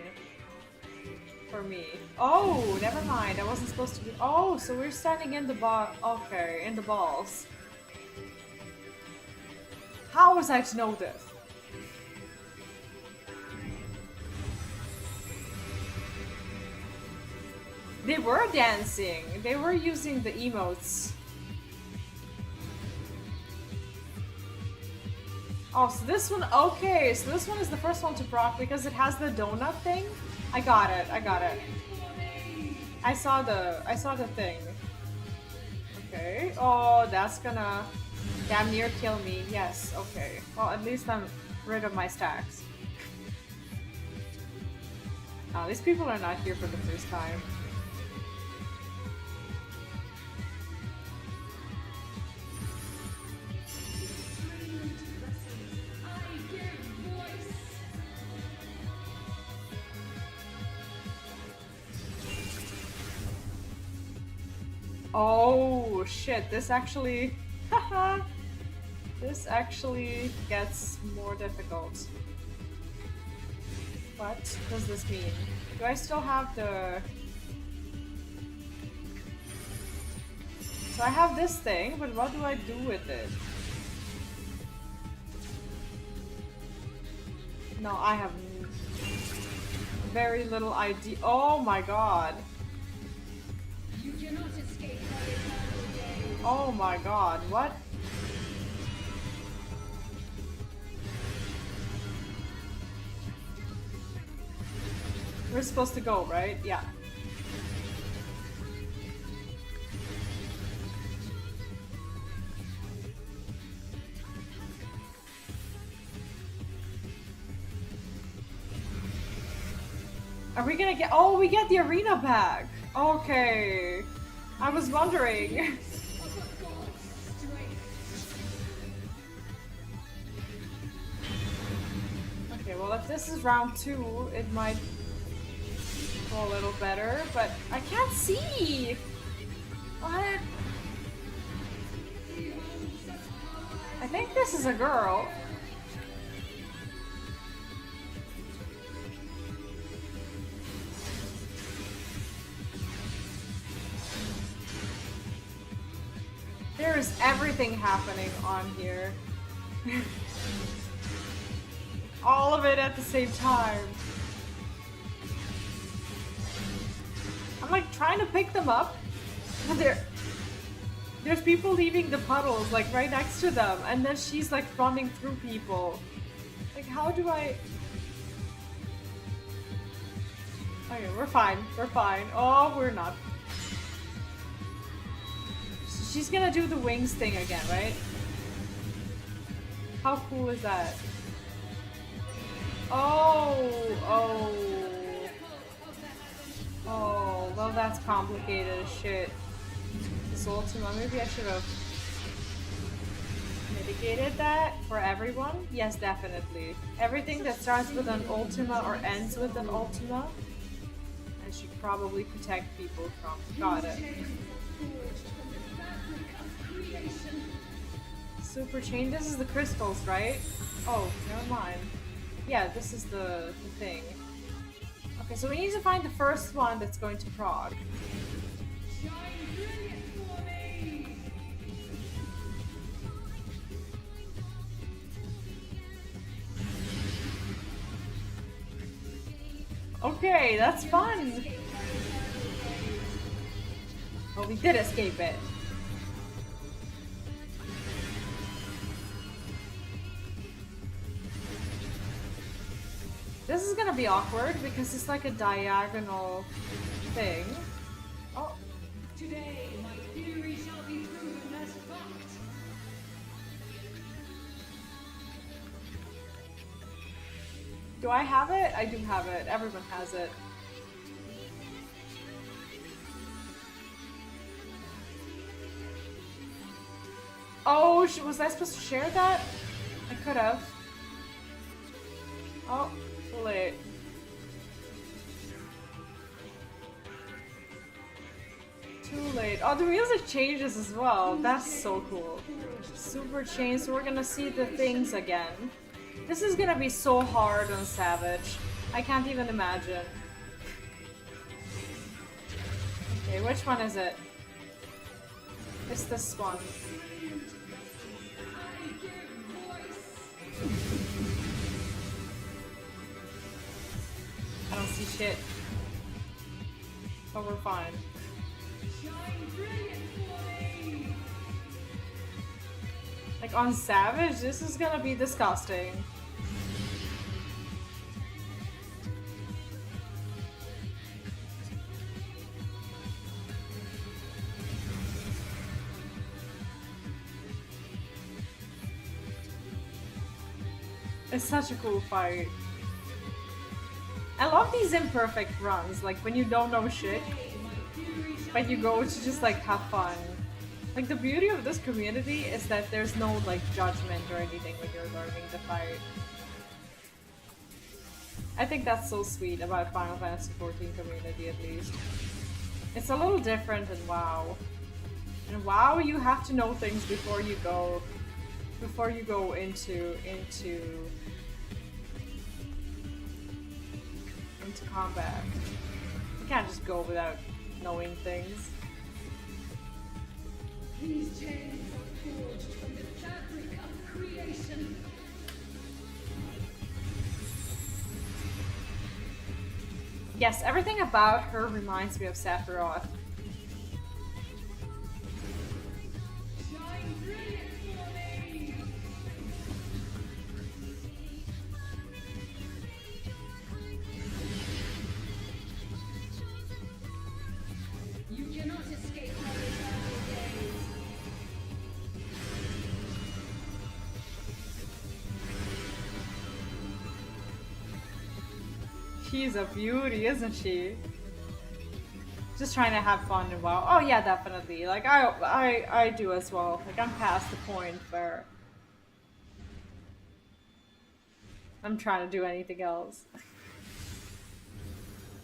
for me? Oh, never mind. I wasn't supposed to be. Oh, so we're standing in the okay, in the balls. How was I to know this? They were dancing. They were using the emotes. Oh, so this one, okay, so this one is the first one to proc because it has the donut thing. I got it, I got it. I saw the thing. Okay, oh, that's gonna damn near kill me, yes, okay. Well, at least I'm rid of my stacks. Oh, these people are not here for the first time. Oh shit, this actually this actually gets more difficult. What does this mean? Do I still have the... So I have this thing, but what do I do with it? No, I have very little idea. Oh my god. Oh my god, what? We're supposed to go, right? Yeah. Are we gonna get- oh, we get the arena back! Okay. I was wondering. Okay, well if this is round 2, it might go a little better, but I can't see! What? I think this is a girl. There is everything happening on here. All of it at the same time. I'm like trying to pick them up, but there's people leaving the puddles like right next to them, and then she's like running through people. Like how do I... Okay, we're fine. We're fine. Oh, we're not. She's gonna do the wings thing again, right? How cool is that? Oh, oh. Oh, well that's complicated as shit. This Ultima, maybe I should have mitigated that for everyone? Yes, definitely. Everything that starts with an Ultima or ends with an Ultima, I should probably protect people from. Got it. Super chain, this is the crystals, right? Oh, never mind. Yeah, this is the thing. Okay, so we need to find the first one that's going to prog. Okay, that's fun! Well, we did escape it. This is gonna be awkward because it's like a diagonal thing. Oh. Today, my theory shall be proven as fact. Do I have it? I do have it. Everyone has it. Oh, was I supposed to share that? I could have. Oh, too late. Too late. Oh, the music changes as well. That's so cool. Super change, so we're gonna see the things again. This is gonna be so hard on Savage. I can't even imagine. Okay, which one is it? It's this one. I don't see shit. But we're fine. Like on Savage, this is gonna be disgusting. It's such a cool fight. I love these imperfect runs, like when you don't know shit, but you go to just like have fun. Like the beauty of this community is that there's no like judgment or anything when you're learning the fight. I think that's so sweet about Final Fantasy XIV community at least. It's a little different in WoW. In WoW you have to know things before you go into combat. You can't just go without knowing things. These chains are forged from the fabric of creation. Yes, everything about her reminds me of Sephiroth. Shine brilliant for me. You cannot escape my eternal gaze. She's a beauty, isn't she? Just trying to have fun and WoW. Oh yeah, definitely. Like I do as well. Like I'm past the point where I'm trying to do anything else.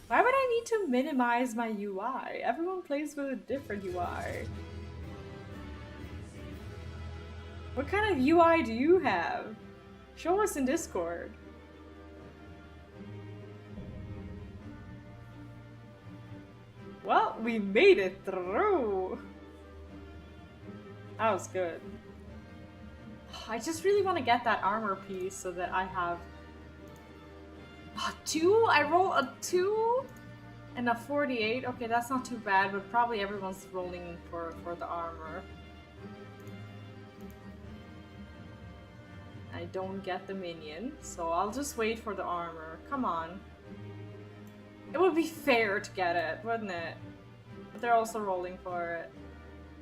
Why would I need to minimize my UI? Everyone plays with a different UI. What kind of UI do you have? Show us in Discord. Well, we made it through! That was good. I just really want to get that armor piece so that I have... A 2? I roll a 2? And a 48? Okay, that's not too bad, but probably everyone's rolling for the armor. I don't get the minion, so I'll just wait for the armor. Come on. It would be fair to get it, wouldn't it? But they're also rolling for it.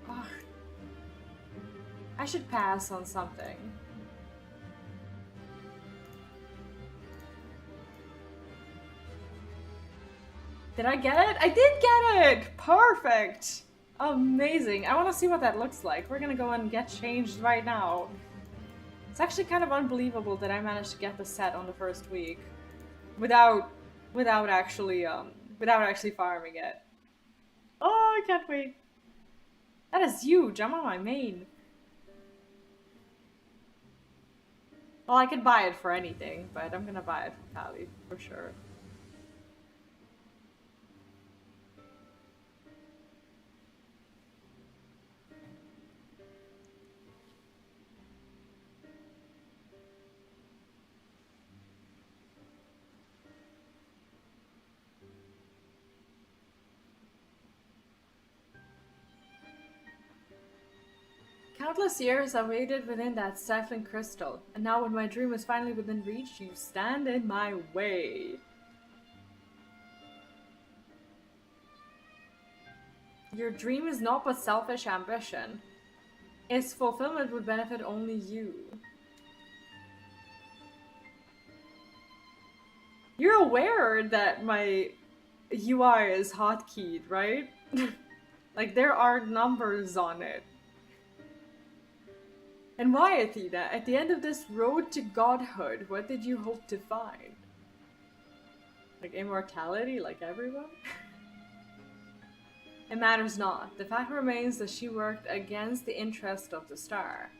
Ugh. I should pass on something. Did I get it? I did get it! Perfect! Amazing. I want to see what that looks like. We're gonna go and get changed right now. It's actually kind of unbelievable that I managed to get the set on the first week without actually farming it. Oh, I can't wait. That is huge. I'm on my main. Well, I could buy it for anything, but I'm gonna buy it for Kali for sure. Countless years I waited within that stifling crystal, and now when my dream is finally within reach, you stand in my way. Your dream is not but selfish ambition. Its fulfillment would benefit only you. You're aware that my UI is hotkeyed, right? Like, there are numbers on it. And why, Athena? At the end of this road to godhood, what did you hope to find? Like immortality, like everyone? It matters not. The fact remains that she worked against the interest of the star.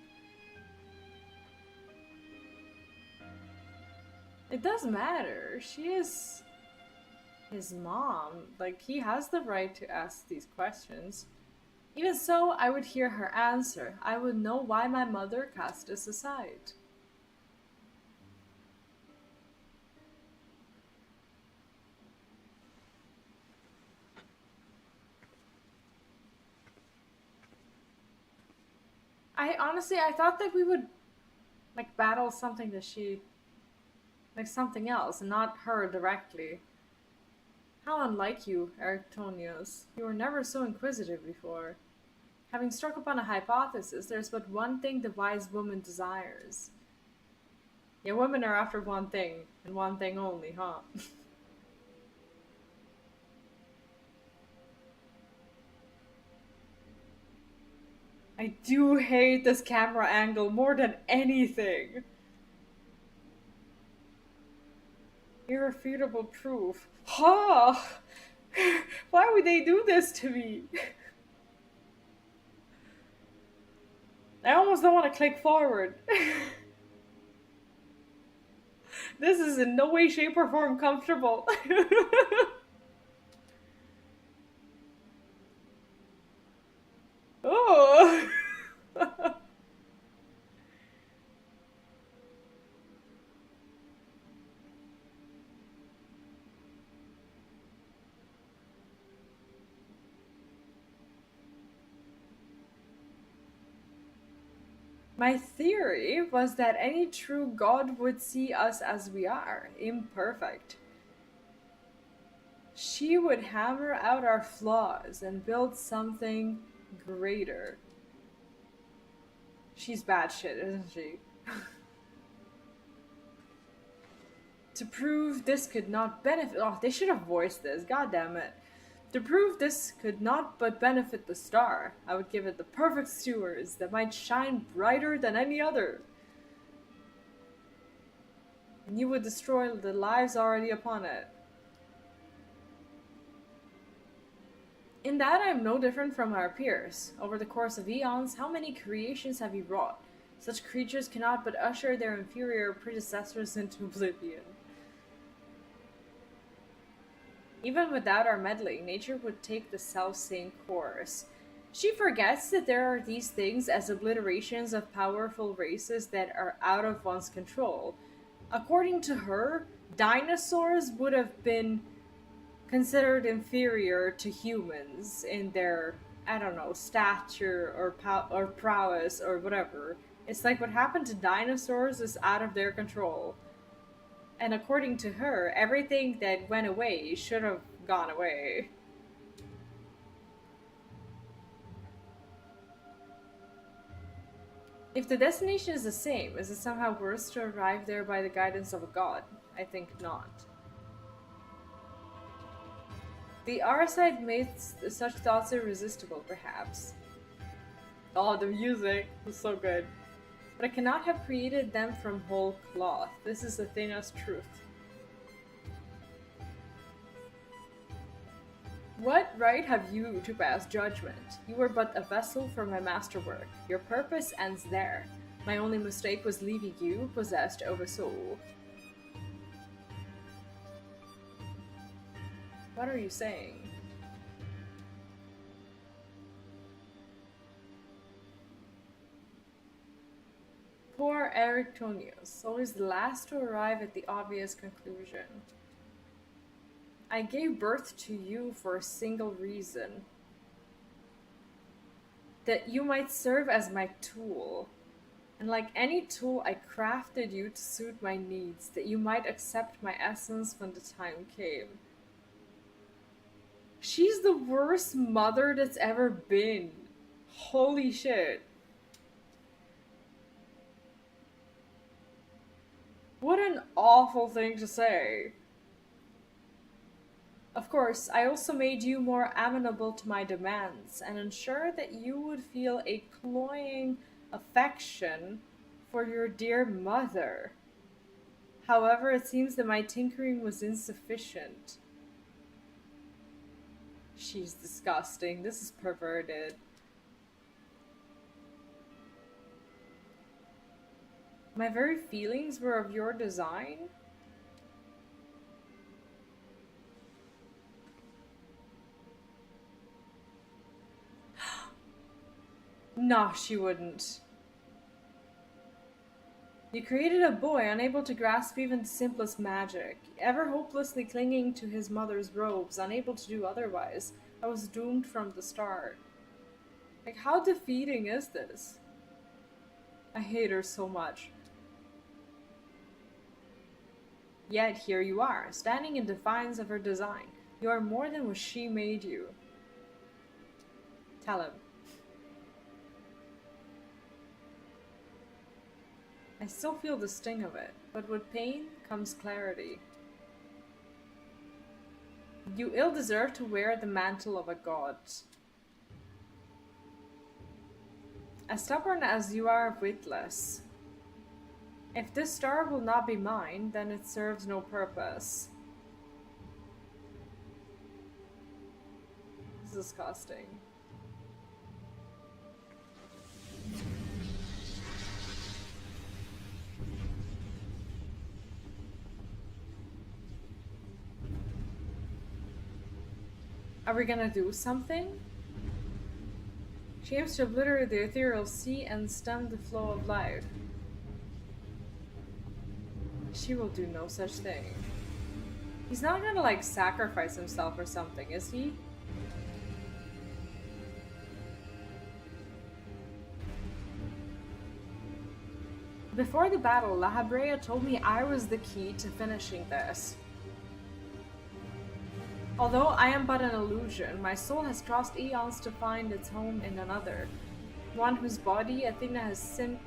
It does matter. She is his mom. Like, he has the right to ask these questions. Even so, I would hear her answer. I would know why my mother cast us aside. I thought that we would, like, battle something that she, like, something else, and not her directly. How unlike you, Arctonius. You were never so inquisitive before. Having struck upon a hypothesis, there's but one thing the wise woman desires. Yeah, women are after one thing, and one thing only, huh? I do hate this camera angle more than anything. Irrefutable proof. Ha! Why would they do this to me? I almost don't want to click forward. This is in no way, shape, or form comfortable. Oh! My theory was that any true god would see us as we are, imperfect. She would hammer out our flaws and build something greater. She's bad shit, isn't she? To prove this could not benefit— oh, they should have voiced this, god damn it. To prove this could not but benefit the star, I would give it the perfect stewards that might shine brighter than any other. And you would destroy the lives already upon it. In that I am no different from our peers. Over the course of eons, how many creations have you wrought? Such creatures cannot but usher their inferior predecessors into oblivion. Even without our meddling, nature would take the self-same course. She forgets that there are these things as obliterations of powerful races that are out of one's control. According to her, dinosaurs would have been considered inferior to humans in their, I don't know, stature or prowess or whatever. It's like what happened to dinosaurs is out of their control. And according to her, everything that went away should have gone away. If the destination is the same, is it somehow worse to arrive there by the guidance of a god? I think not. The R-side makes such thoughts irresistible, perhaps. Oh, the music was so good. But I cannot have created them from whole cloth. This is Athena's truth. What right have you to pass judgment? You were but a vessel for my masterwork. Your purpose ends there. My only mistake was leaving you possessed of a soul. What are you saying? Poor Erichtonius, always the last to arrive at the obvious conclusion. I gave birth to you for a single reason. That you might serve as my tool. And like any tool, I crafted you to suit my needs, that you might accept my essence when the time came. She's the worst mother that's ever been. Holy shit. What an awful thing to say. Of course, I also made you more amenable to my demands, and ensured that you would feel a cloying affection for your dear mother. However, it seems that my tinkering was insufficient. She's disgusting. This is perverted. My very feelings were of your design? No, she wouldn't. You created a boy unable to grasp even the simplest magic, ever hopelessly clinging to his mother's robes, unable to do otherwise. I was doomed from the start. Like, how defeating is this? I hate her so much. Yet here you are, standing in defiance of her design. You are more than what she made you. Tell him. I still feel the sting of it, but with pain comes clarity. You ill deserve to wear the mantle of a god. As stubborn as you are witless. If this star will not be mine, then it serves no purpose. It's disgusting. Are we gonna do something? She aims to obliterate the ethereal sea and stem the flow of life. She will do no such thing. He's not gonna, like, sacrifice himself or something, is he? Before the battle, La Habrea told me I was the key to finishing this. Although I am but an illusion, my soul has crossed eons to find its home in another. One whose body Athena has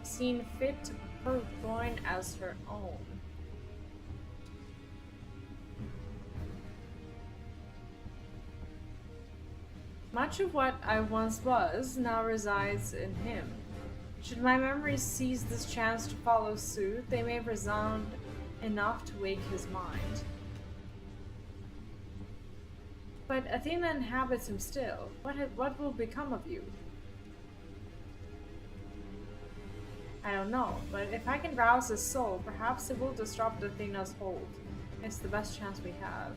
seen fit to purloin as her own. Much of what I once was now resides in him. Should my memories seize this chance to follow suit, they may resound enough to wake his mind. But Athena inhabits him still. What will become of you? I don't know, but if I can rouse his soul, perhaps it will disrupt Athena's hold. It's the best chance we have.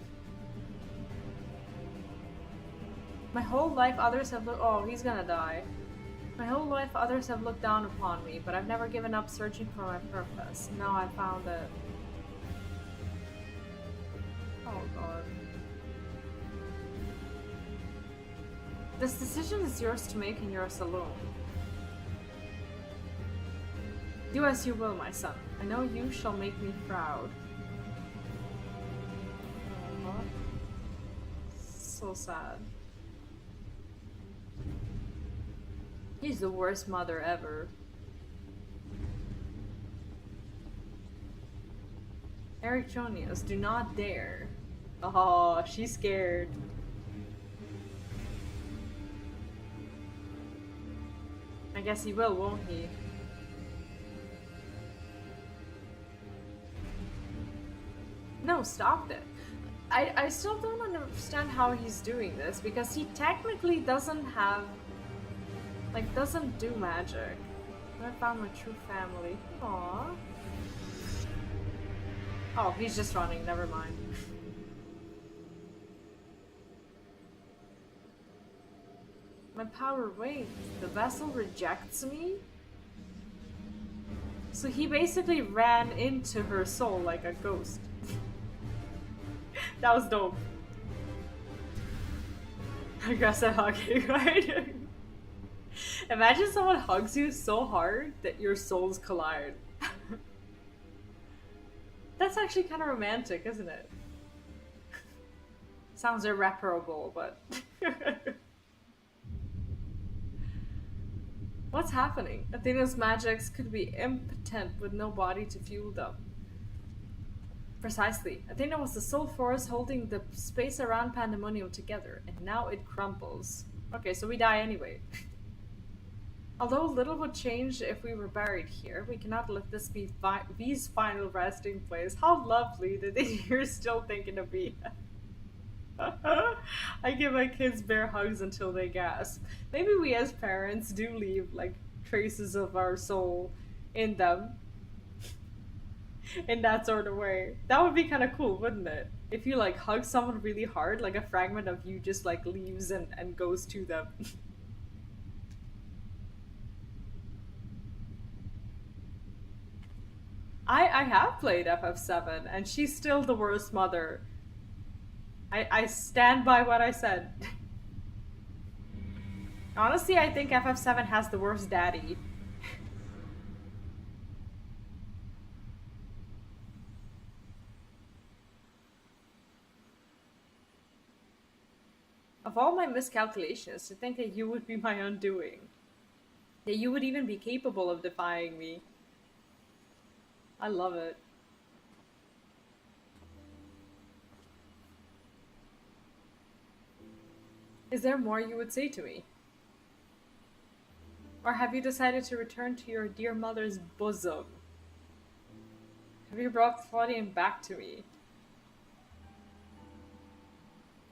My whole life others have looked— oh, he's gonna die. My whole life others have looked down upon me, but I've never given up searching for my purpose. Now I found it. Oh god. This decision is yours to make and yours alone. Do as you will, my son. I know you shall make me proud. Aw. So sad. He's the worst mother ever. Erictronius, do not dare. Oh, she's scared. I guess he will, won't he? No, stop it. I still don't understand how he's doing this, because he technically doesn't have... like, doesn't do magic. I found my true family. Aww. Oh, he's just running, never mind. My power wanes. The vessel rejects me? So he basically ran into her soul like a ghost. That was dope. Aggressive hugging, right? Imagine someone hugs you so hard that your souls collide. That's actually kind of romantic, isn't it? Sounds irreparable, but... What's happening? Athena's magics could be impotent with no body to fuel them. Precisely. Athena was the sole force holding the space around Pandaemonium together, and now it crumbles. Okay, so we die anyway. Although little would change if we were buried here, we cannot let this be V's final resting place. How lovely that you're still thinking of me. I give my kids bear hugs until they gasp. Maybe we as parents do leave like traces of our soul in them. In that sort of way. That would be kind of cool, wouldn't it? If you like hug someone really hard, like a fragment of you just like leaves and goes to them. I have played FF7 and she's still the worst mother. I stand by what I said. Honestly, I think FF7 has the worst daddy. Of all my miscalculations, to think that you would be my undoing. That you would even be capable of defying me. I love it. Is there more you would say to me? Or have you decided to return to your dear mother's bosom? Have you brought Claudian back to me?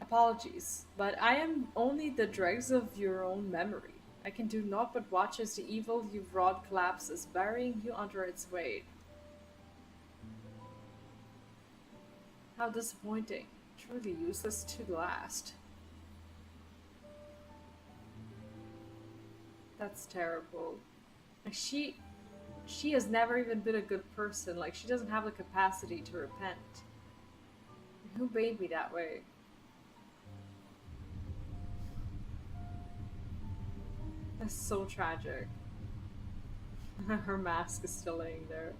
Apologies, but I am only the dregs of your own memory. I can do naught but watch as the evil you've wrought collapses, burying you under its weight. How disappointing. Truly useless to the last. That's terrible. Like she has never even been a good person. Like she doesn't have the capacity to repent. Who made me that way? That's so tragic. Her mask is still laying there.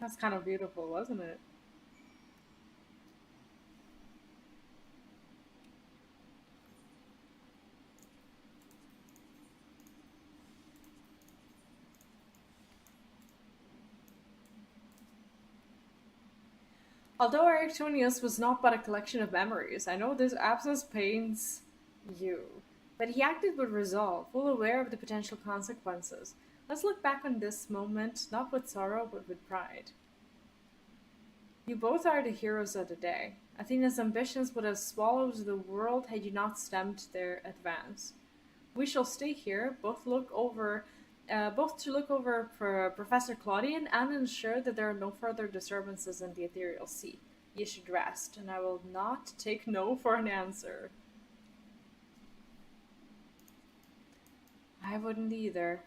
That's kind of beautiful, wasn't it? Although Aractonius was not but a collection of memories, I know this absence pains you. But he acted with resolve, full aware of the potential consequences. Let's look back on this moment, not with sorrow, but with pride. You both are the heroes of the day. Athena's ambitions would have swallowed the world had you not stemmed their advance. We shall stay here, both to look over for Professor Claudian and ensure that there are no further disturbances in the ethereal sea. You should rest, and I will not take no for an answer. I wouldn't either.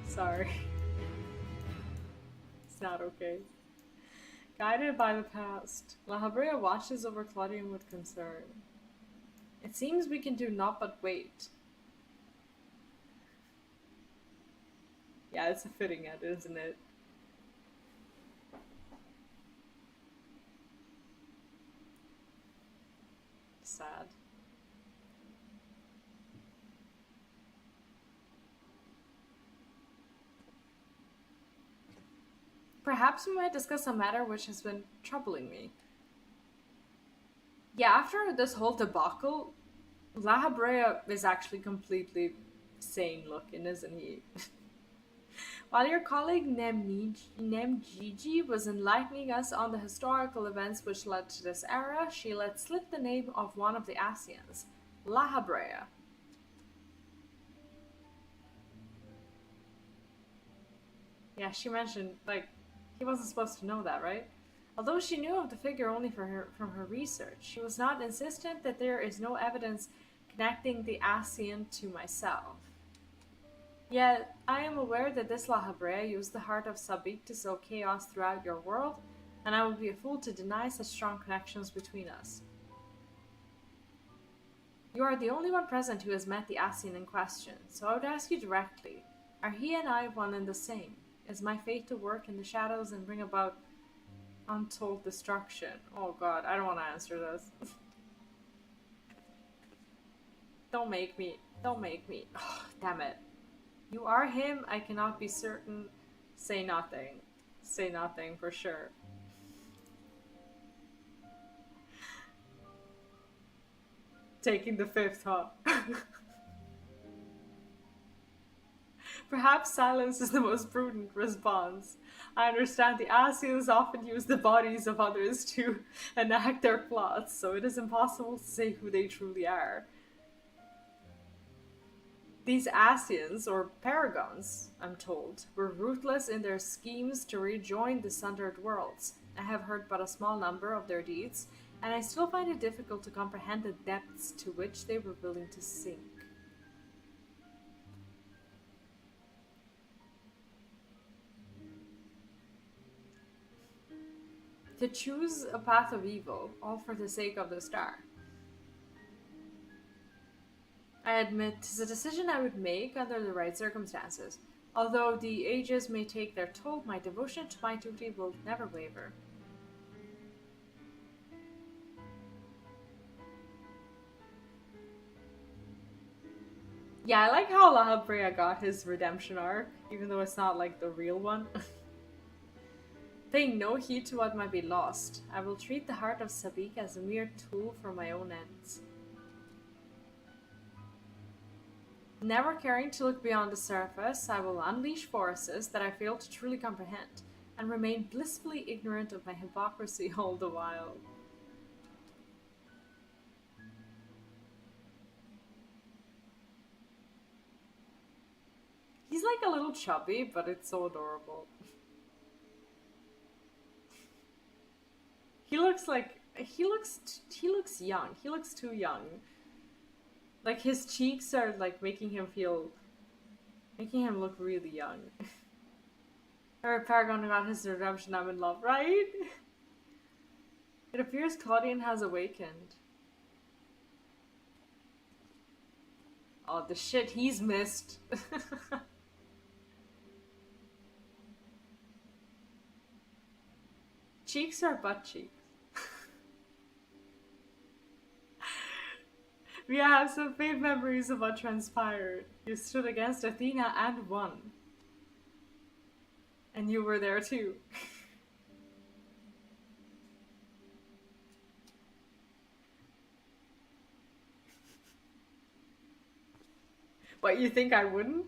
Sorry. It's not okay. Guided by the past, La Habrea watches over Claudian with concern. It seems we can do naught but wait. Yeah, it's a fitting end, isn't it? Sad. Perhaps we might discuss a matter which has been troubling me. Yeah, after this whole debacle, La Habrea is actually completely sane looking, isn't he? While your colleague Nemgigi was enlightening us on the historical events which led to this era, she let slip the name of one of the Asians, La Habrea. Yeah, she mentioned, like, he wasn't supposed to know that, right? Although she knew of the figure only from her research, she was not insistent that there is no evidence connecting the Asian to myself. Yet, I am aware that this La Habrea used the heart of Sabik to sow chaos throughout your world, and I would be a fool to deny such strong connections between us. You are the only one present who has met the Asian in question, so I would ask you directly, are he and I one and the same? Is my fate to work in the shadows and bring about untold destruction? Oh god, I don't want to answer this. Don't make me. Oh, damn it. You are him, I cannot be certain. Say nothing. Say nothing for sure. Taking the fifth, huh? Perhaps silence is the most prudent response. I understand the Asians often use the bodies of others to enact their plots, so it is impossible to say who they truly are. These Asians, or Paragons, I'm told, were ruthless in their schemes to rejoin the sundered worlds. I have heard but a small number of their deeds, and I still find it difficult to comprehend the depths to which they were willing to sink. To choose a path of evil, all for the sake of the star. I admit, 'tis a decision I would make under the right circumstances. Although the ages may take their toll, my devotion to my duty will never waver. Yeah, I like how La Habrea got his redemption arc, even though it's not like the real one. Paying no heed to what might be lost, I will treat the heart of Sabik as a mere tool for my own ends. Never caring to look beyond the surface, I will unleash forces that I fail to truly comprehend, and remain blissfully ignorant of my hypocrisy all the while. He's like a little chubby, but it's so adorable. He looks young. He looks too young. Like his cheeks are like making him look really young. Every Paragon got his redemption, I'm in love, right? It appears Claudian has awakened. Oh, the shit he's missed. Cheeks or butt cheeks? We have some faint memories of what transpired. You stood against Athena and won. And you were there too. But you think I wouldn't?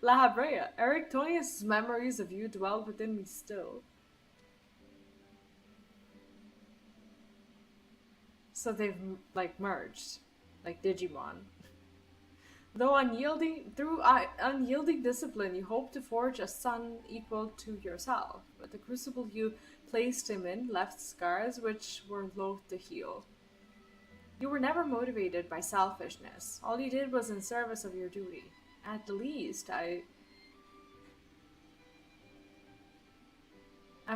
La Habrea, Erictonius' memories of you dwell within me still. So they've, like, merged. Like Digimon. Though through unyielding discipline, you hope to forge a son equal to yourself. But the crucible you placed him in left scars which were loath to heal. You were never motivated by selfishness. All you did was in service of your duty. At the least, I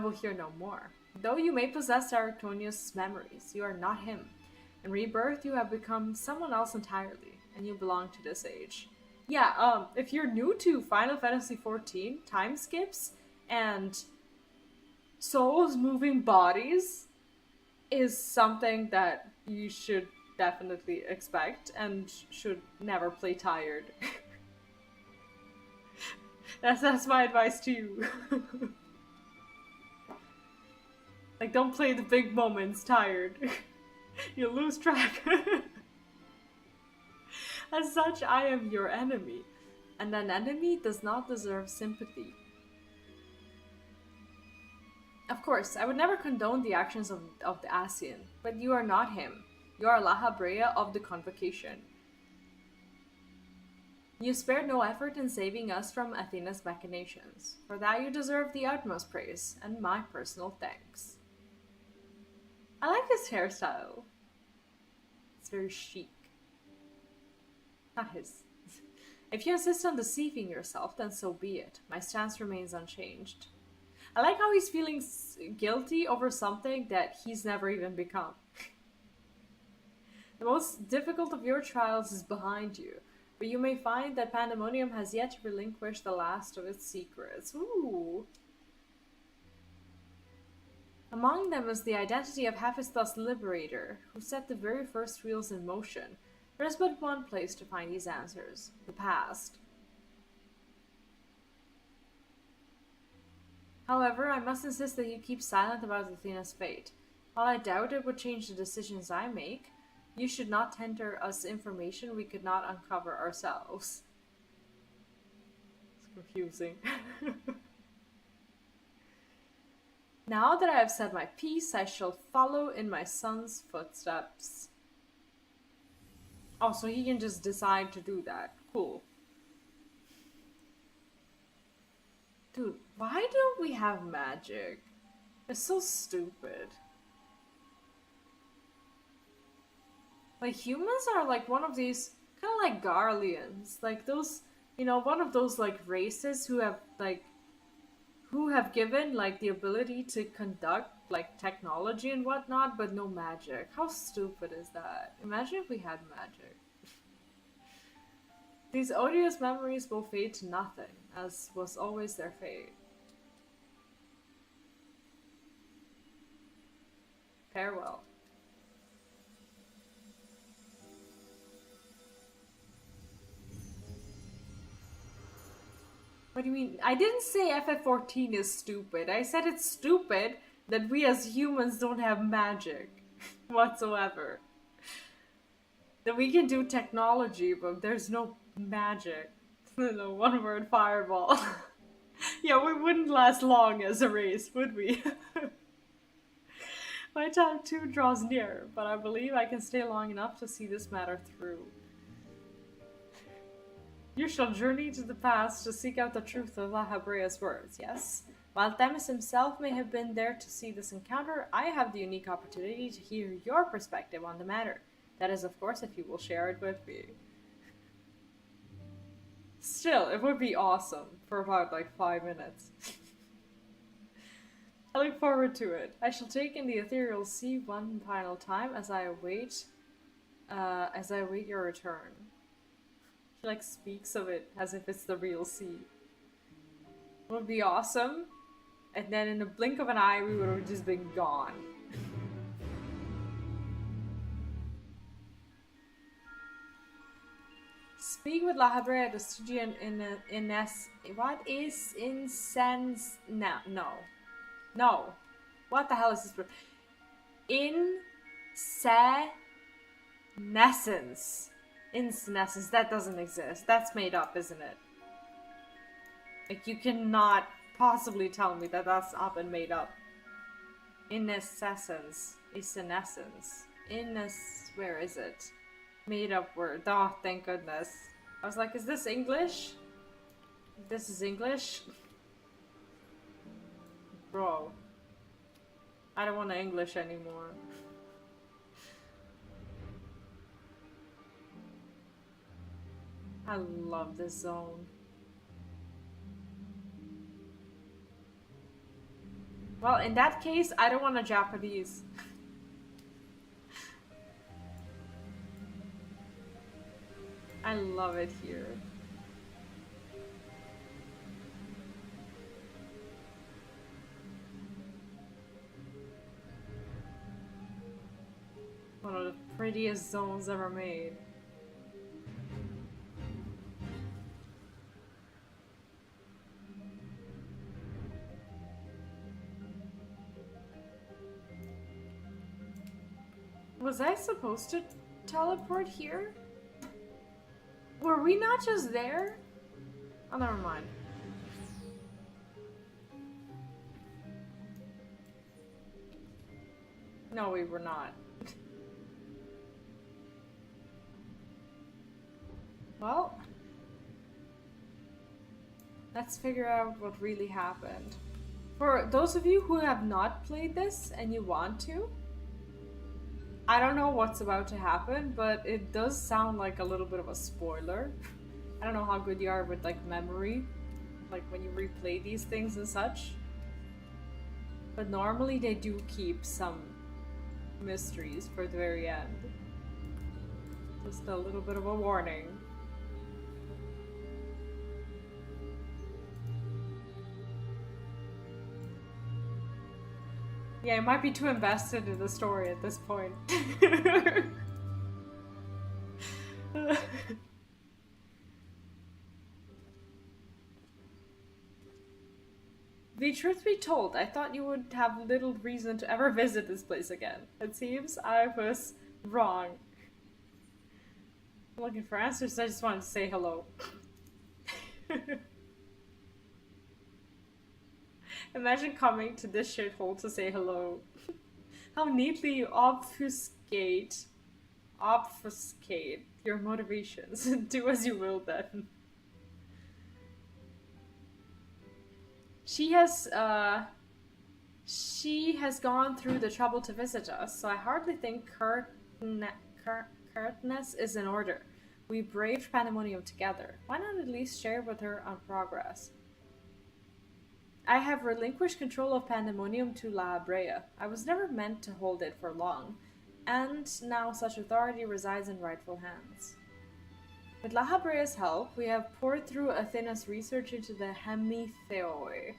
will hear no more. Though you may possess Aractonius' memories, you are not him. In rebirth, you have become someone else entirely, and you belong to this age. Yeah, if you're new to Final Fantasy XIV, time skips and souls moving bodies is something that you should definitely expect and should never play tired. That's my advice to you. Like, don't play the big moments tired. You'll lose track. As such, I am your enemy, and an enemy does not deserve sympathy. Of course, I would never condone the actions of the Asian, but you are not him. You are La Habrea of the Convocation. You spared no effort in saving us from Athena's machinations. For that you deserve the utmost praise, and my personal thanks. I like his hairstyle. It's very chic. Not his. If you insist on deceiving yourself, then so be it. My stance remains unchanged. I like how he's feeling guilty over something that he's never even become. The most difficult of your trials is behind you, but you may find that Pandaemonium has yet to relinquish the last of its secrets. Ooh. Among them is the identity of Hephaestus' liberator, who set the very first wheels in motion. There is but one place to find these answers: the past. However, I must insist that you keep silent about Athena's fate. While I doubt it would change the decisions I make, you should not tender us information we could not uncover ourselves. It's confusing. Now that I have said my piece, I shall follow in my son's footsteps. Oh, so he can just decide to do that. Cool. Dude, why don't we have magic? It's so stupid. Like, humans are like one of these, kind of like Garleans. Like those, you know, one of those like races who have given like the ability to conduct like technology and whatnot, but no magic. How stupid is that? Imagine if we had magic. These odious memories will fade to nothing, as was always their fate. Farewell. What do you mean? I didn't say FF14 is stupid. I said it's stupid that we as humans don't have magic whatsoever. That we can do technology, but there's no magic. No, one word fireball. Yeah, we wouldn't last long as a race, would we? My time too draws near, but I believe I can stay long enough to see this matter through. You shall journey to the past to seek out the truth of La Habrea's words, yes? While Themis himself may have been there to see this encounter, I have the unique opportunity to hear your perspective on the matter. That is, of course, if you will share it with me. Still, it would be awesome for about like 5 minutes. I look forward to it. I shall take in the ethereal sea one final time as I await your return. He like speaks of it as if it's the real sea. It would be awesome, and then in a blink of an eye we would have just been gone. Speak with La Habrea the Stygian what is incense? No. What the hell is this? Insenescence. Insenescence, that doesn't exist. That's made up, isn't it? Like, you cannot possibly tell me that that's not been made up. Innocence. Essence. Where is it? Made up word. Oh, thank goodness. I was like, is this English? This is English? Bro. I don't want to English anymore. I love this zone. Well, in that case, I don't want a Japanese. I love it here. One of the prettiest zones ever made. Was I supposed to teleport here? Were we not just there? Oh, never mind. No, we were not. Well, let's figure out what really happened. For those of you who have not played this and you want to, I don't know what's about to happen, but it does sound like a little bit of a spoiler. I don't know how good you are with like memory, like when you replay these things and such. But normally they do keep some mysteries for the very end. Just a little bit of a warning. Yeah, I might be too invested in the story at this point. The truth be told, I thought you would have little reason to ever visit this place again. It seems I was wrong. I'm looking for answers, I just wanted to say hello. Imagine coming to this shithole to say hello. How neatly you obfuscate your motivations. Do as you will then. She has gone through the trouble to visit us, so I hardly think curtness is in order. We braved Pandaemonium together. Why not at least share with her on progress? I have relinquished control of Pandaemonium to La Brea. I was never meant to hold it for long, and now such authority resides in rightful hands. With La Brea's help, we have poured through Athena's research into the Hemitheoi.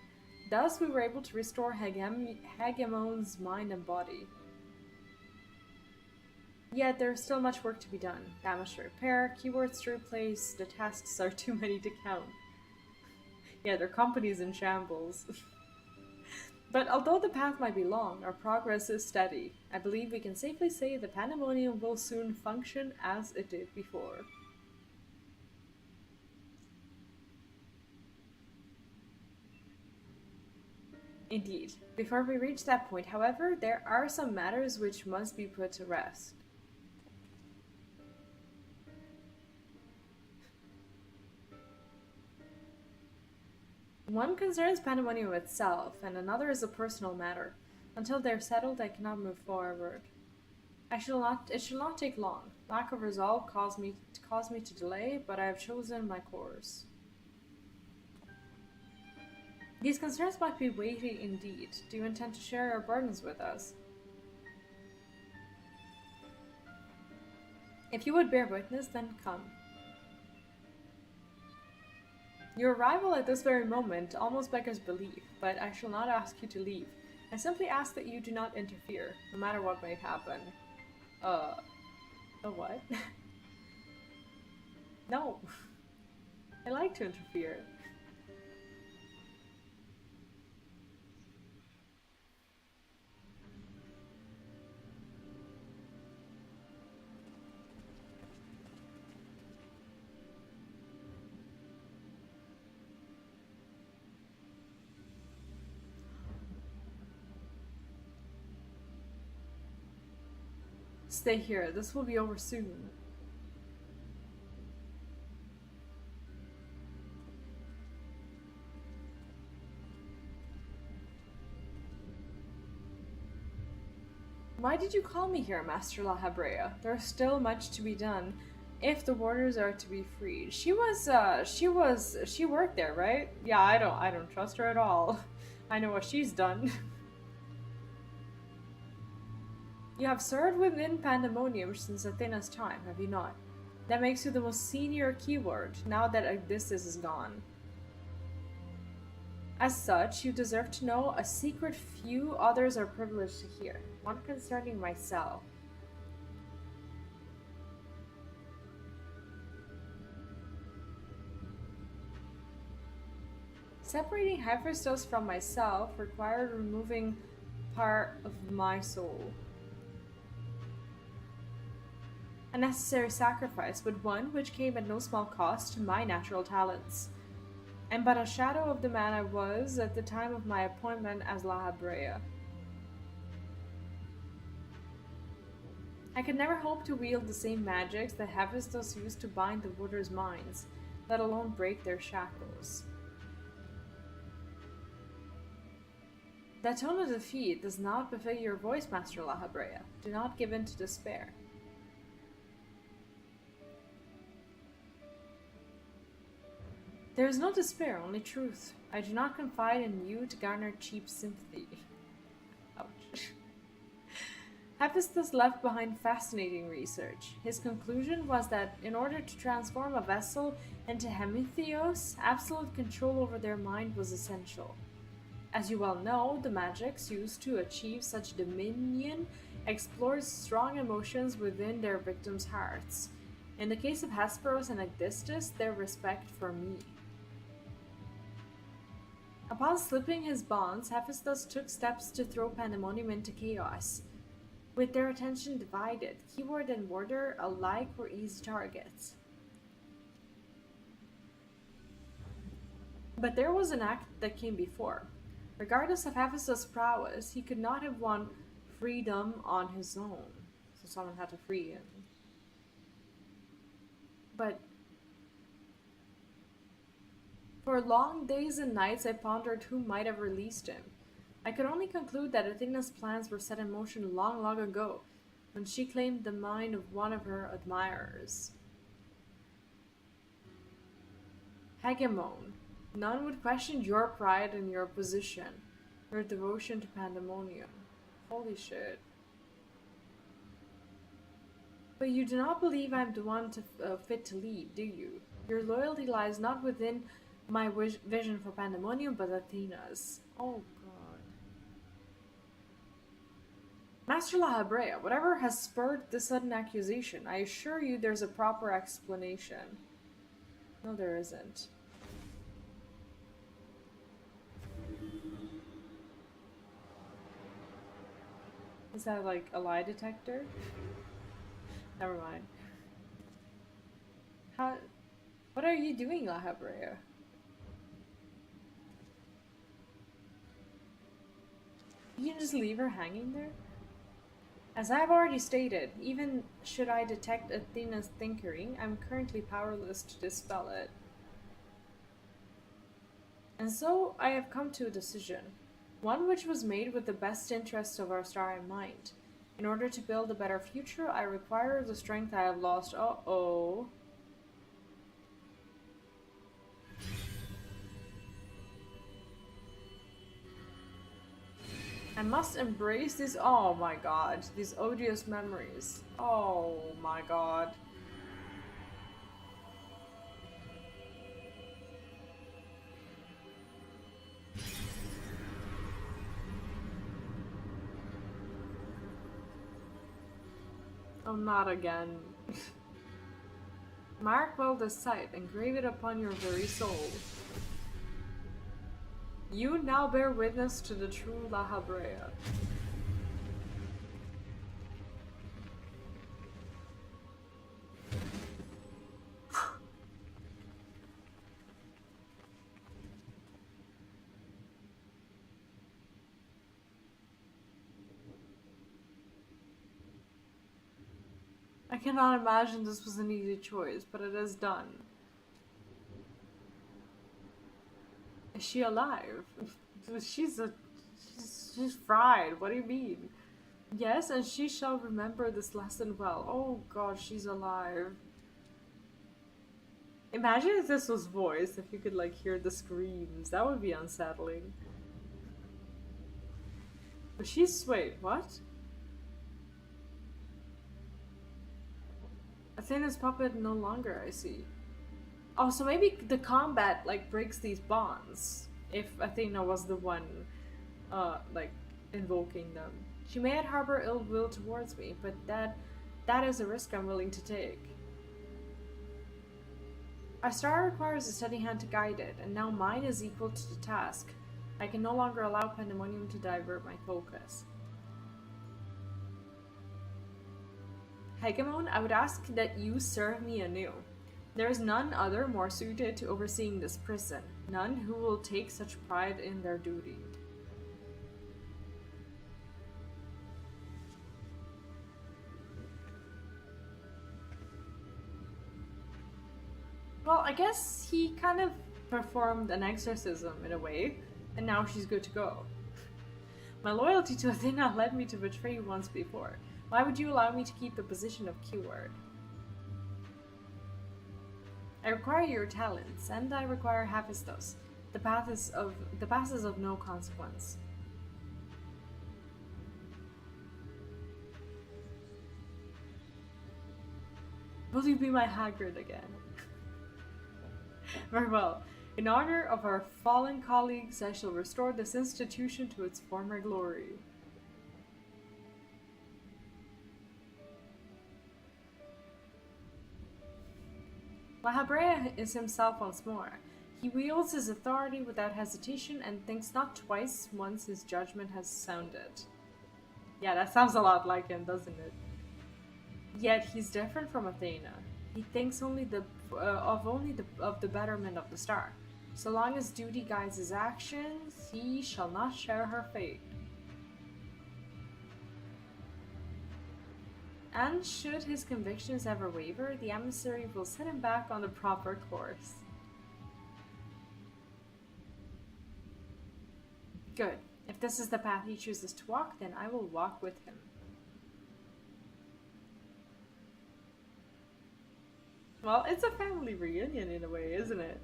Thus, we were able to restore Hegemon's mind and body. Yet, there is still much work to be done. Damage to repair, keywords to replace, the tasks are too many to count. Yeah, their company's in shambles. But although the path might be long, our progress is steady. I believe we can safely say the Pandaemonium will soon function as it did before. Indeed. Before we reach that point, however, there are some matters which must be put to rest. One concerns Pandaemonium itself, and another is a personal matter. Until they're settled, I cannot move forward. It shall not take long. Lack of resolve caused me to delay, but I have chosen my course. These concerns might be weighty indeed. Do you intend to share your burdens with us? If you would bear witness, then come. Your arrival at this very moment almost beggars belief, but I shall not ask you to leave. I simply ask that you do not interfere, no matter what may happen. A what? No. I like to interfere. Stay here. This will be over soon. Why did you call me here, Master La Habrea? There's still much to be done if the warders are to be freed. She worked there, right? Yeah, I don't trust her at all. I know what she's done. You have served within Pandaemonium since Athena's time, have you not? That makes you the most senior keyword, now that Odysseus is gone. As such, you deserve to know a secret few others are privileged to hear. One concerning myself. Separating Hephaestus from myself required removing part of my soul. A necessary sacrifice, but one which came at no small cost to my natural talents. And but a shadow of the man I was at the time of my appointment as La Habrea. I could never hope to wield the same magics that Hephaestus used to bind the warders' minds, let alone break their shackles. That tone of defeat does not befit your voice, Master La Habrea. Do not give in to despair. There is no despair, only truth. I do not confide in you to garner cheap sympathy. Ouch. Hephaestus left behind fascinating research. His conclusion was that in order to transform a vessel into Hemitheos, absolute control over their mind was essential. As you well know, the magics used to achieve such dominion explored strong emotions within their victims' hearts. In the case of Hesperos and Aegisthus, their respect for me. Upon slipping his bonds, Hephaestus took steps to throw Pandaemonium into chaos. With their attention divided, keyword and warder alike were easy targets. But there was an act that came before. Regardless of Hephaestus' prowess, he could not have won freedom on his own. So someone had to free him. But for long days and nights I pondered who might have released him. I could only conclude that Athena's plans were set in motion long, long ago, when she claimed the mind of one of her admirers. Hegemon, none would question your pride and your position, your devotion to Pandaemonium. Holy shit. But you do not believe I'm the one fit to lead, do you? Your loyalty lies not within my vision for Pandaemonium, but Athena's. Oh god. Master La Habrea, whatever has spurred this sudden accusation, I assure you there's a proper explanation. No, there isn't. Is that like a lie detector? Never mind. What are you doing, La Habrea? You can just leave her hanging there? As I have already stated, even should I detect Athena's tinkering, I'm currently powerless to dispel it. And so I have come to a decision, one which was made with the best interests of our star in mind. In order to build a better future, I require the strength I have lost. Uh-oh. I must embrace these, oh my god, these odious memories. Oh my god. Oh, not again. Mark well this sight and grave it upon your very soul. You now bear witness to the true La Habrea. I cannot imagine this was an easy choice, but it is done. Is she alive? She's fried. What do you mean? Yes, and she shall remember this lesson well. Oh god, she's alive. Imagine if this was voiced, if you could like hear the screams. That would be unsettling. But she's, wait, what? Athena's puppet no longer, I see. Oh, so maybe the combat like breaks these bonds. If Athena was the one, like, invoking them. She may harbor ill will towards me, but that is a risk I'm willing to take. Our star requires a steady hand to guide it, and now mine is equal to the task. I can no longer allow Pandaemonium to divert my focus. Hegemon, I would ask that you serve me anew. There is none other more suited to overseeing this prison, none who will take such pride in their duty. Well, I guess he kind of performed an exorcism in a way, and now she's good to go. My loyalty to Athena led me to betray you once before. Why would you allow me to keep the position of keyword? I require your talents, and I require Hephaestus. The path is of no consequence. Will you be my Hagrid again? Very well. In honor of our fallen colleagues, I shall restore this institution to its former glory. Mahabrea is himself once more. He wields his authority without hesitation and thinks not twice once his judgment has sounded. Yeah, that sounds a lot like him, doesn't it? Yet he's different from Athena. He thinks only of the betterment of the star. So long as duty guides his actions, he shall not share her fate. And should his convictions ever waver, the emissary will set him back on the proper course. Good. If this is the path he chooses to walk, then I will walk with him. Well, it's a family reunion in a way, isn't it?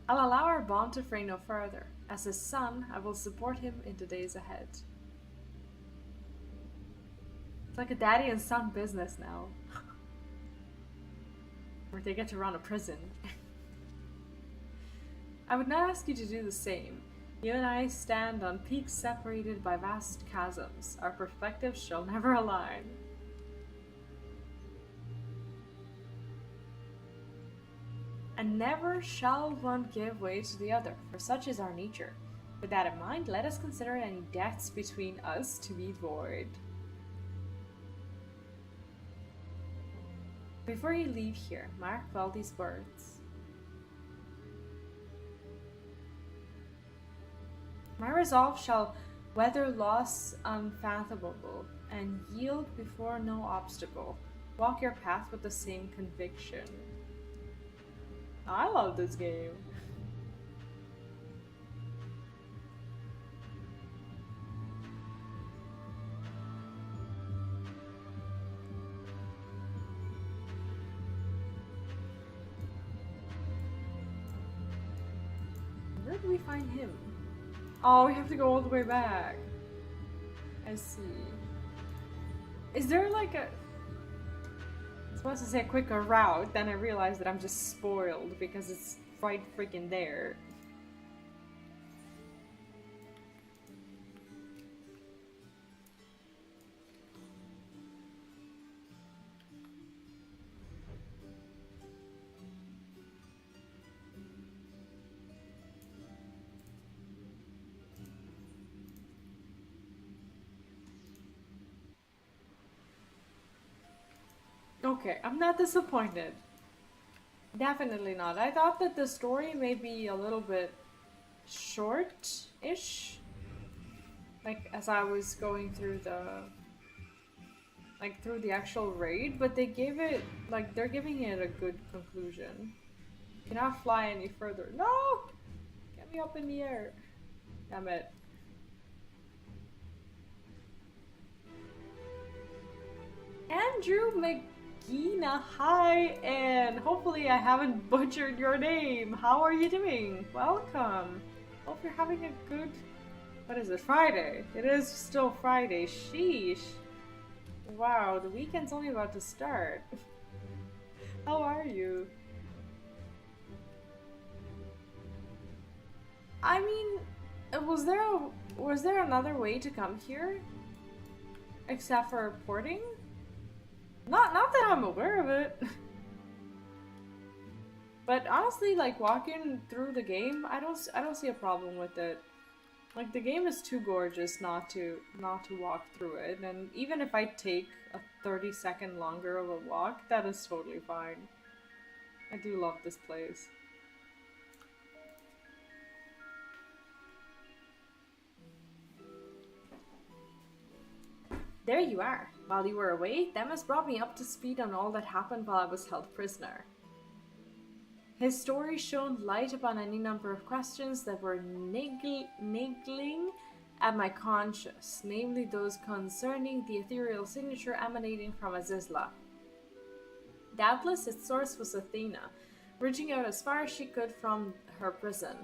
I'll allow our bond to fray no further. As his son, I will support him in the days ahead. It's like a daddy and son business now. Where they get to run a prison. I would not ask you to do the same. You and I stand on peaks separated by vast chasms. Our perspectives shall never align. And never shall one give way to the other, for such is our nature. With that in mind, let us consider any debts between us to be void. Before you leave here, mark well these words. My resolve shall weather loss unfathomable, and yield before no obstacle. Walk your path with the same conviction. I love this game. Where do we find him? Oh, we have to go all the way back. I see. Is there like a... I was supposed to say a quicker route, then I realized that I'm just spoiled because it's right freaking there. Okay, I'm not disappointed. Definitely not. I thought that the story may be a little bit short-ish. Like, as I was going through the like through the actual raid, but they gave it, like, they're giving it a good conclusion. Cannot fly any further. No! Get me up in the air. Damn it. Andrew McGeena, hi, and hopefully I haven't butchered your name. How are you doing? Welcome. Hope you're having a good... What is it? Friday. It is still Friday. Sheesh. Wow, the weekend's only about to start. How are you? I mean, was there another way to come here? Except for porting? Not that I'm aware of it. But honestly, like, walking through the game, I don't see a problem with it. Like, the game is too gorgeous not to walk through it, and even if I take a 30-second longer of a walk, that is totally fine. I do love this place. There you are. While you were away, Themis brought me up to speed on all that happened while I was held prisoner. His story shone light upon any number of questions that were niggling at my conscience, namely those concerning the ethereal signature emanating from Azizla. Doubtless its source was Athena, reaching out as far as she could from her prison,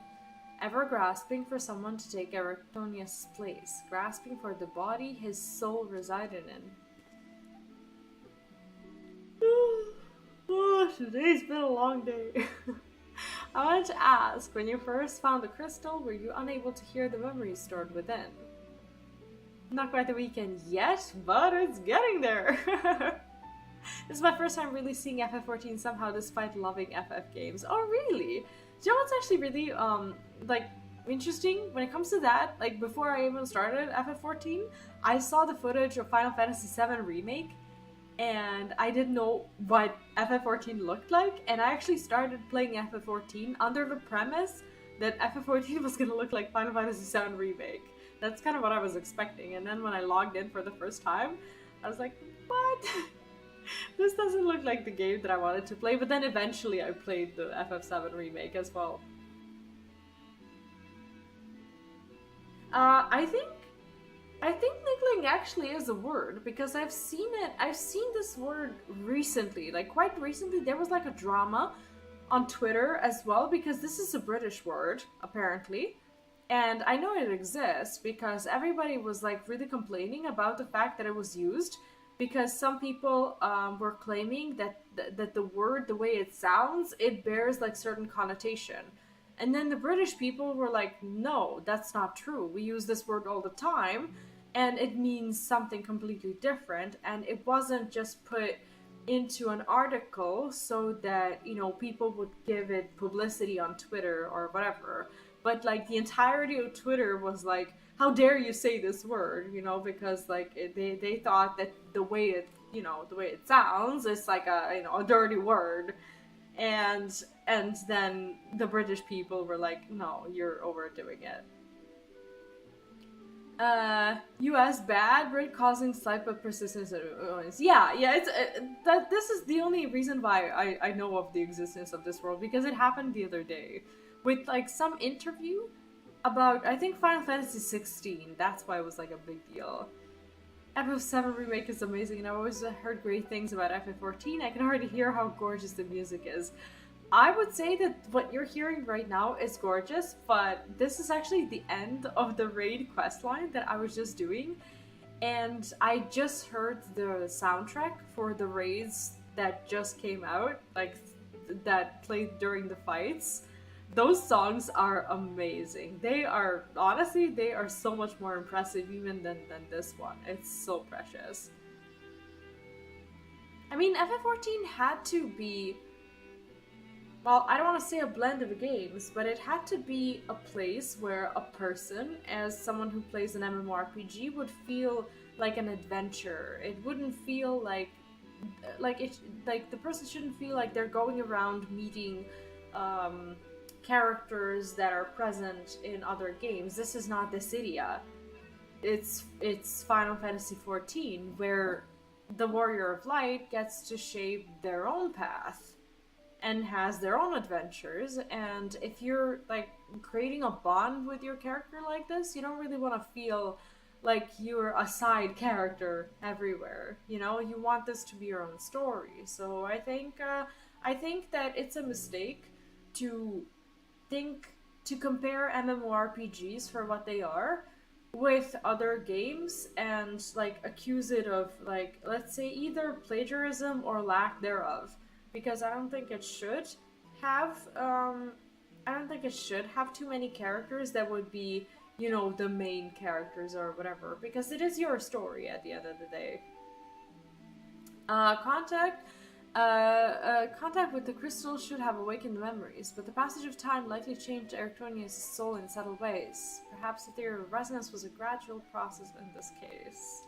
ever grasping for someone to take Erectonius' place, grasping for the body his soul resided in. Oh, today's been a long day. I wanted to ask, when you first found the crystal, were you unable to hear the memories stored within? Not quite the weekend yet, but it's getting there! This is my first time really seeing FF14 somehow, despite loving FF games. Oh, really? Do you know what's actually really, like, interesting? When it comes to that, like, before I even started FF14, I saw the footage of Final Fantasy VII Remake, and I didn't know what FF14 looked like, and I actually started playing FF14 under the premise that FF14 was gonna look like Final Fantasy VII Remake. That's kind of what I was expecting, and then when I logged in for the first time, I was like, what? This doesn't look like the game that I wanted to play, but then eventually I played the FF7 Remake as well. I think niggling actually is a word, because I've seen this word recently, like quite recently. There was like a drama on Twitter as well, because this is a British word, apparently. And I know it exists because everybody was like really complaining about the fact that it was used, because some people were claiming that the word, the way it sounds, it bears like certain connotation. And then the British people were like, no, that's not true. We use this word all the time, and it means something completely different, and it wasn't just put into an article so that, you know, people would give it publicity on Twitter or whatever. But like the entirety of Twitter was like, how dare you say this word, you know, because like they thought that the way it sounds, it's like a dirty word. And then the British people were like, no, you're overdoing it. US bad, Brit causing slight but persistence. Yeah, it's that. This is the only reason why I know of the existence of this world, because it happened the other day with like some interview about, I think, Final Fantasy 16. That's why it was like a big deal. FF7 Remake is amazing, and I've always heard great things about FF14. I can already hear how gorgeous the music is. I would say that what you're hearing right now is gorgeous, but this is actually the end of the raid questline that I was just doing, and I just heard the soundtrack for the raids that just came out, like, that played during the fights. Those songs are amazing. They are, honestly, they are so much more impressive even than this one. It's so precious. I mean, FF14 had to be, well, I don't want to say a blend of games, but it had to be a place where a person, as someone who plays an MMORPG, would feel like an adventure. It wouldn't feel like the person shouldn't feel like they're going around meeting characters that are present in other games. This is not Dissidia. It's Final Fantasy XIV, where the Warrior of Light gets to shape their own path and has their own adventures. And if you're like creating a bond with your character like this, you don't really want to feel like you're a side character everywhere. You know, you want this to be your own story. So I think that it's a mistake to think to compare MMORPGs for what they are with other games and like accuse it of, like, let's say either plagiarism or lack thereof, because I don't think it should have too many characters that would be, you know, the main characters or whatever, because it is your story at the end of the day. Contact with the crystal should have awakened the memories, but the passage of time likely changed Eriktonius' soul in subtle ways. Perhaps the theory of resonance was a gradual process in this case.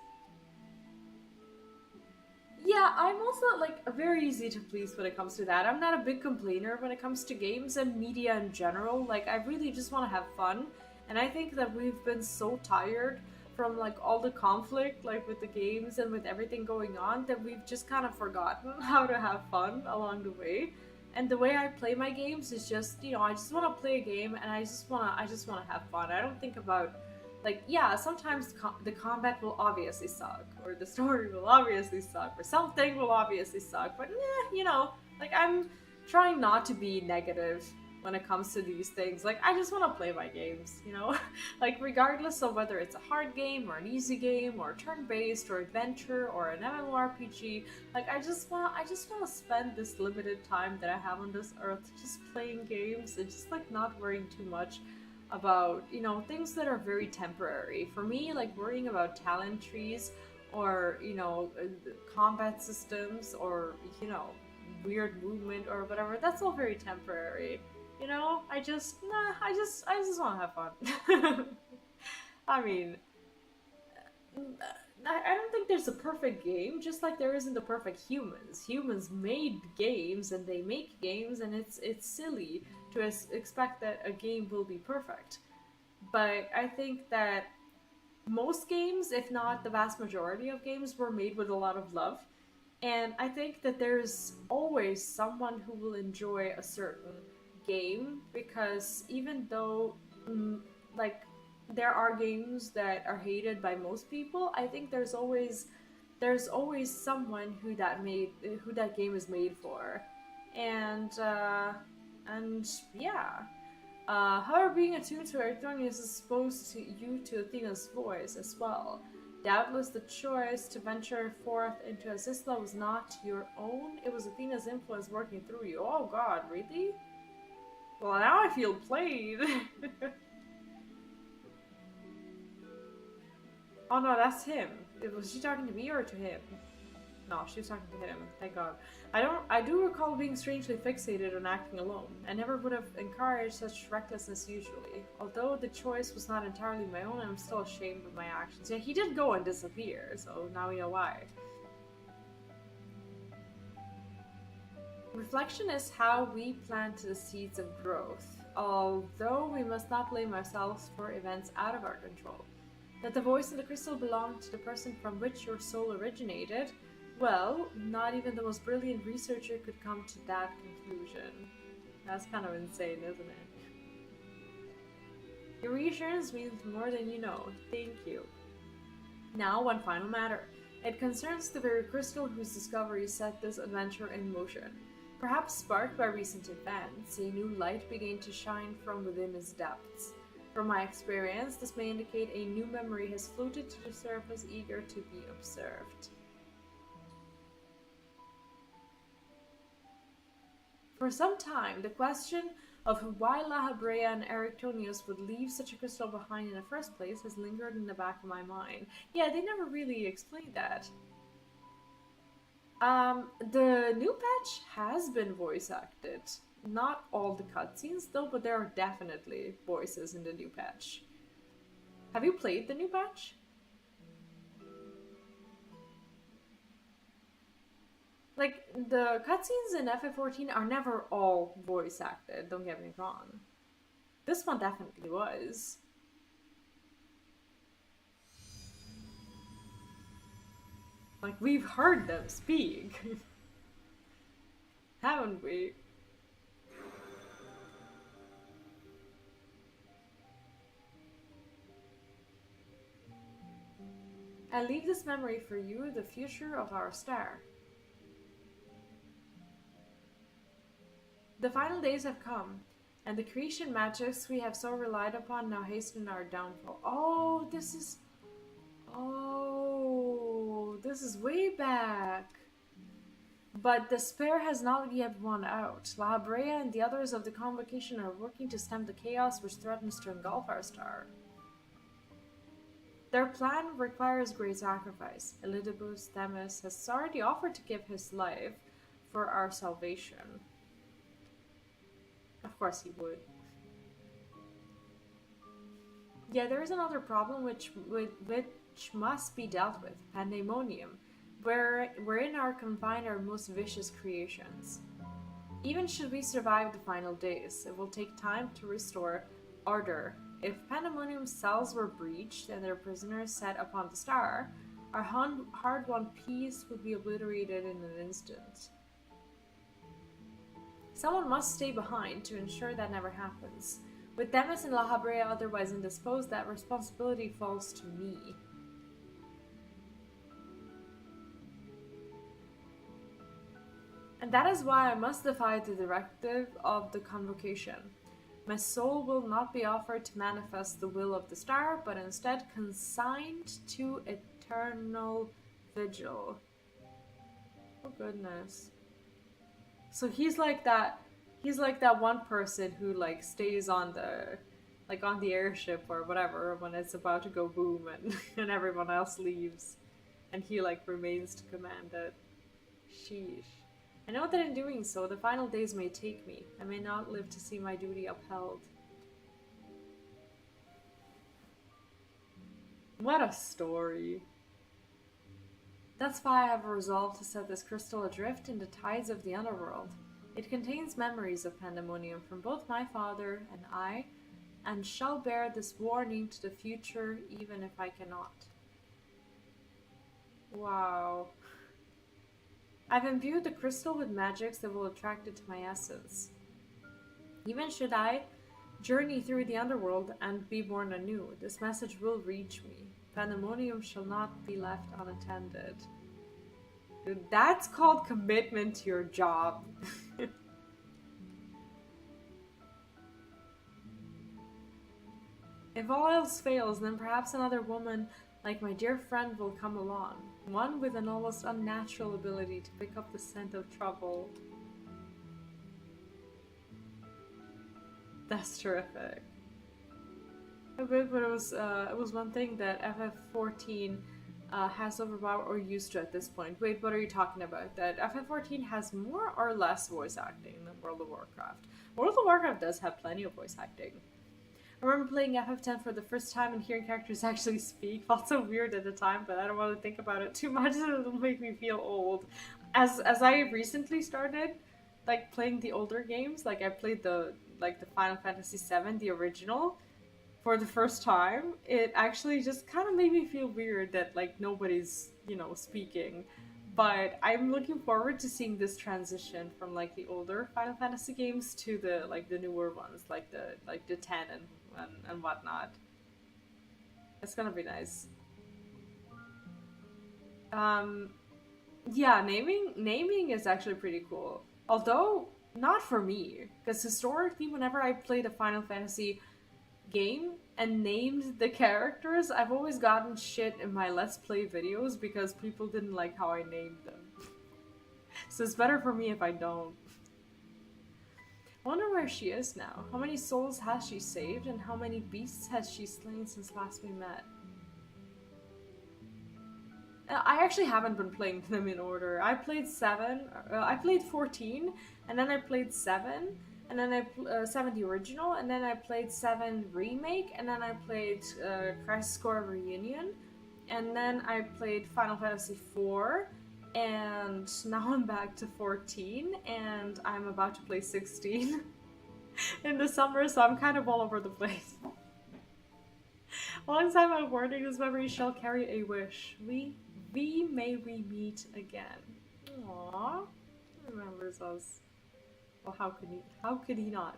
Yeah, I'm also, like, very easy to please when it comes to that. I'm not a big complainer when it comes to games and media in general. Like, I really just want to have fun, and I think that we've been so tired from, like, all the conflict, like, with the games and with everything going on, that we've just kind of forgotten how to have fun along the way. And the way I play my games is just, you know, I just want to play a game and I just want to have fun. I don't think about, like, yeah, sometimes the combat will obviously suck, or the story will obviously suck, or something will obviously suck, but you know, like, I'm trying not to be negative when it comes to these things. Like, I just want to play my games, you know? Like, regardless of whether it's a hard game, or an easy game, or turn-based, or adventure, or an MMORPG, like, I just want to spend this limited time that I have on this earth just playing games, and just, like, not worrying too much about, you know, things that are very temporary. For me, like, worrying about talent trees, or, you know, combat systems, or, you know, weird movement or whatever, that's all very temporary. You know, I just want to have fun. I mean, I don't think there's a perfect game, just like there isn't a perfect humans. Humans made games and they make games, and it's silly to expect that a game will be perfect. But I think that most games, if not the vast majority of games, were made with a lot of love. And I think that there's always someone who will enjoy a certain game, because even though, like, there are games that are hated by most people, I think there's always someone who that game is made for. And yeah. However, being attuned to Eriktonius is exposed to you to Athena's voice as well. Doubtless the choice to venture forth into Azysla was not your own. It was Athena's influence working through you. Oh god, really? Well, now I feel played. Oh no, that's him. Was she talking to me or to him? No, she was talking to him. Thank God. I do recall being strangely fixated on acting alone. I never would have encouraged such recklessness usually. Although the choice was not entirely my own, I'm still ashamed of my actions. Yeah, he did go and disappear, so now we know why. Reflection is how we plant the seeds of growth, although we must not blame ourselves for events out of our control. That the voice in the crystal belonged to the person from which your soul originated, well, not even the most brilliant researcher could come to that conclusion. That's kind of insane, isn't it? Your reassurance means more than you know. Thank you. Now, one final matter. It concerns the very crystal whose discovery set this adventure in motion. Perhaps sparked by recent events, a new light began to shine from within its depths. From my experience, this may indicate a new memory has floated to the surface, eager to be observed. For some time, the question of why La Habrea and Eriktonius would leave such a crystal behind in the first place has lingered in the back of my mind. Yeah, they never really explained that. The new patch has been voice acted. Not all the cutscenes though, but there are definitely voices in the new patch. Have you played the new patch? Like, the cutscenes in FF14 are never all voice acted, don't get me wrong. This one definitely was. Like, we've heard them speak. Haven't we? I leave this memory for you, the future of our star. The final days have come, and the creation magics we have so relied upon now hasten our downfall. Oh, this is... Oh, this is way back. But despair has not yet won out. La Brea and the others of the Convocation are working to stem the chaos which threatens to engulf our star. Their plan requires great sacrifice. Elidibus Themis has already offered to give his life for our salvation. Of course he would. Yeah, there is another problem which must be dealt with. Pandaemonium, wherein are confined our most vicious creations. Even should we survive the final days, it will take time to restore order. If Pandaemonium's cells were breached and their prisoners set upon the star, our hard-won peace would be obliterated in an instant. Someone must stay behind to ensure that never happens. With Themis and La Habrea otherwise indisposed, that responsibility falls to me. And that is why I must defy the directive of the Convocation. My soul will not be offered to manifest the will of the star, but instead consigned to eternal vigil. Oh goodness. So he's like that one person who like stays on the airship or whatever when it's about to go boom and everyone else leaves. And he like remains to command it. Sheesh. I know that in doing so, the final days may take me. I may not live to see my duty upheld. What a story. That's why I have resolved to set this crystal adrift in the tides of the underworld. It contains memories of Pandaemonium from both my father and I, and shall bear this warning to the future even if I cannot. Wow. I've imbued the crystal with magics that will attract it to my essence. Even should I journey through the underworld and be born anew, this message will reach me. Pandaemonium shall not be left unattended. Dude, that's called commitment to your job. If all else fails, then perhaps another woman like my dear friend will come along. One with an almost unnatural ability to pick up the scent of trouble. That's terrific. But it was one thing that FF14 has overpowered, or used to at this point. Wait, what are you talking about? That FF14 has more or less voice acting than World of Warcraft. World of Warcraft does have plenty of voice acting. I remember playing FF10 for the first time and hearing characters actually speak. Felt so weird at the time, but I don't want to think about it too much. It'll make me feel old. As I recently started like playing the older games, like I played the Final Fantasy VII, the original, for the first time, it actually just kind of made me feel weird that like nobody's, you know, speaking. But I'm looking forward to seeing this transition from like the older Final Fantasy games to the the newer ones, like the 10 and whatnot. It's gonna be nice. Yeah, naming is actually pretty cool. Although not for me, because historically, whenever I played a Final Fantasy game and named the characters, I've always gotten shit in my Let's Play videos because people didn't like how I named them. So it's better for me if I don't. I wonder where she is now. How many souls has she saved, and how many beasts has she slain since last we met? I actually haven't been playing them in order. I played 14, and then I played 7, and then I 7 the original, and then I played 7 remake, and then I played Crisis Core Reunion, and then I played Final Fantasy IV, and now I'm back to 14, and I'm about to play 16 in the summer, so I'm kind of all over the place. Alongside my warning, this memory shall carry a wish. We We may we meet again. Aww. Remembers us. Well, how could he? How could he not?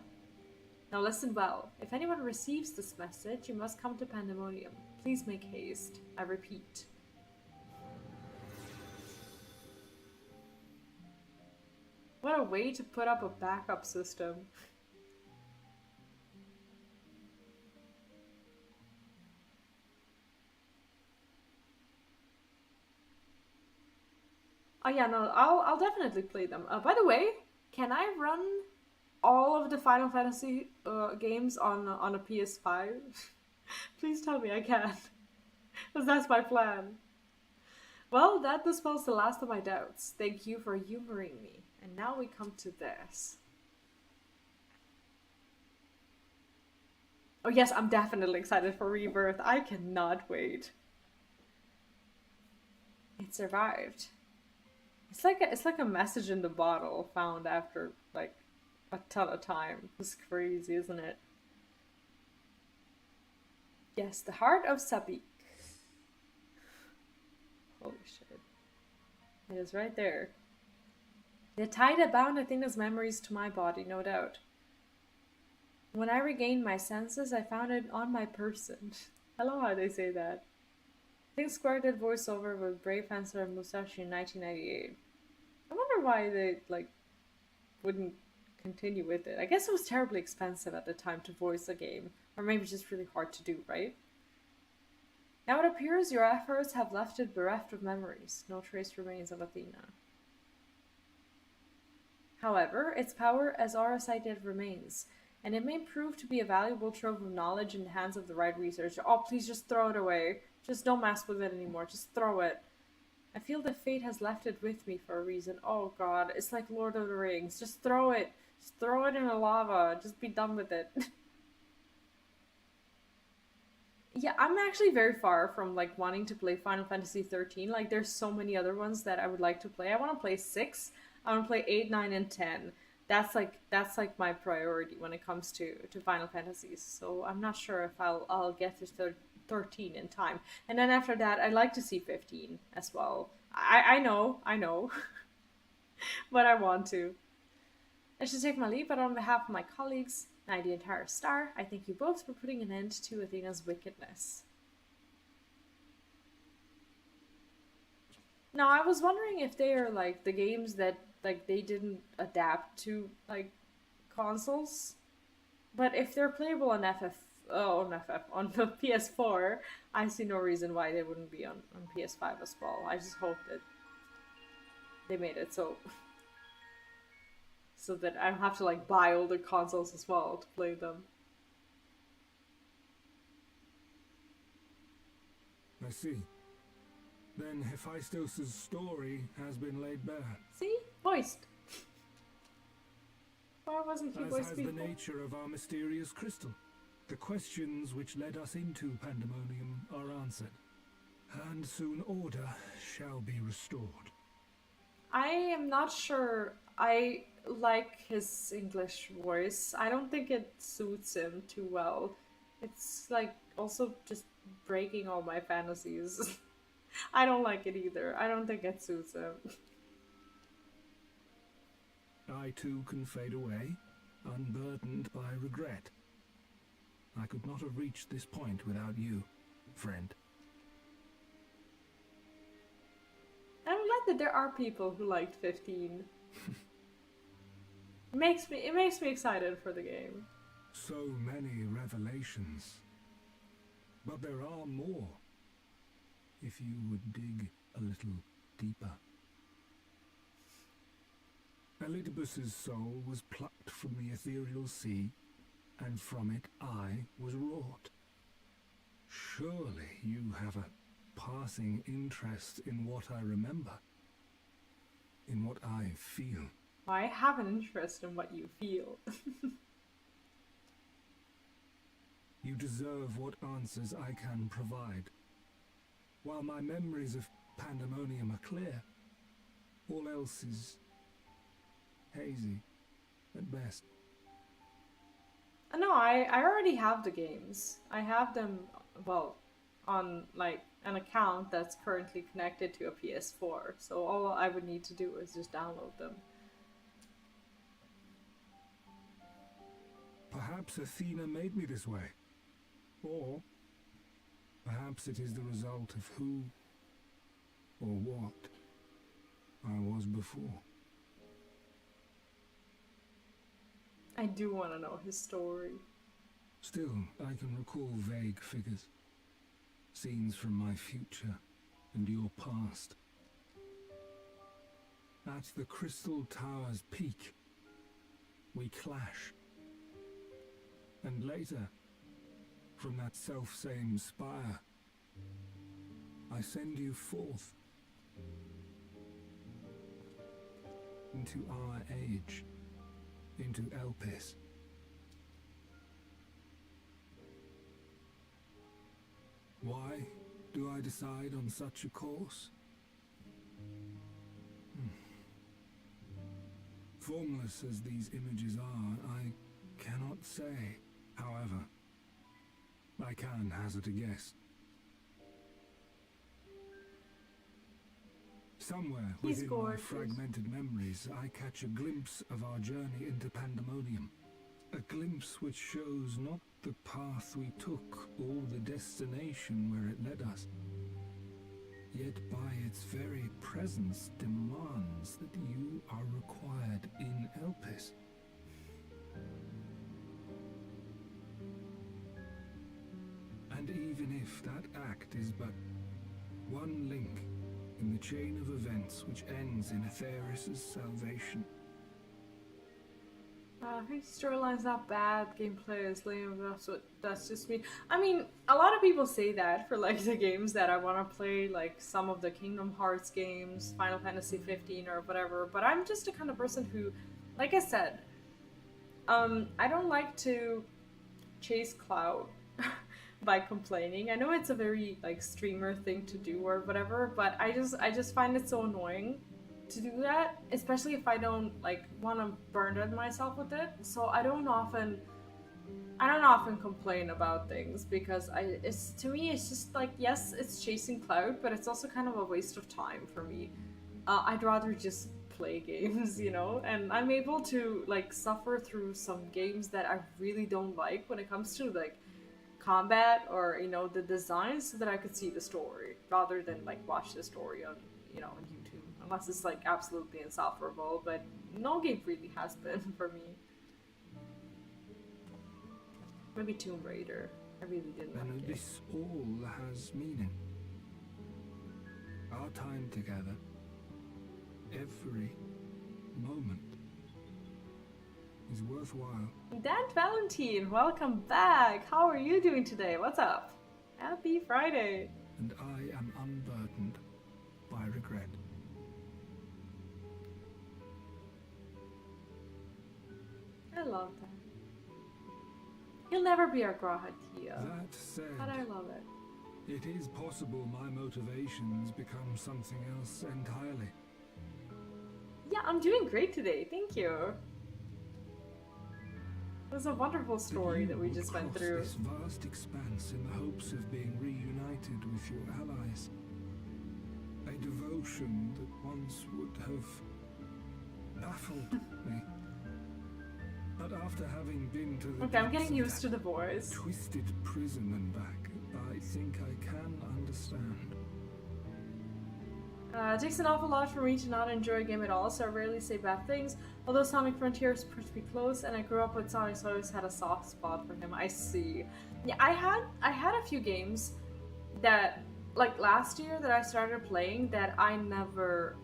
Now listen well. If anyone receives this message, you must come to Pandaemonium. Please make haste. I repeat. What a way to put up a backup system. Oh yeah, no, I'll definitely play them. By the way, can I run all of the Final Fantasy games on a PS5? Please tell me I can, because that's my plan. Well, that dispels the last of my doubts. Thank you for humoring me. And now we come to this. Oh yes, I'm definitely excited for Rebirth. I cannot wait. It survived. It's like a message in the bottle found after like a ton of time. It's crazy, isn't it? Yes, the heart of Sabik. Holy shit. It is right there. The tie that bound Athena's memories to my body, no doubt. When I regained my senses, I found it on my person. I love how they say that. I think Square did voiceover with Brave Fencer and Musashi in 1998. I wonder why they, like, wouldn't continue with it. I guess it was terribly expensive at the time to voice a game. Or maybe just really hard to do, right? Now it appears your efforts have left it bereft of memories. No trace remains of Athena. However, its power as Auracite yet remains, and it may prove to be a valuable trove of knowledge in the hands of the right researcher. Oh, please just throw it away. Just don't mess with it anymore. Just throw it. I feel that fate has left it with me for a reason. Oh god, it's like Lord of the Rings. Just throw it. Just throw it in the lava. Just be done with it. Yeah, I'm actually very far from like wanting to play Final Fantasy 13. Like there's so many other ones that I would like to play. I want to play 6. I want to play 8, 9, and 10. That's like my priority when it comes to Final Fantasies. So I'm not sure if I'll get to 13 in time. And then after that, I'd like to see 15 as well. I know, but I want to. I should take my leave, but on behalf of my colleagues and the entire Star, I thank you both for putting an end to Athena's wickedness. Now, I was wondering if they are like the games that like they didn't adapt to like consoles, but if they're playable on on the PS4, I see no reason why they wouldn't be on PS5 as well. I just hope that they made it so that I don't have to like buy older consoles as well to play them. I see. Then Hephaestus' story has been laid bare. See? Voiced. Why wasn't he As voiced has before? the nature of our mysterious crystal. The questions which led us into Pandaemonium are answered, and soon order shall be restored. I am not sure I like his English voice. I don't think it suits him too well. It's like also just breaking all my fantasies. I don't like it either. I don't think it suits him. I too can fade away, unburdened by regret. I could not have reached this point without you, friend. I'm glad that there are people who liked 15. It makes me excited for the game. So many revelations. But there are more. If you would dig a little deeper. Elidibus's soul was plucked from the ethereal sea, and from it I was wrought. Surely you have a passing interest in what I remember, in what I feel. I have an interest in what you feel. You deserve what answers I can provide. While my memories of Pandaemonium are clear, all else is hazy at best. No, I already have the games. I have them, well, on like an account that's currently connected to a PS4. So all I would need to do is just download them. Perhaps Athena made me this way. Or perhaps it is the result of who or what I was before. I do want to know his story. Still, I can recall vague figures. Scenes from my future and your past. At the Crystal Tower's peak, we clash. And later, from that self-same spire, I send you forth into our age, into Elpis. Why do I decide on such a course? Formless as these images are, I cannot say. However, I can hazard a guess. Somewhere within my fragmented memories, I catch a glimpse of our journey into Pandaemonium. A glimpse which shows not the path we took or the destination where it led us, yet by its very presence demands that you are required in Elpis. And even if that act is but one link in the chain of events which ends in Atheris' salvation. I think storyline's not bad, gameplay is lame, that's just me. I mean, a lot of people say that for like the games that I want to play, like some of the Kingdom Hearts games, Final Fantasy 15 or whatever, but I'm just the kind of person who, like I said, I don't like to chase clout by complaining. I know it's a very like streamer thing to do or whatever, but I just find it so annoying to do that, especially if I don't like want to burden myself with it. So I don't often complain about things because it's to me it's just like, yes, it's chasing clout, but it's also kind of a waste of time for me. I'd rather just play games, you know, and I'm able to like suffer through some games that I really don't like when it comes to like combat or, you know, the design, so that I could see the story rather than like watch the story on, you know, on YouTube, unless it's like absolutely insufferable, but no game really has been for me. Maybe Tomb Raider. I really didn't like it. This all has meaning. Our time together, every moment, is worthwhile. Dan Valentine, welcome back! How are you doing today? What's up? Happy Friday! And I am unburdened by regret. I love that. He'll never be our Grahatia. That said, But I love it. it is possible my motivations become something else entirely. Yeah, I'm doing great today, thank you. It was a wonderful story that we just went through. This vast expanse in the hopes of being reunited with your allies. A devotion that once would have baffled me. But after having been to the Okay, I'm getting used to the voice. twisted prison and back, I think I can understand. It takes an awful lot for me to not enjoy a game at all, so I rarely say bad things. Although Sonic Frontier is pretty close, and I grew up with Sonic, so I always had a soft spot for him. I see. Yeah, I had a few games that, like last year, that I started playing that I never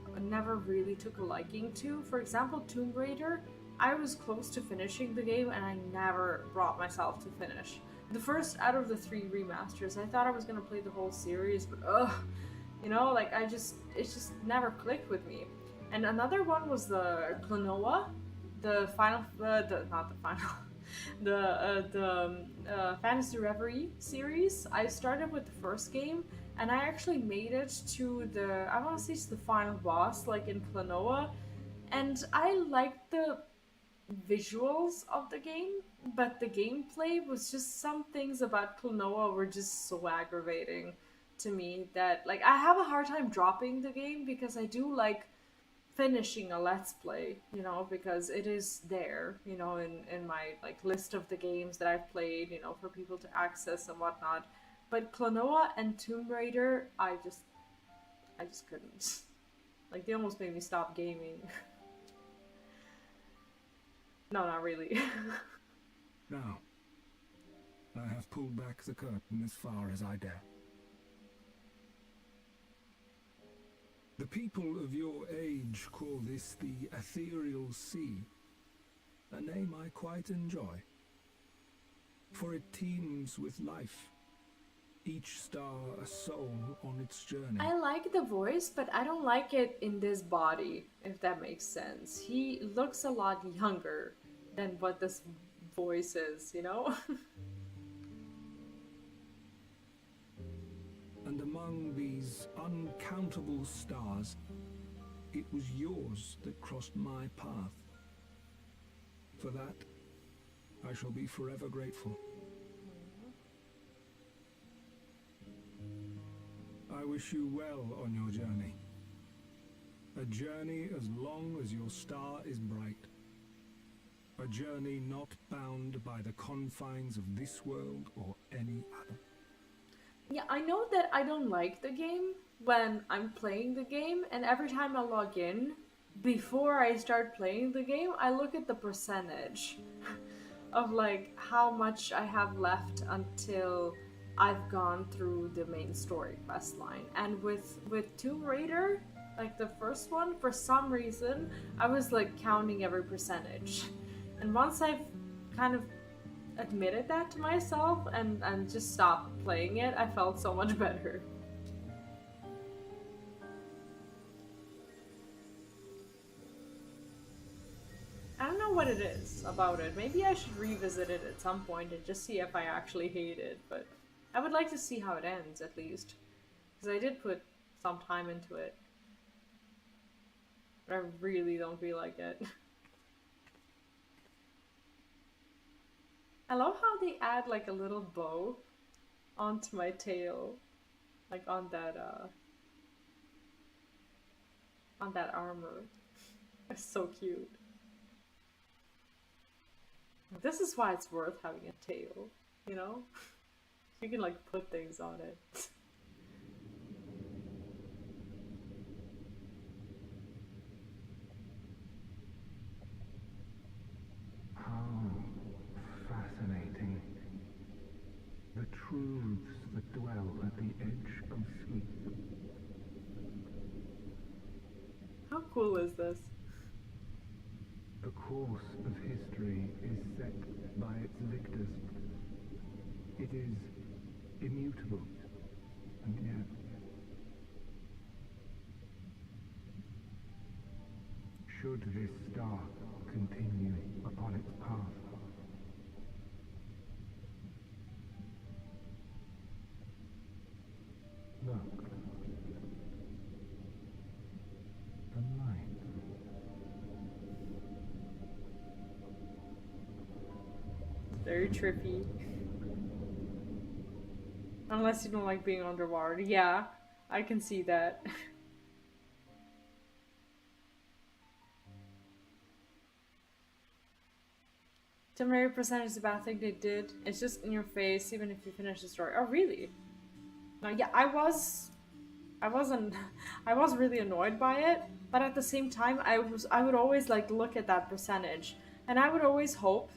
really took a liking to. For example, Tomb Raider. I was close to finishing the game, and I never brought myself to finish. The first out of the 3 remasters, I thought I was gonna play the whole series, but ugh. You know, like it just never clicked with me. And another one was the Klonoa, the final, the Fantasy Reverie series. I started with the first game, and I actually made it to I want to say it's the final boss, like in Klonoa, and I liked the visuals of the game, but the gameplay was just, some things about Klonoa were just so aggravating to me that like I have a hard time dropping the game because I do like finishing a let's play, you know, because it is there, you know, in my like list of the games that I've played, you know, for people to access and whatnot. But Klonoa and Tomb Raider, I just couldn't. Like they almost made me stop gaming. No, not really. Now, I have pulled back the curtain as far as I dare. The people of your age call this the Ethereal Sea, a name I quite enjoy, for it teems with life, each star a soul on its journey. I like the voice, but I don't like it in this body, if that makes sense. He looks a lot younger than what this voice is, you know? And among these uncountable stars, it was yours that crossed my path. For that, I shall be forever grateful. I wish you well on your journey. A journey as long as your star is bright. A journey not bound by the confines of this world or any other. Yeah, I know that I don't like the game when I'm playing the game, and every time I log in, before I start playing the game, I look at the percentage of like how much I have left until I've gone through the main story quest line. And with Tomb Raider, like the first one, for some reason, I was like counting every percentage. And once I've kind of admitted that to myself and just stopped playing it, I felt so much better. I don't know what it is about it. Maybe I should revisit it at some point and just see if I actually hate it, but I would like to see how it ends at least. Because I did put some time into it. But I really don't feel like it. I love how they add like a little bow onto my tail. Like on that armor. It's so cute. This is why it's worth having a tail, you know? You can like put things on it. How fascinating. The truths that dwell at the edge of sleep. How cool is this? The course of history is set by its victors. It is immutable, and yet should this star continue upon its path, look, the light. Very trippy. Unless you don't like being underwater. Yeah, I can see that. Tomb Raider percentage is a bad thing they did. It's just in your face even if you finish the story. Oh really? No, yeah, I was really annoyed by it, but at the same time I would always like look at that percentage and I would always hope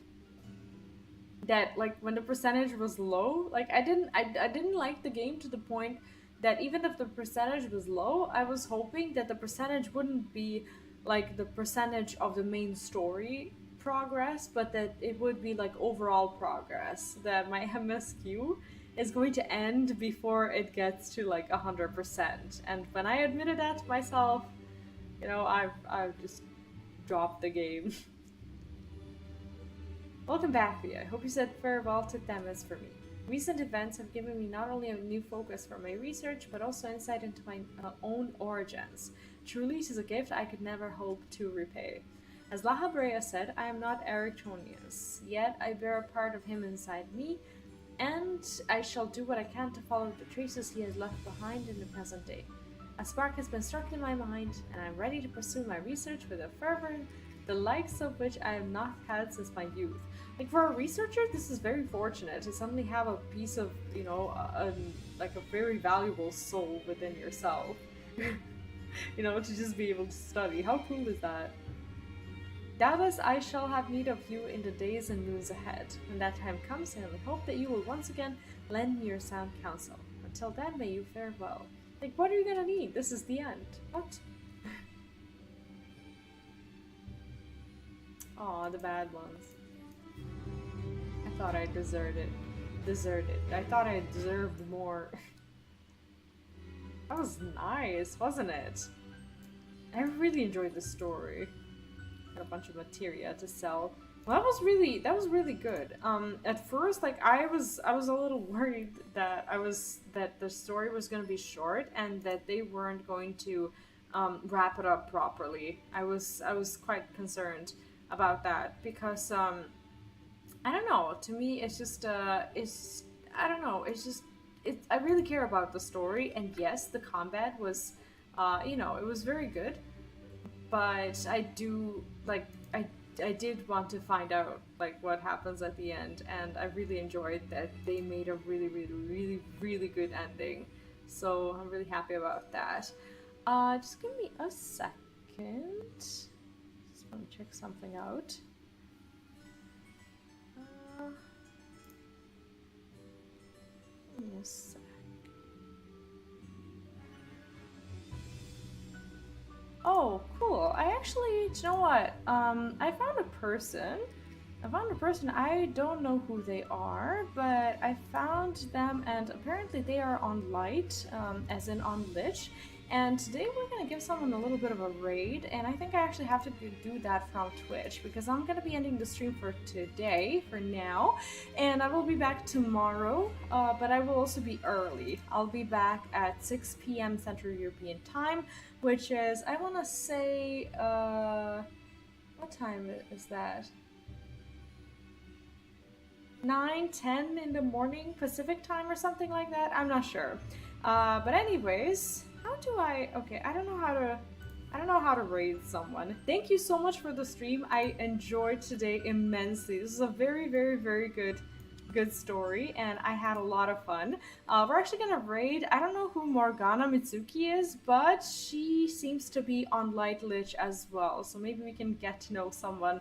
that like when the percentage was low, like I didn't like the game to the point that even if the percentage was low, I was hoping that the percentage wouldn't be like the percentage of the main story progress, but that it would be like overall progress, that my MSQ is going to end before it gets to like 100%. And when I admitted that to myself, you know, I've just dropped the game. Welcome back, Via. I hope you said farewell to them as for me. Recent events have given me not only a new focus for my research, but also insight into my own origins. Truly, it is a gift I could never hope to repay. As Lahabrea said, I am not Eric Tonius, yet I bear a part of him inside me, and I shall do what I can to follow the traces he has left behind in the present day. A spark has been struck in my mind, and I am ready to pursue my research with a fervor the likes of which I have not had since my youth. Like, for a researcher, this is very fortunate to suddenly have a piece of, you know, like a very valuable soul within yourself. You know, to just be able to study. How cool is that? Doubtless I shall have need of you in the days and moons ahead. When that time comes, I only hope that you will once again lend me your sound counsel. Until then, may you fare well. Like, what are you gonna need? This is the end. What? Aw, the bad ones. I thought I deserted. I thought I deserved more. That was nice, wasn't it? I really enjoyed the story. Got a bunch of materia to sell. Well, that was really good. At first, like I was a little worried that the story was going to be short and that they weren't going to wrap it up properly. I was quite concerned about that because I don't know. To me, it's just I don't know. I really care about the story, and yes, the combat was you know, it was very good. But I do, like, I did want to find out, like, what happens at the end, and I really enjoyed that they made a really good ending. So I'm really happy about that. Just give me a second. Just want to check something out. Give me a sec. Oh, cool. I actually, do you know what? I found a person. I don't know who they are, but I found them, and apparently they are on Light, as in on Lich. And today we're gonna give someone a little bit of a raid, and I think I actually have to do that from Twitch, because I'm gonna be ending the stream for today, for now, and I will be back tomorrow, but I will also be early. I'll be back at 6 p.m. Central European Time, which is, I wanna say, what time is that? 9-10 in the morning Pacific time or something like that? I'm not sure. But anyways, how do I... Okay, I don't know how to raid someone. Thank you so much for the stream. I enjoyed today immensely. This is a very good story, and I had a lot of fun. We're actually gonna raid... I don't know who Morgana Mitsuki is, but she seems to be on Light Lich as well. So maybe we can get to know someone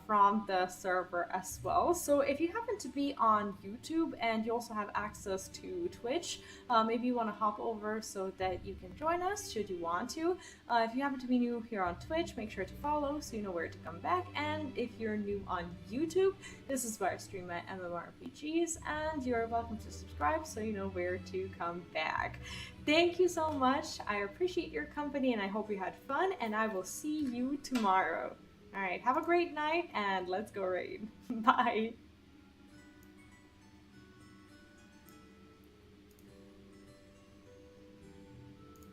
from the server as well. So if you happen to be on YouTube and you also have access to Twitch, maybe you want to hop over so that you can join us should you want to. If you happen to be new here on Twitch, make sure to follow so you know where to come back. And if you're new on YouTube, this is where I stream my MMORPGs, and you're welcome to subscribe so you know where to come back. Thank you so much. I appreciate your company and I hope you had fun, and I will see you tomorrow. Alright, have a great night, and let's go raid. Bye!